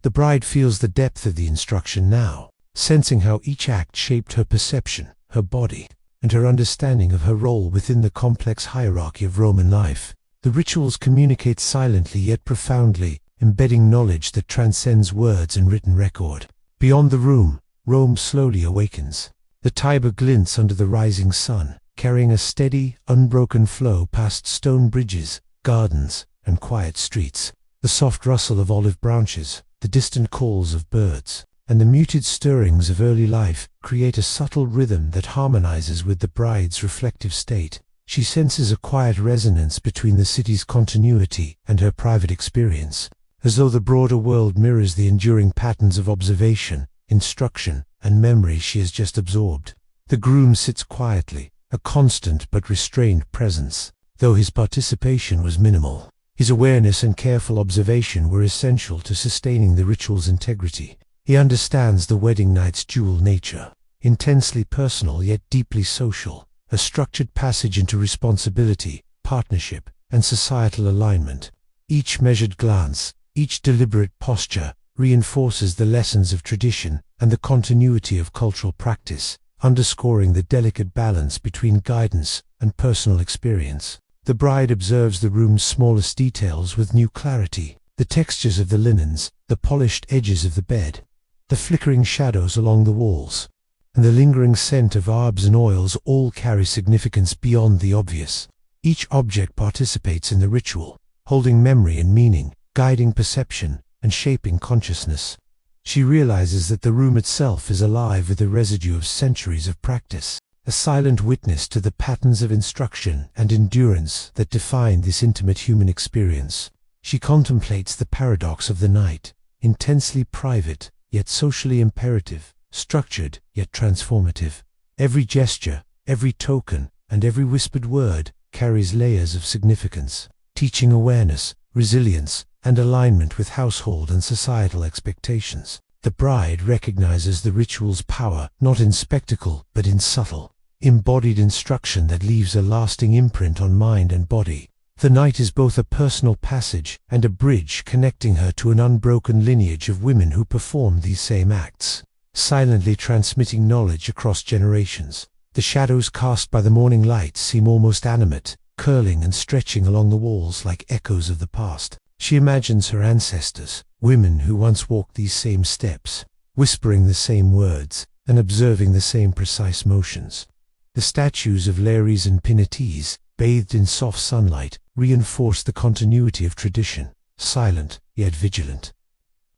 The bride feels the depth of the instruction now, sensing how each act shaped her perception, her body, and her understanding of her role within the complex hierarchy of Roman life. The rituals communicate silently yet profoundly, embedding knowledge that transcends words and written record. Beyond the room, Rome slowly awakens. The Tiber glints under the rising sun, carrying a steady, unbroken flow past stone bridges, gardens, and quiet streets. The soft rustle of olive branches, the distant calls of birds, and the muted stirrings of early life create a subtle rhythm that harmonizes with the bride's reflective state. She senses a quiet resonance between the city's continuity and her private experience, as though the broader world mirrors the enduring patterns of observation, instruction, and memory she has just absorbed. The groom sits quietly, a constant but restrained presence, though his participation was minimal. His awareness and careful observation were essential to sustaining the ritual's integrity. He understands the wedding night's dual nature, intensely personal yet deeply social, a structured passage into responsibility, partnership, and societal alignment. Each measured glance, each deliberate posture, reinforces the lessons of tradition and the continuity of cultural practice, underscoring the delicate balance between guidance and personal experience. The bride observes the room's smallest details with new clarity, the textures of the linens, the polished edges of the bed, the flickering shadows along the walls, and the lingering scent of herbs and oils all carry significance beyond the obvious. Each object participates in the ritual, holding memory and meaning, guiding perception, and shaping consciousness. She realizes that the room itself is alive with the residue of centuries of practice, a silent witness to the patterns of instruction and endurance that define this intimate human experience. She contemplates the paradox of the night, intensely private, yet socially imperative, structured, yet transformative. Every gesture, every token, and every whispered word carries layers of significance, teaching awareness, resilience, and alignment with household and societal expectations. The bride recognizes the ritual's power not in spectacle but in subtle, embodied instruction that leaves a lasting imprint on mind and body. The night is both a personal passage and a bridge connecting her to an unbroken lineage of women who perform these same acts, silently transmitting knowledge across generations. The shadows cast by the morning light seem almost animate, curling and stretching along the walls like echoes of the past. She imagines her ancestors, women who once walked these same steps, whispering the same words and observing the same precise motions. The statues of Lares and Pinates, bathed in soft sunlight, reinforce the continuity of tradition, silent yet vigilant,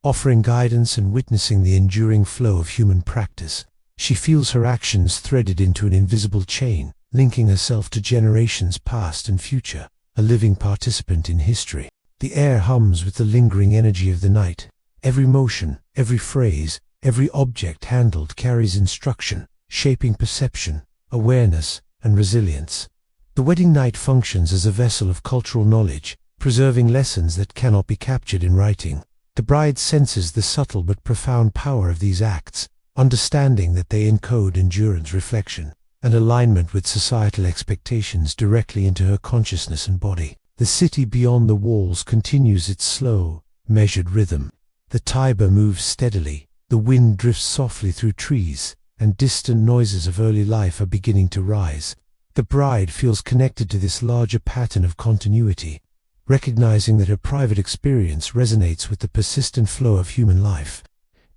offering guidance and witnessing the enduring flow of human practice. She feels her actions threaded into an invisible chain, linking herself to generations past and future, a living participant in history. The air hums with the lingering energy of the night. Every motion, every phrase, every object handled carries instruction, shaping perception, awareness, and resilience. The wedding night functions as a vessel of cultural knowledge, preserving lessons that cannot be captured in writing. The bride senses the subtle but profound power of these acts, understanding that they encode endurance, reflection, and alignment with societal expectations directly into her consciousness and body. The city beyond the walls continues its slow, measured rhythm. The Tiber moves steadily, the wind drifts softly through trees, and distant noises of early life are beginning to rise. The bride feels connected to this larger pattern of continuity, recognizing that her private experience resonates with the persistent flow of human life.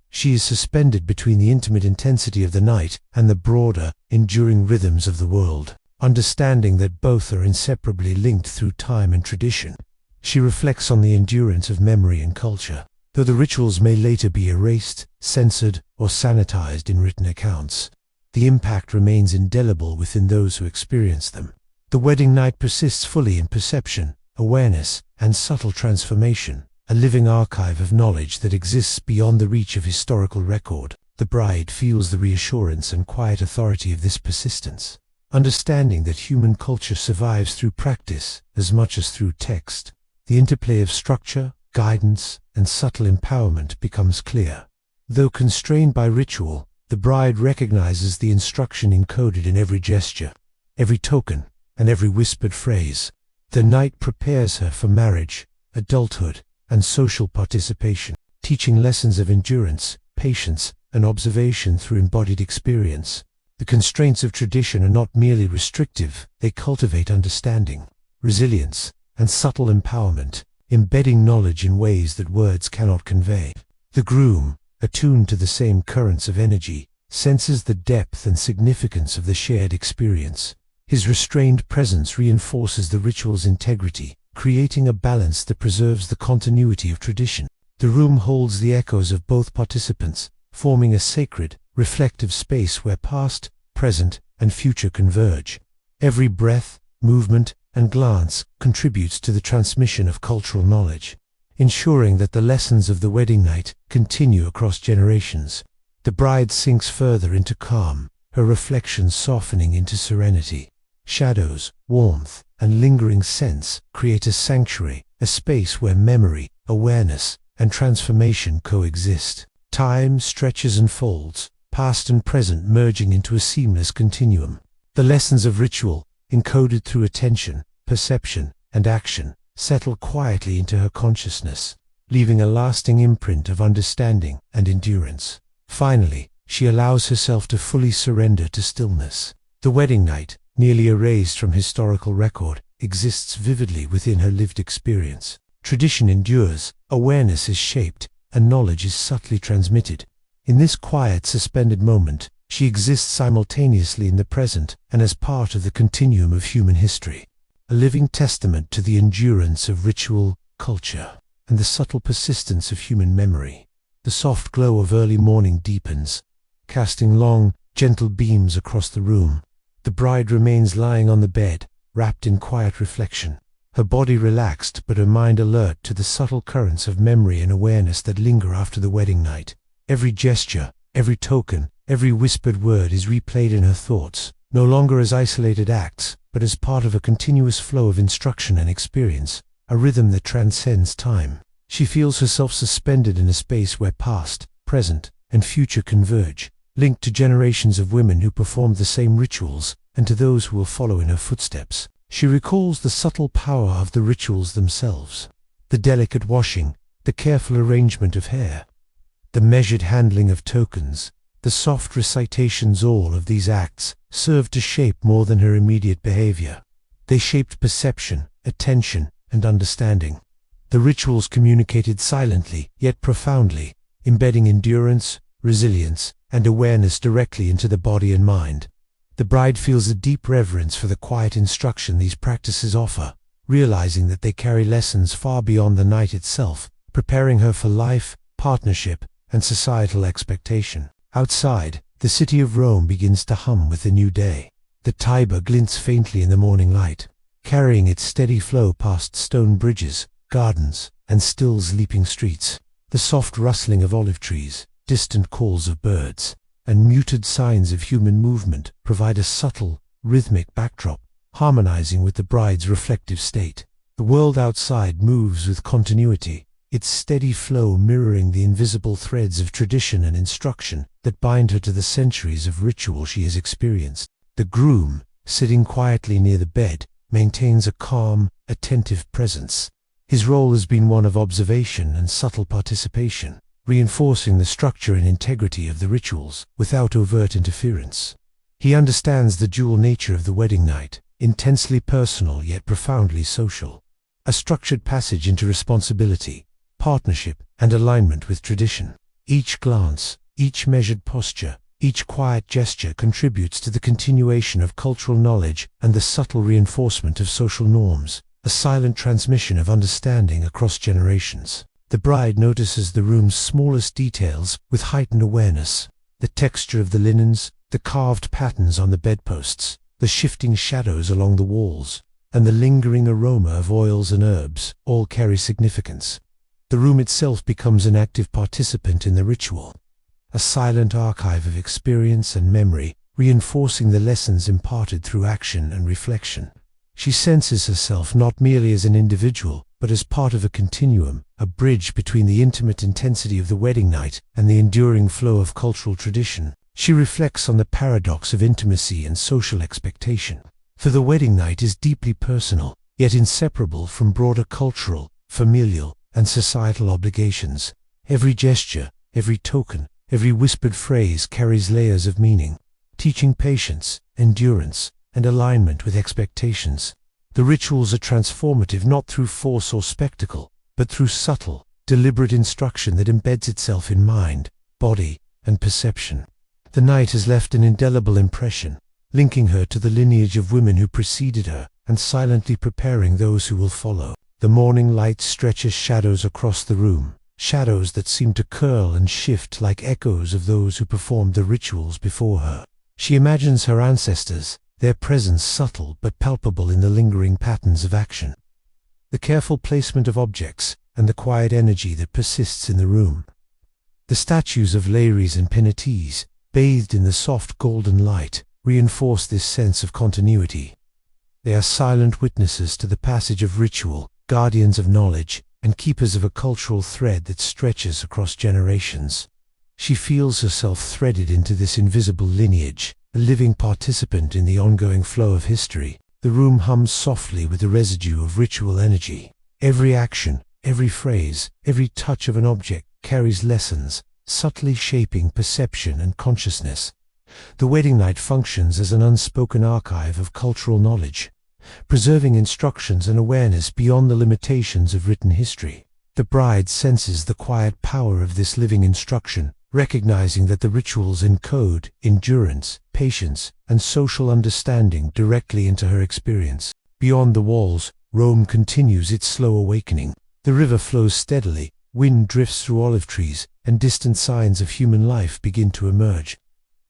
She is suspended between the intimate intensity of the night and the broader, enduring rhythms of the world, understanding that both are inseparably linked through time and tradition. She reflects on the endurance of memory and culture. Though the rituals may later be erased, censored, or sanitized in written accounts, the impact remains indelible within those who experience them. The wedding night persists fully in perception, awareness, and subtle transformation, a living archive of knowledge that exists beyond the reach of historical record. The bride feels the reassurance and quiet authority of this persistence, understanding that human culture survives through practice as much as through text. The interplay of structure, guidance, and subtle empowerment becomes clear. Though constrained by ritual, the bride recognizes the instruction encoded in every gesture, every token, and every whispered phrase. The night prepares her for marriage, adulthood, and social participation, teaching lessons of endurance, patience, and observation through embodied experience. The constraints of tradition are not merely restrictive, they cultivate understanding, resilience, and subtle empowerment, embedding knowledge in ways that words cannot convey. The groom, attuned to the same currents of energy, senses the depth and significance of the shared experience. His restrained presence reinforces the ritual's integrity, creating a balance that preserves the continuity of tradition. The room holds the echoes of both participants, forming a sacred, reflective space where past, present, and future converge. Every breath, movement, and glance contributes to the transmission of cultural knowledge, ensuring that the lessons of the wedding night continue across generations. The bride sinks further into calm, her reflections softening into serenity. Shadows, warmth, and lingering scents create a sanctuary, a space where memory, awareness, and transformation coexist. Time stretches and folds, past and present merging into a seamless continuum. The lessons of ritual, encoded through attention, perception, and action, settle quietly into her consciousness, leaving a lasting imprint of understanding and endurance. Finally, she allows herself to fully surrender to stillness. The wedding night, nearly erased from historical record, exists vividly within her lived experience. Tradition endures, awareness is shaped, and knowledge is subtly transmitted. In this quiet, suspended moment, she exists simultaneously in the present and as part of the continuum of human history, a living testament to the endurance of ritual, culture, and the subtle persistence of human memory. The soft glow of early morning deepens, casting long, gentle beams across the room. The bride remains lying on the bed, wrapped in quiet reflection, her body relaxed but her mind alert to the subtle currents of memory and awareness that linger after the wedding night. Every gesture, every token, every whispered word is replayed in her thoughts, no longer as isolated acts, but as part of a continuous flow of instruction and experience, a rhythm that transcends time. She feels herself suspended in a space where past, present, and future converge, linked to generations of women who performed the same rituals and to those who will follow in her footsteps. She recalls the subtle power of the rituals themselves, the delicate washing, the careful arrangement of hair, the measured handling of tokens, the soft recitations. All of these acts served to shape more than her immediate behavior. They shaped perception, attention, and understanding. The rituals communicated silently, yet profoundly, embedding endurance, resilience, and awareness directly into the body and mind. The bride feels a deep reverence for the quiet instruction these practices offer, realizing that they carry lessons far beyond the night itself, preparing her for life, partnership, and societal expectation. Outside, the city of Rome begins to hum with the new day. The Tiber glints faintly in the morning light, carrying its steady flow past stone bridges, gardens, and still leaping streets. The soft rustling of olive trees, distant calls of birds, and muted signs of human movement provide a subtle, rhythmic backdrop, harmonizing with the bride's reflective state. The world outside moves with continuity, its steady flow mirroring the invisible threads of tradition and instruction that bind her to the centuries of ritual she has experienced. The groom, sitting quietly near the bed, maintains a calm, attentive presence. His role has been one of observation and subtle participation, reinforcing the structure and integrity of the rituals without overt interference. He understands the dual nature of the wedding night, intensely personal yet profoundly social, a structured passage into responsibility, partnership, and alignment with tradition. Each glance, each measured posture, each quiet gesture contributes to the continuation of cultural knowledge and the subtle reinforcement of social norms, a silent transmission of understanding across generations. The bride notices the room's smallest details with heightened awareness. The texture of the linens, the carved patterns on the bedposts, the shifting shadows along the walls, and the lingering aroma of oils and herbs all carry significance. The room itself becomes an active participant in the ritual, a silent archive of experience and memory, reinforcing the lessons imparted through action and reflection. She senses herself not merely as an individual, but as part of a continuum, a bridge between the intimate intensity of the wedding night and the enduring flow of cultural tradition. She reflects on the paradox of intimacy and social expectation. For the wedding night is deeply personal, yet inseparable from broader cultural, familial, and societal obligations. Every gesture, every token, every whispered phrase carries layers of meaning, teaching patience, endurance, and alignment with expectations. The rituals are transformative not through force or spectacle, but through subtle, deliberate instruction that embeds itself in mind, body, and perception. The night has left an indelible impression, linking her to the lineage of women who preceded her and silently preparing those who will follow. The morning light stretches shadows across the room, shadows that seem to curl and shift like echoes of those who performed the rituals before her. She imagines her ancestors, their presence subtle but palpable in the lingering patterns of action, the careful placement of objects, and the quiet energy that persists in the room. The statues of Lares and Penates, bathed in the soft golden light, reinforce this sense of continuity. They are silent witnesses to the passage of ritual, guardians of knowledge, and keepers of a cultural thread that stretches across generations. She feels herself threaded into this invisible lineage, a living participant in the ongoing flow of history. The room hums softly with the residue of ritual energy. Every action, every phrase, every touch of an object carries lessons, subtly shaping perception and consciousness. The wedding night functions as an unspoken archive of cultural knowledge, preserving instructions and awareness beyond the limitations of written history. The bride senses the quiet power of this living instruction, recognizing that the rituals encode endurance, patience, and social understanding directly into her experience. Beyond the walls, Rome continues its slow awakening. The river flows steadily, wind drifts through olive trees, and distant signs of human life begin to emerge.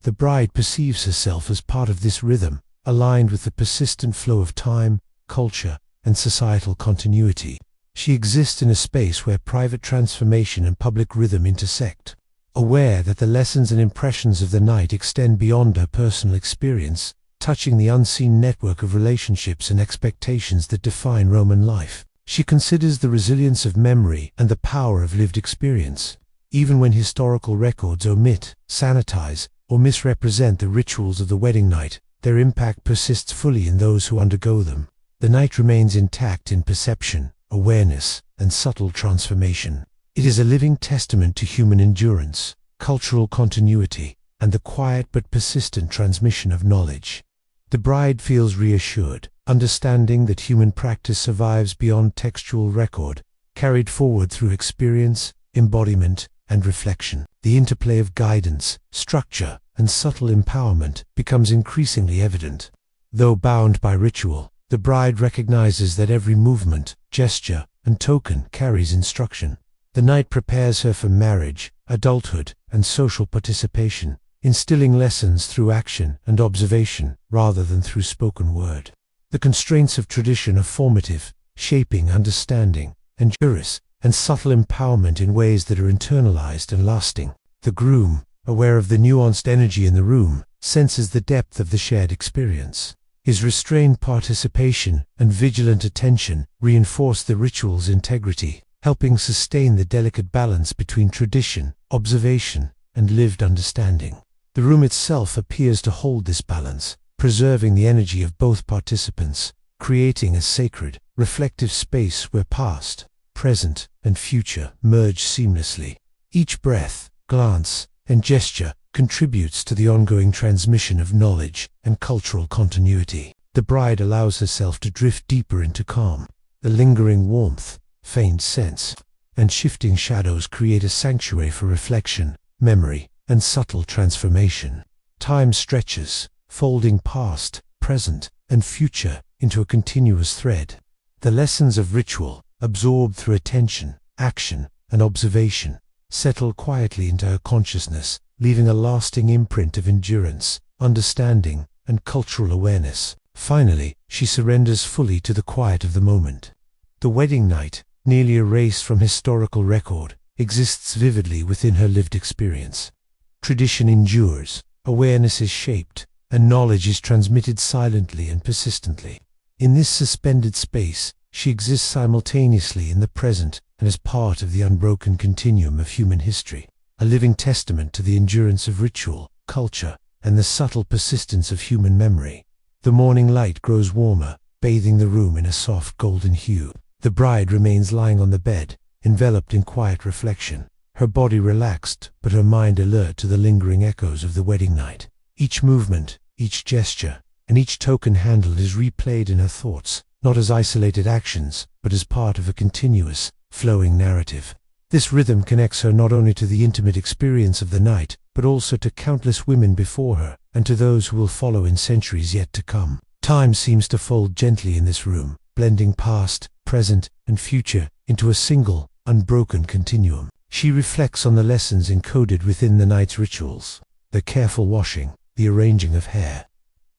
The bride perceives herself as part of this rhythm, aligned with the persistent flow of time, culture, and societal continuity. She exists in a space where private transformation and public rhythm intersect. Aware that the lessons and impressions of the night extend beyond her personal experience, touching the unseen network of relationships and expectations that define Roman life. She considers the resilience of memory and the power of lived experience. Even when historical records omit, sanitize, or misrepresent the rituals of the wedding night, their impact persists fully in those who undergo them. The night remains intact in perception, awareness, and subtle transformation. It is a living testament to human endurance, cultural continuity, and the quiet but persistent transmission of knowledge. The bride feels reassured, understanding that human practice survives beyond textual record, carried forward through experience, embodiment, and reflection. The interplay of guidance, structure, and subtle empowerment becomes increasingly evident. Though bound by ritual, the bride recognizes that every movement, gesture, and token carries instruction. The night prepares her for marriage, adulthood, and social participation, instilling lessons through action and observation rather than through spoken word. The constraints of tradition are formative, shaping understanding, endurance, and subtle empowerment in ways that are internalized and lasting. The groom, aware of the nuanced energy in the room, senses the depth of the shared experience. His restrained participation and vigilant attention reinforce the ritual's integrity, helping sustain the delicate balance between tradition, observation, and lived understanding. The room itself appears to hold this balance, preserving the energy of both participants, creating a sacred, reflective space where past, present, and future merge seamlessly. Each breath, glance, and gesture contributes to the ongoing transmission of knowledge and cultural continuity. The bride allows herself to drift deeper into calm. The lingering warmth, faint sense, and shifting shadows create a sanctuary for reflection, memory, and subtle transformation. Time stretches, folding past, present, and future into a continuous thread. The lessons of ritual, absorbed through attention, action, and observation, settle quietly into her consciousness, leaving a lasting imprint of endurance, understanding, and cultural awareness. Finally, she surrenders fully to the quiet of the moment. The wedding night, nearly erased from historical record, exists vividly within her lived experience. Tradition endures, awareness is shaped, and knowledge is transmitted silently and persistently. In this suspended space, she exists simultaneously in the present and as part of the unbroken continuum of human history, a living testament to the endurance of ritual, culture, and the subtle persistence of human memory. The morning light grows warmer, bathing the room in a soft golden hue. The bride remains lying on the bed, enveloped in quiet reflection, her body relaxed but her mind alert to the lingering echoes of the wedding night. Each movement, each gesture, and each token handled is replayed in her thoughts, not as isolated actions, but as part of a continuous, flowing narrative. This rhythm connects her not only to the intimate experience of the night, but also to countless women before her, and to those who will follow in centuries yet to come. Time seems to fold gently in this room, blending past, present, and future into a single, unbroken continuum. She reflects on the lessons encoded within the night's rituals, the careful washing, the arranging of hair,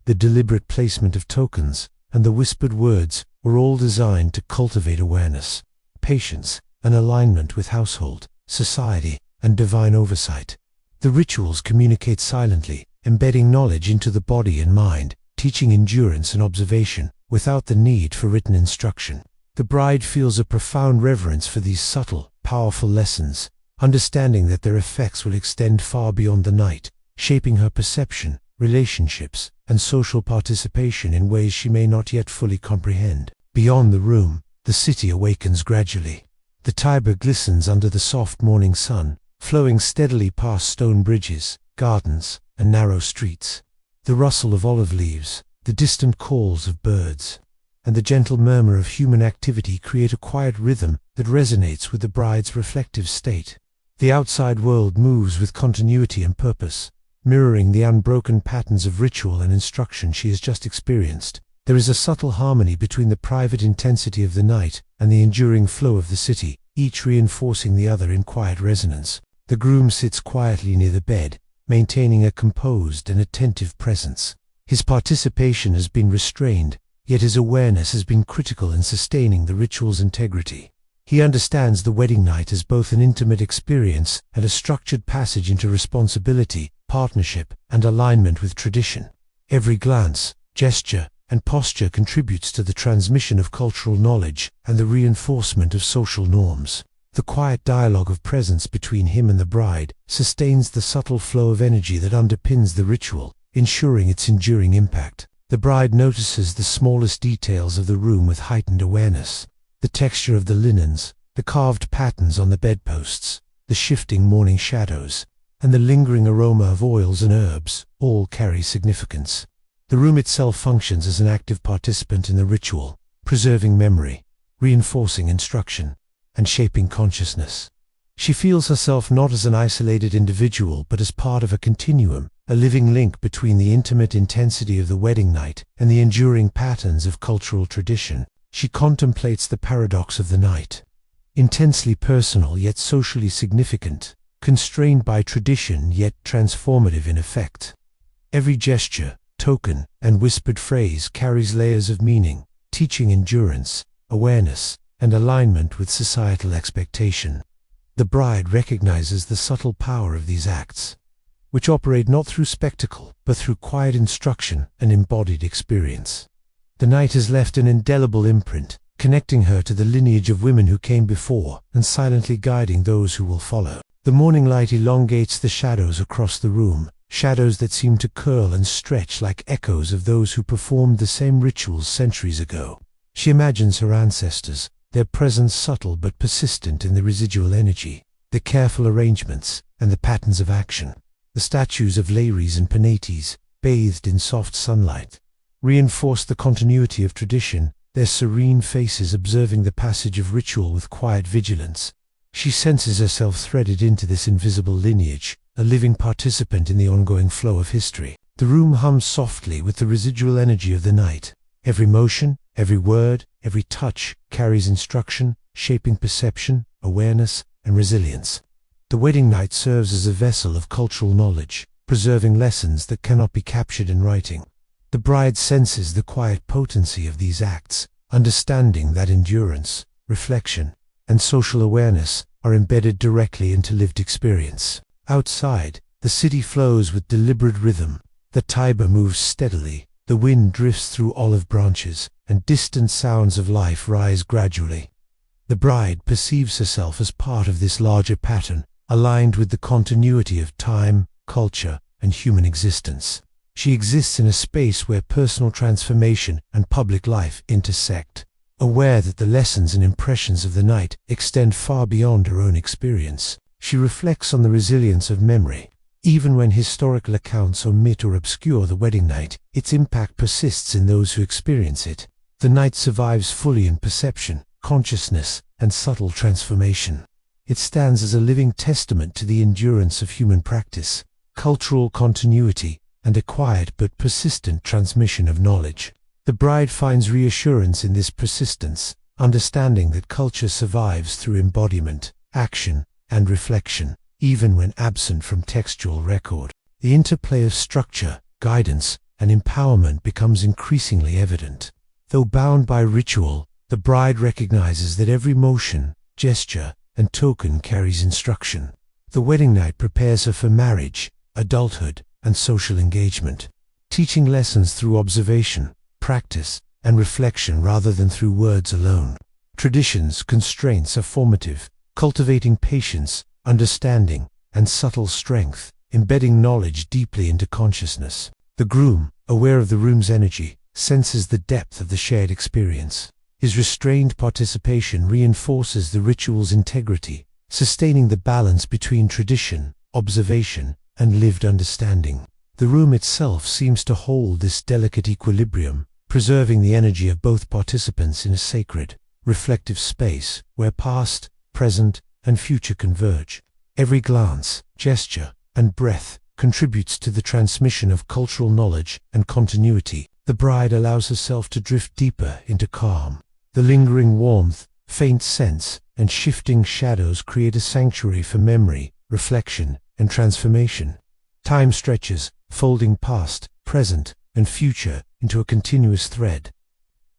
the deliberate placement of tokens, and the whispered words were all designed to cultivate awareness, patience, and alignment with household, society, and divine oversight. The rituals communicate silently, embedding knowledge into the body and mind, teaching endurance and observation, without the need for written instruction. The bride feels a profound reverence for these subtle, powerful lessons, understanding that their effects will extend far beyond the night, shaping her perception, relationships, and social participation in ways she may not yet fully comprehend. Beyond the room, the city awakens gradually. The Tiber glistens under the soft morning sun, flowing steadily past stone bridges, gardens, and narrow streets. The rustle of olive leaves, the distant calls of birds, and the gentle murmur of human activity create a quiet rhythm that resonates with the bride's reflective state. The outside world moves with continuity and purpose, mirroring the unbroken patterns of ritual and instruction she has just experienced. There is a subtle harmony between the private intensity of the night and the enduring flow of the city, each reinforcing the other in quiet resonance. The groom sits quietly near the bed, maintaining a composed and attentive presence. His participation has been restrained, yet his awareness has been critical in sustaining the ritual's integrity. He understands the wedding night as both an intimate experience and a structured passage into responsibility, partnership, and alignment with tradition. Every glance, gesture, and posture contributes to the transmission of cultural knowledge and the reinforcement of social norms. The quiet dialogue of presence between him and the bride sustains the subtle flow of energy that underpins the ritual, ensuring its enduring impact. The bride notices the smallest details of the room with heightened awareness. The texture of the linens, the carved patterns on the bedposts, the shifting morning shadows, and the lingering aroma of oils and herbs all carry significance. The room itself functions as an active participant in the ritual, preserving memory, reinforcing instruction, and shaping consciousness. She feels herself not as an isolated individual but as part of a continuum, a living link between the intimate intensity of the wedding night and the enduring patterns of cultural tradition. She contemplates the paradox of the night. Intensely personal yet socially significant, constrained by tradition yet transformative in effect. Every gesture, token, and whispered phrase carries layers of meaning, teaching endurance, awareness, and alignment with societal expectation. The bride recognizes the subtle power of these acts, which operate not through spectacle, but through quiet instruction and embodied experience. The night has left an indelible imprint, connecting her to the lineage of women who came before and silently guiding those who will follow. The morning light elongates the shadows across the room, shadows that seem to curl and stretch like echoes of those who performed the same rituals centuries ago. She imagines her ancestors, their presence subtle but persistent in the residual energy, the careful arrangements, and the patterns of action. The statues of Lares and Penates, bathed in soft sunlight, reinforce the continuity of tradition, their serene faces observing the passage of ritual with quiet vigilance. She senses herself threaded into this invisible lineage, a living participant in the ongoing flow of history. The room hums softly with the residual energy of the night. Every motion, every word, every touch carries instruction, shaping perception, awareness, and resilience. The wedding night serves as a vessel of cultural knowledge, preserving lessons that cannot be captured in writing. The bride senses the quiet potency of these acts, understanding that endurance, reflection, and social awareness are embedded directly into lived experience. Outside, the city flows with deliberate rhythm, The Tiber moves steadily, the wind drifts through olive branches, and distant sounds of life rise gradually. The bride perceives herself as part of this larger pattern, aligned with the continuity of time, culture, and human existence. She exists in a space where personal transformation and public life intersect. Aware that the lessons and impressions of the night extend far beyond her own experience, she reflects on the resilience of memory. Even when historical accounts omit or obscure the wedding night, its impact persists in those who experience it. The night survives fully in perception, consciousness, and subtle transformation. It stands as a living testament to the endurance of human practice, cultural continuity, and a quiet but persistent transmission of knowledge. The bride finds reassurance in this persistence, understanding that culture survives through embodiment, action, and reflection, even when absent from textual record. The interplay of structure, guidance, and empowerment becomes increasingly evident. Though bound by ritual, the bride recognizes that every motion, gesture, and token carries instruction. The wedding night prepares her for marriage, adulthood, and social engagement, teaching lessons through observation, practice, and reflection rather than through words alone. Traditions, constraints are formative, cultivating patience, understanding, and subtle strength, embedding knowledge deeply into consciousness. The groom, aware of the room's energy, senses the depth of the shared experience. His restrained participation reinforces the ritual's integrity, sustaining the balance between tradition, observation, and lived understanding. The room itself seems to hold this delicate equilibrium, preserving the energy of both participants in a sacred, reflective space where past, present, and future converge. Every glance, gesture, and breath contributes to the transmission of cultural knowledge and continuity. The bride allows herself to drift deeper into calm. The lingering warmth, faint scents, and shifting shadows create a sanctuary for memory, reflection, and transformation. Time stretches, folding past, present, and future into a continuous thread.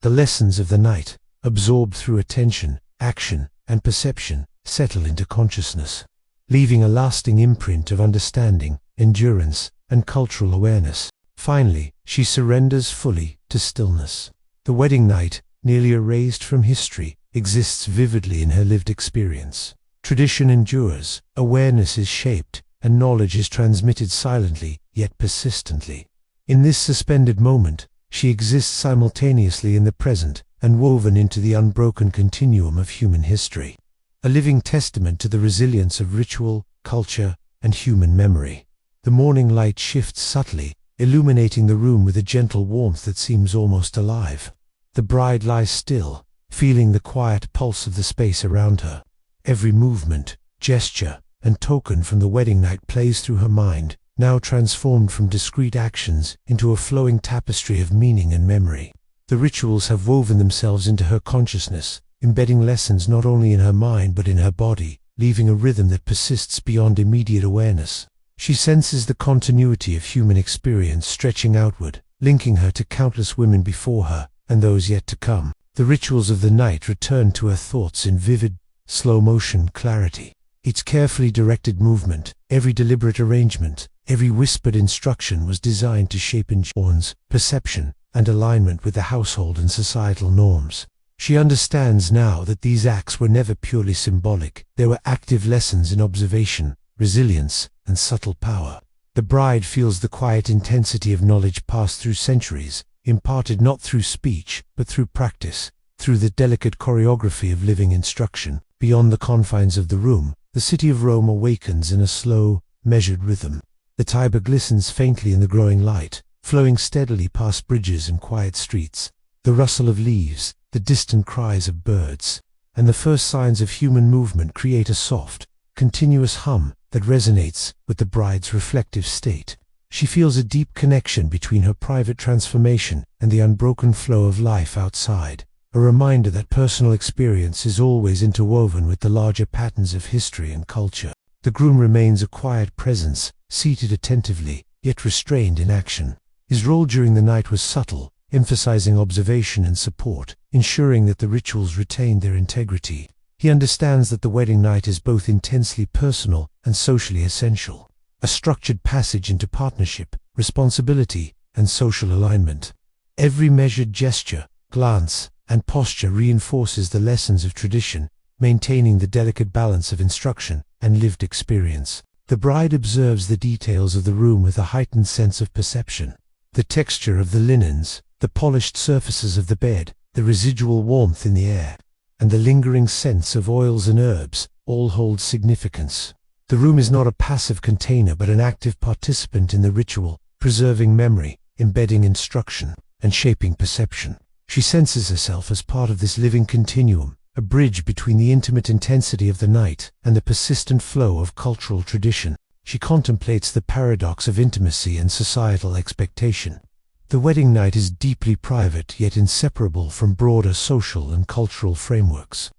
The lessons of the night, absorbed through attention, action, and perception, settle into consciousness, leaving a lasting imprint of understanding, endurance, and cultural awareness. Finally, she surrenders fully to stillness. The wedding night, nearly erased from history, exists vividly in her lived experience. Tradition endures, awareness is shaped, and knowledge is transmitted silently, yet persistently. In this suspended moment, she exists simultaneously in the present and woven into the unbroken continuum of human history, a living testament to the resilience of ritual, culture, and human memory. The morning light shifts subtly, illuminating the room with a gentle warmth that seems almost alive. The bride lies still, feeling the quiet pulse of the space around her. Every movement, gesture, and token from the wedding night plays through her mind, now transformed from discrete actions into a flowing tapestry of meaning and memory. The rituals have woven themselves into her consciousness, embedding lessons not only in her mind but in her body, leaving a rhythm that persists beyond immediate awareness. She senses the continuity of human experience stretching outward, linking her to countless women before her and those yet to come. The rituals of the night return to her thoughts in vivid, slow-motion clarity. Each carefully directed movement, every deliberate arrangement, every whispered instruction was designed to shape Orn's perception and alignment with the household and societal norms. She understands now that these acts were never purely symbolic. They were active lessons in observation, resilience, and subtle power. The bride feels the quiet intensity of knowledge passed through centuries, imparted not through speech, but through practice, through the delicate choreography of living instruction. Beyond the confines of the room, the city of Rome awakens in a slow, measured rhythm. The Tiber glistens faintly in the growing light, flowing steadily past bridges and quiet streets. The rustle of leaves, the distant cries of birds, and the first signs of human movement create a soft, continuous hum that resonates with the bride's reflective state. She feels a deep connection between her private transformation and the unbroken flow of life outside, a reminder that personal experience is always interwoven with the larger patterns of history and culture. The groom remains a quiet presence, seated attentively, yet restrained in action. His role during the night was subtle, emphasizing observation and support, ensuring that the rituals retained their integrity. He understands that the wedding night is both intensely personal and socially essential. a structured passage into partnership, responsibility, and social alignment. Every measured gesture, glance, and posture reinforces the lessons of tradition, maintaining the delicate balance of instruction and lived experience. The bride observes the details of the room with a heightened sense of perception. The texture of the linens, the polished surfaces of the bed, the residual warmth in the air, and the lingering scents of oils and herbs all hold significance. The room is not a passive container but an active participant in the ritual, preserving memory, embedding instruction, and shaping perception. She senses herself as part of this living continuum, a bridge between the intimate intensity of the night and the persistent flow of cultural tradition. She contemplates the paradox of intimacy and societal expectation. The wedding night is deeply private yet inseparable from broader social and cultural frameworks.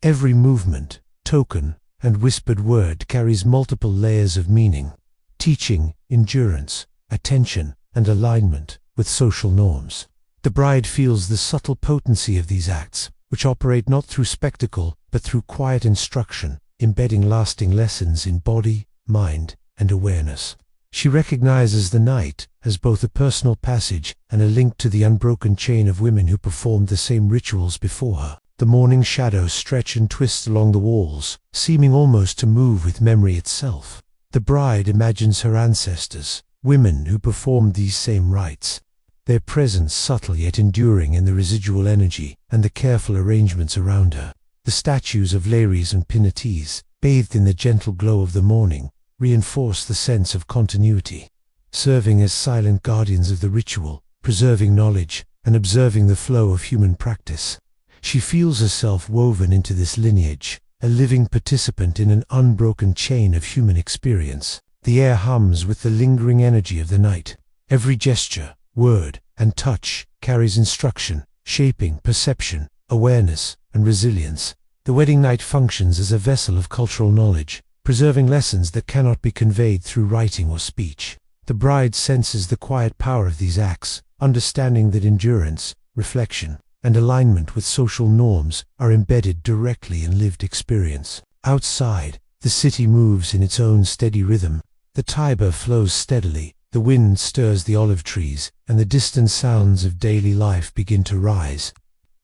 Every movement, token, and whispered word carries multiple layers of meaning, teaching endurance, attention, and alignment with social norms. The bride feels the subtle potency of these acts, which operate not through spectacle but through quiet instruction, embedding lasting lessons in body, mind, and awareness. She recognizes the night as both a personal passage and a link to the unbroken chain of women who performed the same rituals before her. The morning shadows stretch and twist along the walls, seeming almost to move with memory itself. The bride imagines her ancestors, women who performed these same rites, their presence subtle yet enduring in the residual energy and the careful arrangements around her. The statues of Lares and Penates, bathed in the gentle glow of the morning, reinforce the sense of continuity, serving as silent guardians of the ritual, preserving knowledge, and observing the flow of human practice. She feels herself woven into this lineage, a living participant in an unbroken chain of human experience. The air hums with the lingering energy of the night. Every gesture, word, and touch carries instruction, shaping perception, awareness, and resilience. The wedding night functions as a vessel of cultural knowledge, preserving lessons that cannot be conveyed through writing or speech. The bride senses the quiet power of these acts, understanding that endurance, reflection, and alignment with social norms are embedded directly in lived experience. Outside, the city moves in its own steady rhythm. The Tiber flows steadily, the wind stirs the olive trees, and the distant sounds of daily life begin to rise.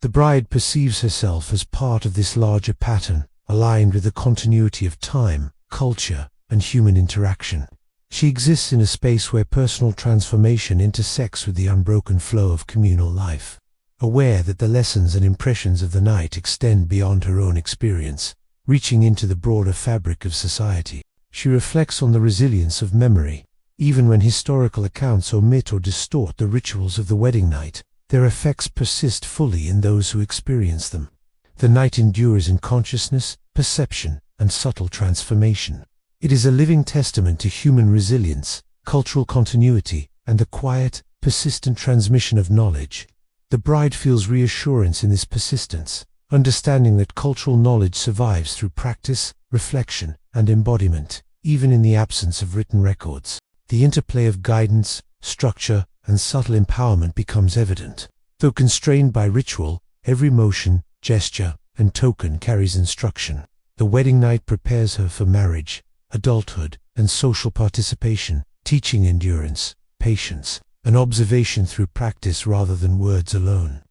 The bride perceives herself as part of this larger pattern, aligned with the continuity of time, culture, and human interaction. She exists in a space where personal transformation intersects with the unbroken flow of communal life, aware that the lessons and impressions of the night extend beyond her own experience, reaching into the broader fabric of society. She reflects on the resilience of memory. Even when historical accounts omit or distort the rituals of the wedding night, their effects persist fully in those who experience them. The night endures in consciousness, perception, and subtle transformation. It is a living testament to human resilience, cultural continuity, and the quiet, persistent transmission of knowledge. The bride feels reassurance in this persistence, understanding that cultural knowledge survives through practice, reflection, and embodiment, even in the absence of written records. The interplay of guidance, structure, and subtle empowerment becomes evident. Though constrained by ritual, every motion, gesture, and token carries instruction. The wedding night prepares her for marriage, adulthood, and social participation, teaching endurance, patience, and observation through practice rather than words alone.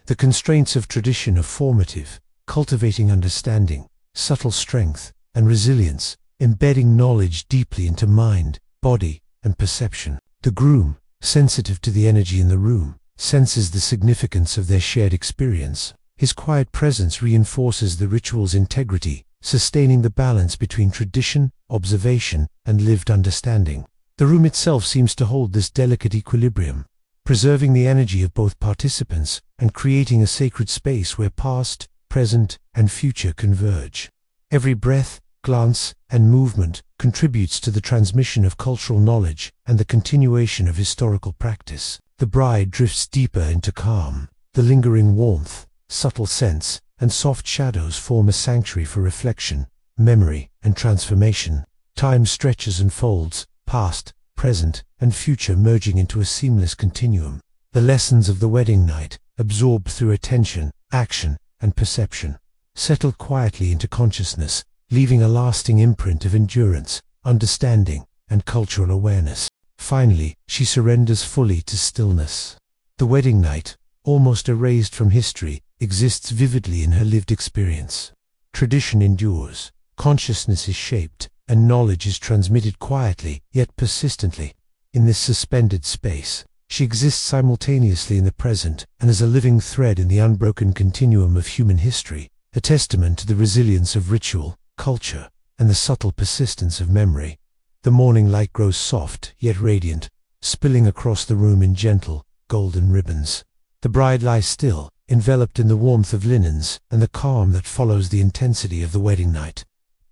The constraints of tradition are formative, cultivating understanding, subtle strength, and resilience, embedding knowledge deeply into mind, body, and perception. The groom, sensitive to the energy in the room, senses the significance of their shared experience. His quiet presence reinforces the ritual's integrity, sustaining the balance between tradition, observation, and lived understanding. The room itself seems to hold this delicate equilibrium, preserving the energy of both participants and creating a sacred space where past, present, and future converge. Every breath, glance, and movement contributes to the transmission of cultural knowledge and the continuation of historical practice. The bride drifts deeper into calm. The lingering warmth, subtle scents, and soft shadows form a sanctuary for reflection, memory, and transformation. Time stretches and folds, past, present, and future merging into a seamless continuum. The lessons of the wedding night, absorbed through attention, action, and perception, settle quietly into consciousness, leaving a lasting imprint of endurance, understanding, and cultural awareness. Finally, she surrenders fully to stillness. The wedding night, almost erased from history, exists vividly in her lived experience. Tradition endures, consciousness is shaped, and knowledge is transmitted quietly, yet persistently. In this suspended space, she exists simultaneously in the present and as a living thread in the unbroken continuum of human history, a testament to the resilience of ritual, culture, and the subtle persistence of memory. The morning light grows soft, yet radiant, spilling across the room in gentle, golden ribbons. The bride lies still, enveloped in the warmth of linens and the calm that follows the intensity of the wedding night.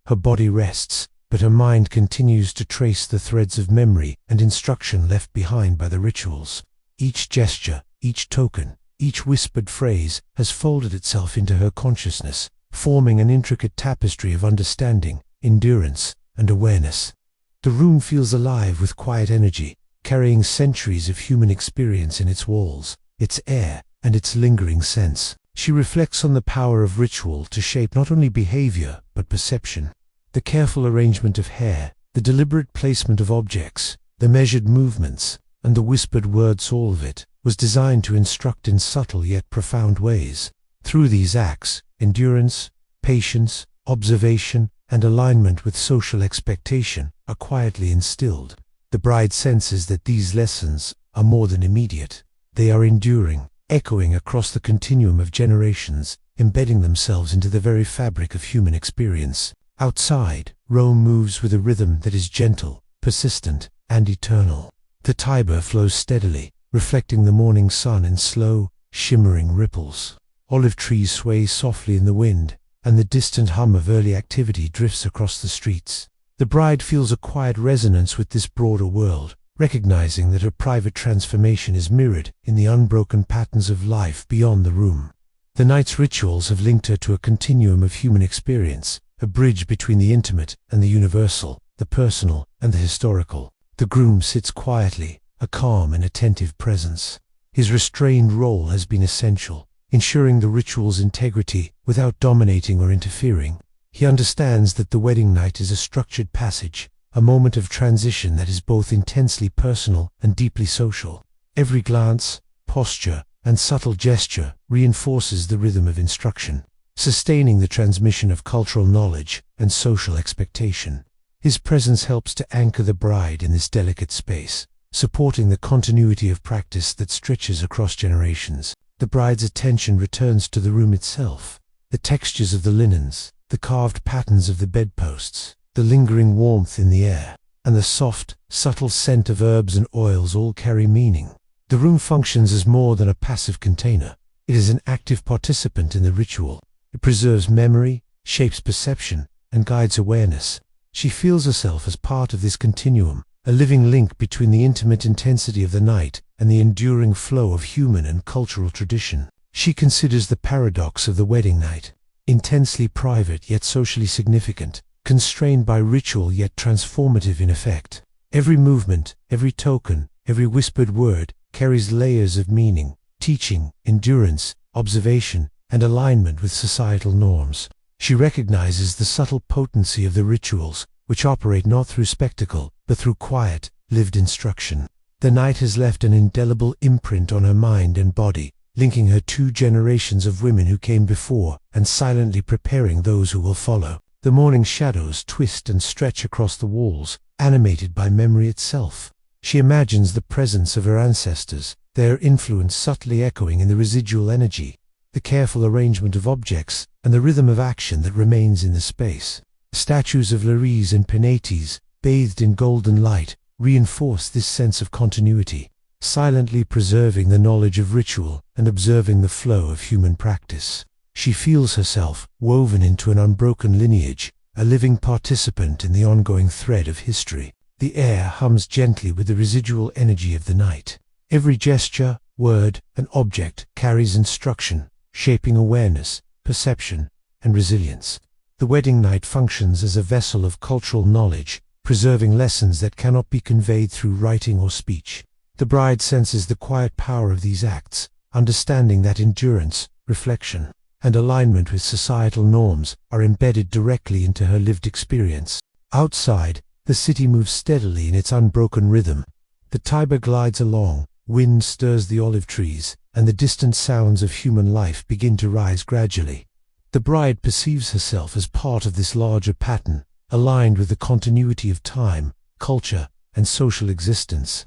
Her body rests, but her mind continues to trace the threads of memory and instruction left behind by the rituals. Each gesture, each token, each whispered phrase has folded itself into her consciousness, forming an intricate tapestry of understanding, endurance, and awareness. The room feels alive with quiet energy, carrying centuries of human experience in its walls, its air, and its lingering sense. She reflects on the power of ritual to shape not only behavior, but perception. The careful arrangement of hair, the deliberate placement of objects, the measured movements, and the whispered words, all of it was designed to instruct in subtle yet profound ways. Through these acts, endurance, patience, observation, and alignment with social expectation are quietly instilled. The bride senses that these lessons are more than immediate. They are enduring, echoing across the continuum of generations, embedding themselves into the very fabric of human experience. Outside, Rome moves with a rhythm that is gentle, persistent, and eternal. The Tiber flows steadily, reflecting the morning sun in slow, shimmering ripples. Olive trees sway softly in the wind, and the distant hum of early activity drifts across the streets. The bride feels a quiet resonance with this broader world, recognizing that her private transformation is mirrored in the unbroken patterns of life beyond the room. The night's rituals have linked her to a continuum of human experience, a bridge between the intimate and the universal, the personal and the historical. The groom sits quietly, a calm and attentive presence. His restrained role has been essential, ensuring the ritual's integrity without dominating or interfering. He understands that the wedding night is a structured passage, a moment of transition that is both intensely personal and deeply social. Every glance, posture, and subtle gesture reinforces the rhythm of instruction, sustaining the transmission of cultural knowledge and social expectation. His presence helps to anchor the bride in this delicate space, supporting the continuity of practice that stretches across generations. The bride's attention returns to the room itself. The textures of the linens, the carved patterns of the bedposts, the lingering warmth in the air, and the soft, subtle scent of herbs and oils all carry meaning. The room functions as more than a passive container. It is an active participant in the ritual. It preserves memory, shapes perception, and guides awareness. She feels herself as part of this continuum, a living link between the intimate intensity of the night and the enduring flow of human and cultural tradition. She considers the paradox of the wedding night, intensely private yet socially significant, constrained by ritual yet transformative in effect. Every movement, every token, every whispered word carries layers of meaning, teaching, endurance, observation, and alignment with societal norms. She recognizes the subtle potency of the rituals, which operate not through spectacle, but through quiet, lived instruction. The night has left an indelible imprint on her mind and body, linking her two generations of women who came before and silently preparing those who will follow. The morning shadows twist and stretch across the walls, animated by memory itself. She imagines the presence of her ancestors, their influence subtly echoing in the residual energy, the careful arrangement of objects, and the rhythm of action that remains in the space. Statues of Lares and Penates, bathed in golden light, reinforce this sense of continuity, silently preserving the knowledge of ritual and observing the flow of human practice. She feels herself woven into an unbroken lineage, a living participant in the ongoing thread of history. The air hums gently with the residual energy of the night. Every gesture, word, and object carries instruction, shaping awareness, perception, and resilience. The wedding night functions as a vessel of cultural knowledge, preserving lessons that cannot be conveyed through writing or speech. The bride senses the quiet power of these acts, understanding that endurance, reflection, and alignment with societal norms are embedded directly into her lived experience. Outside, The city moves steadily in its unbroken rhythm. The Tiber glides along, wind stirs the olive trees, and the distant sounds of human life begin to rise gradually. The bride perceives herself as part of this larger pattern, aligned with the continuity of time, culture, and social existence.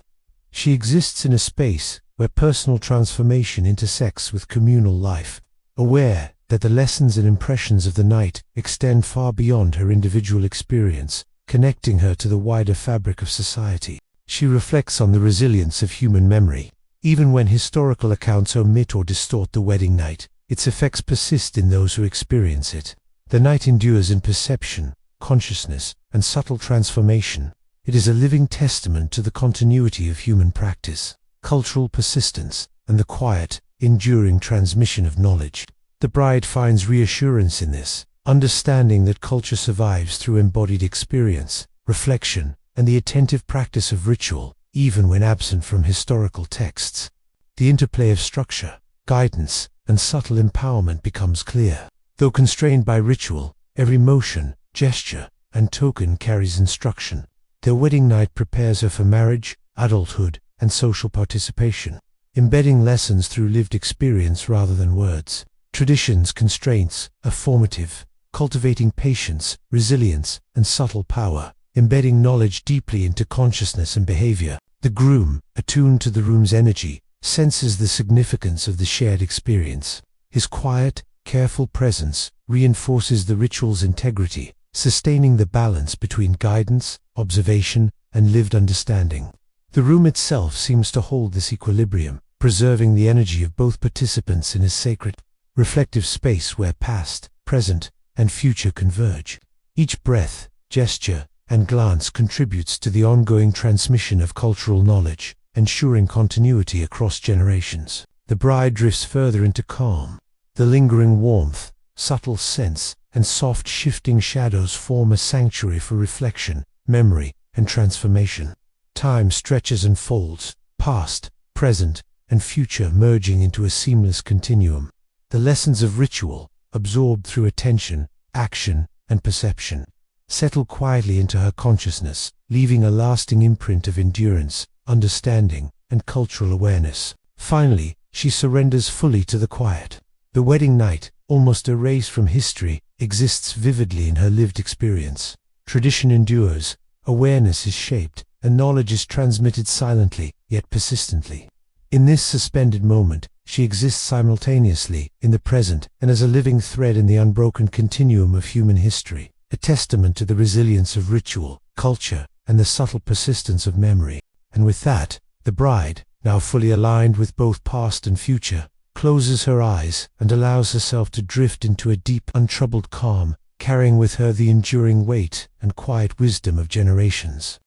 She exists in a space where personal transformation intersects with communal life, aware that the lessons and impressions of the night extend far beyond her individual experience, connecting her to the wider fabric of society. She reflects on the resilience of human memory. Even when historical accounts omit or distort the wedding night, its effects persist in those who experience it. The night endures in perception, consciousness, and subtle transformation. It is a living testament to the continuity of human practice, cultural persistence, and the quiet, enduring transmission of knowledge. The bride finds reassurance in this, understanding that culture survives through embodied experience, reflection, and the attentive practice of ritual, even when absent from historical texts. The interplay of structure, guidance, and subtle empowerment becomes clear. Though constrained by ritual, every motion, gesture, and token carries instruction. Their wedding night prepares her for marriage, adulthood, and social participation, embedding lessons through lived experience rather than words. Traditions, constraints, are formative, cultivating patience, resilience, and subtle power, embedding knowledge deeply into consciousness and behavior. The groom, attuned to the room's energy, senses the significance of the shared experience. His quiet, careful presence reinforces the ritual's integrity, sustaining the balance between guidance, observation, and lived understanding. The room itself seems to hold this equilibrium, preserving the energy of both participants in a sacred, reflective space where past, present, and future converge. Each breath, gesture, and glance contributes to the ongoing transmission of cultural knowledge, ensuring continuity across generations. The bride drifts further into calm. The lingering warmth, subtle scents, and soft shifting shadows form a sanctuary for reflection, memory, and transformation. Time stretches and folds, past, present, and future merging into a seamless continuum. The lessons of ritual, absorbed through attention, action, and perception, settle quietly into her consciousness, leaving a lasting imprint of endurance, understanding, and cultural awareness. Finally, she surrenders fully to the quiet. The wedding night, almost erased from history, exists vividly in her lived experience. Tradition endures, awareness is shaped, and knowledge is transmitted silently, yet persistently. In this suspended moment, she exists simultaneously, in the present, and as a living thread in the unbroken continuum of human history, a testament to the resilience of ritual, culture, and the subtle persistence of memory. And with that, the bride, now fully aligned with both past and future, closes her eyes and allows herself to drift into a deep, untroubled calm, carrying with her the enduring weight and quiet wisdom of generations.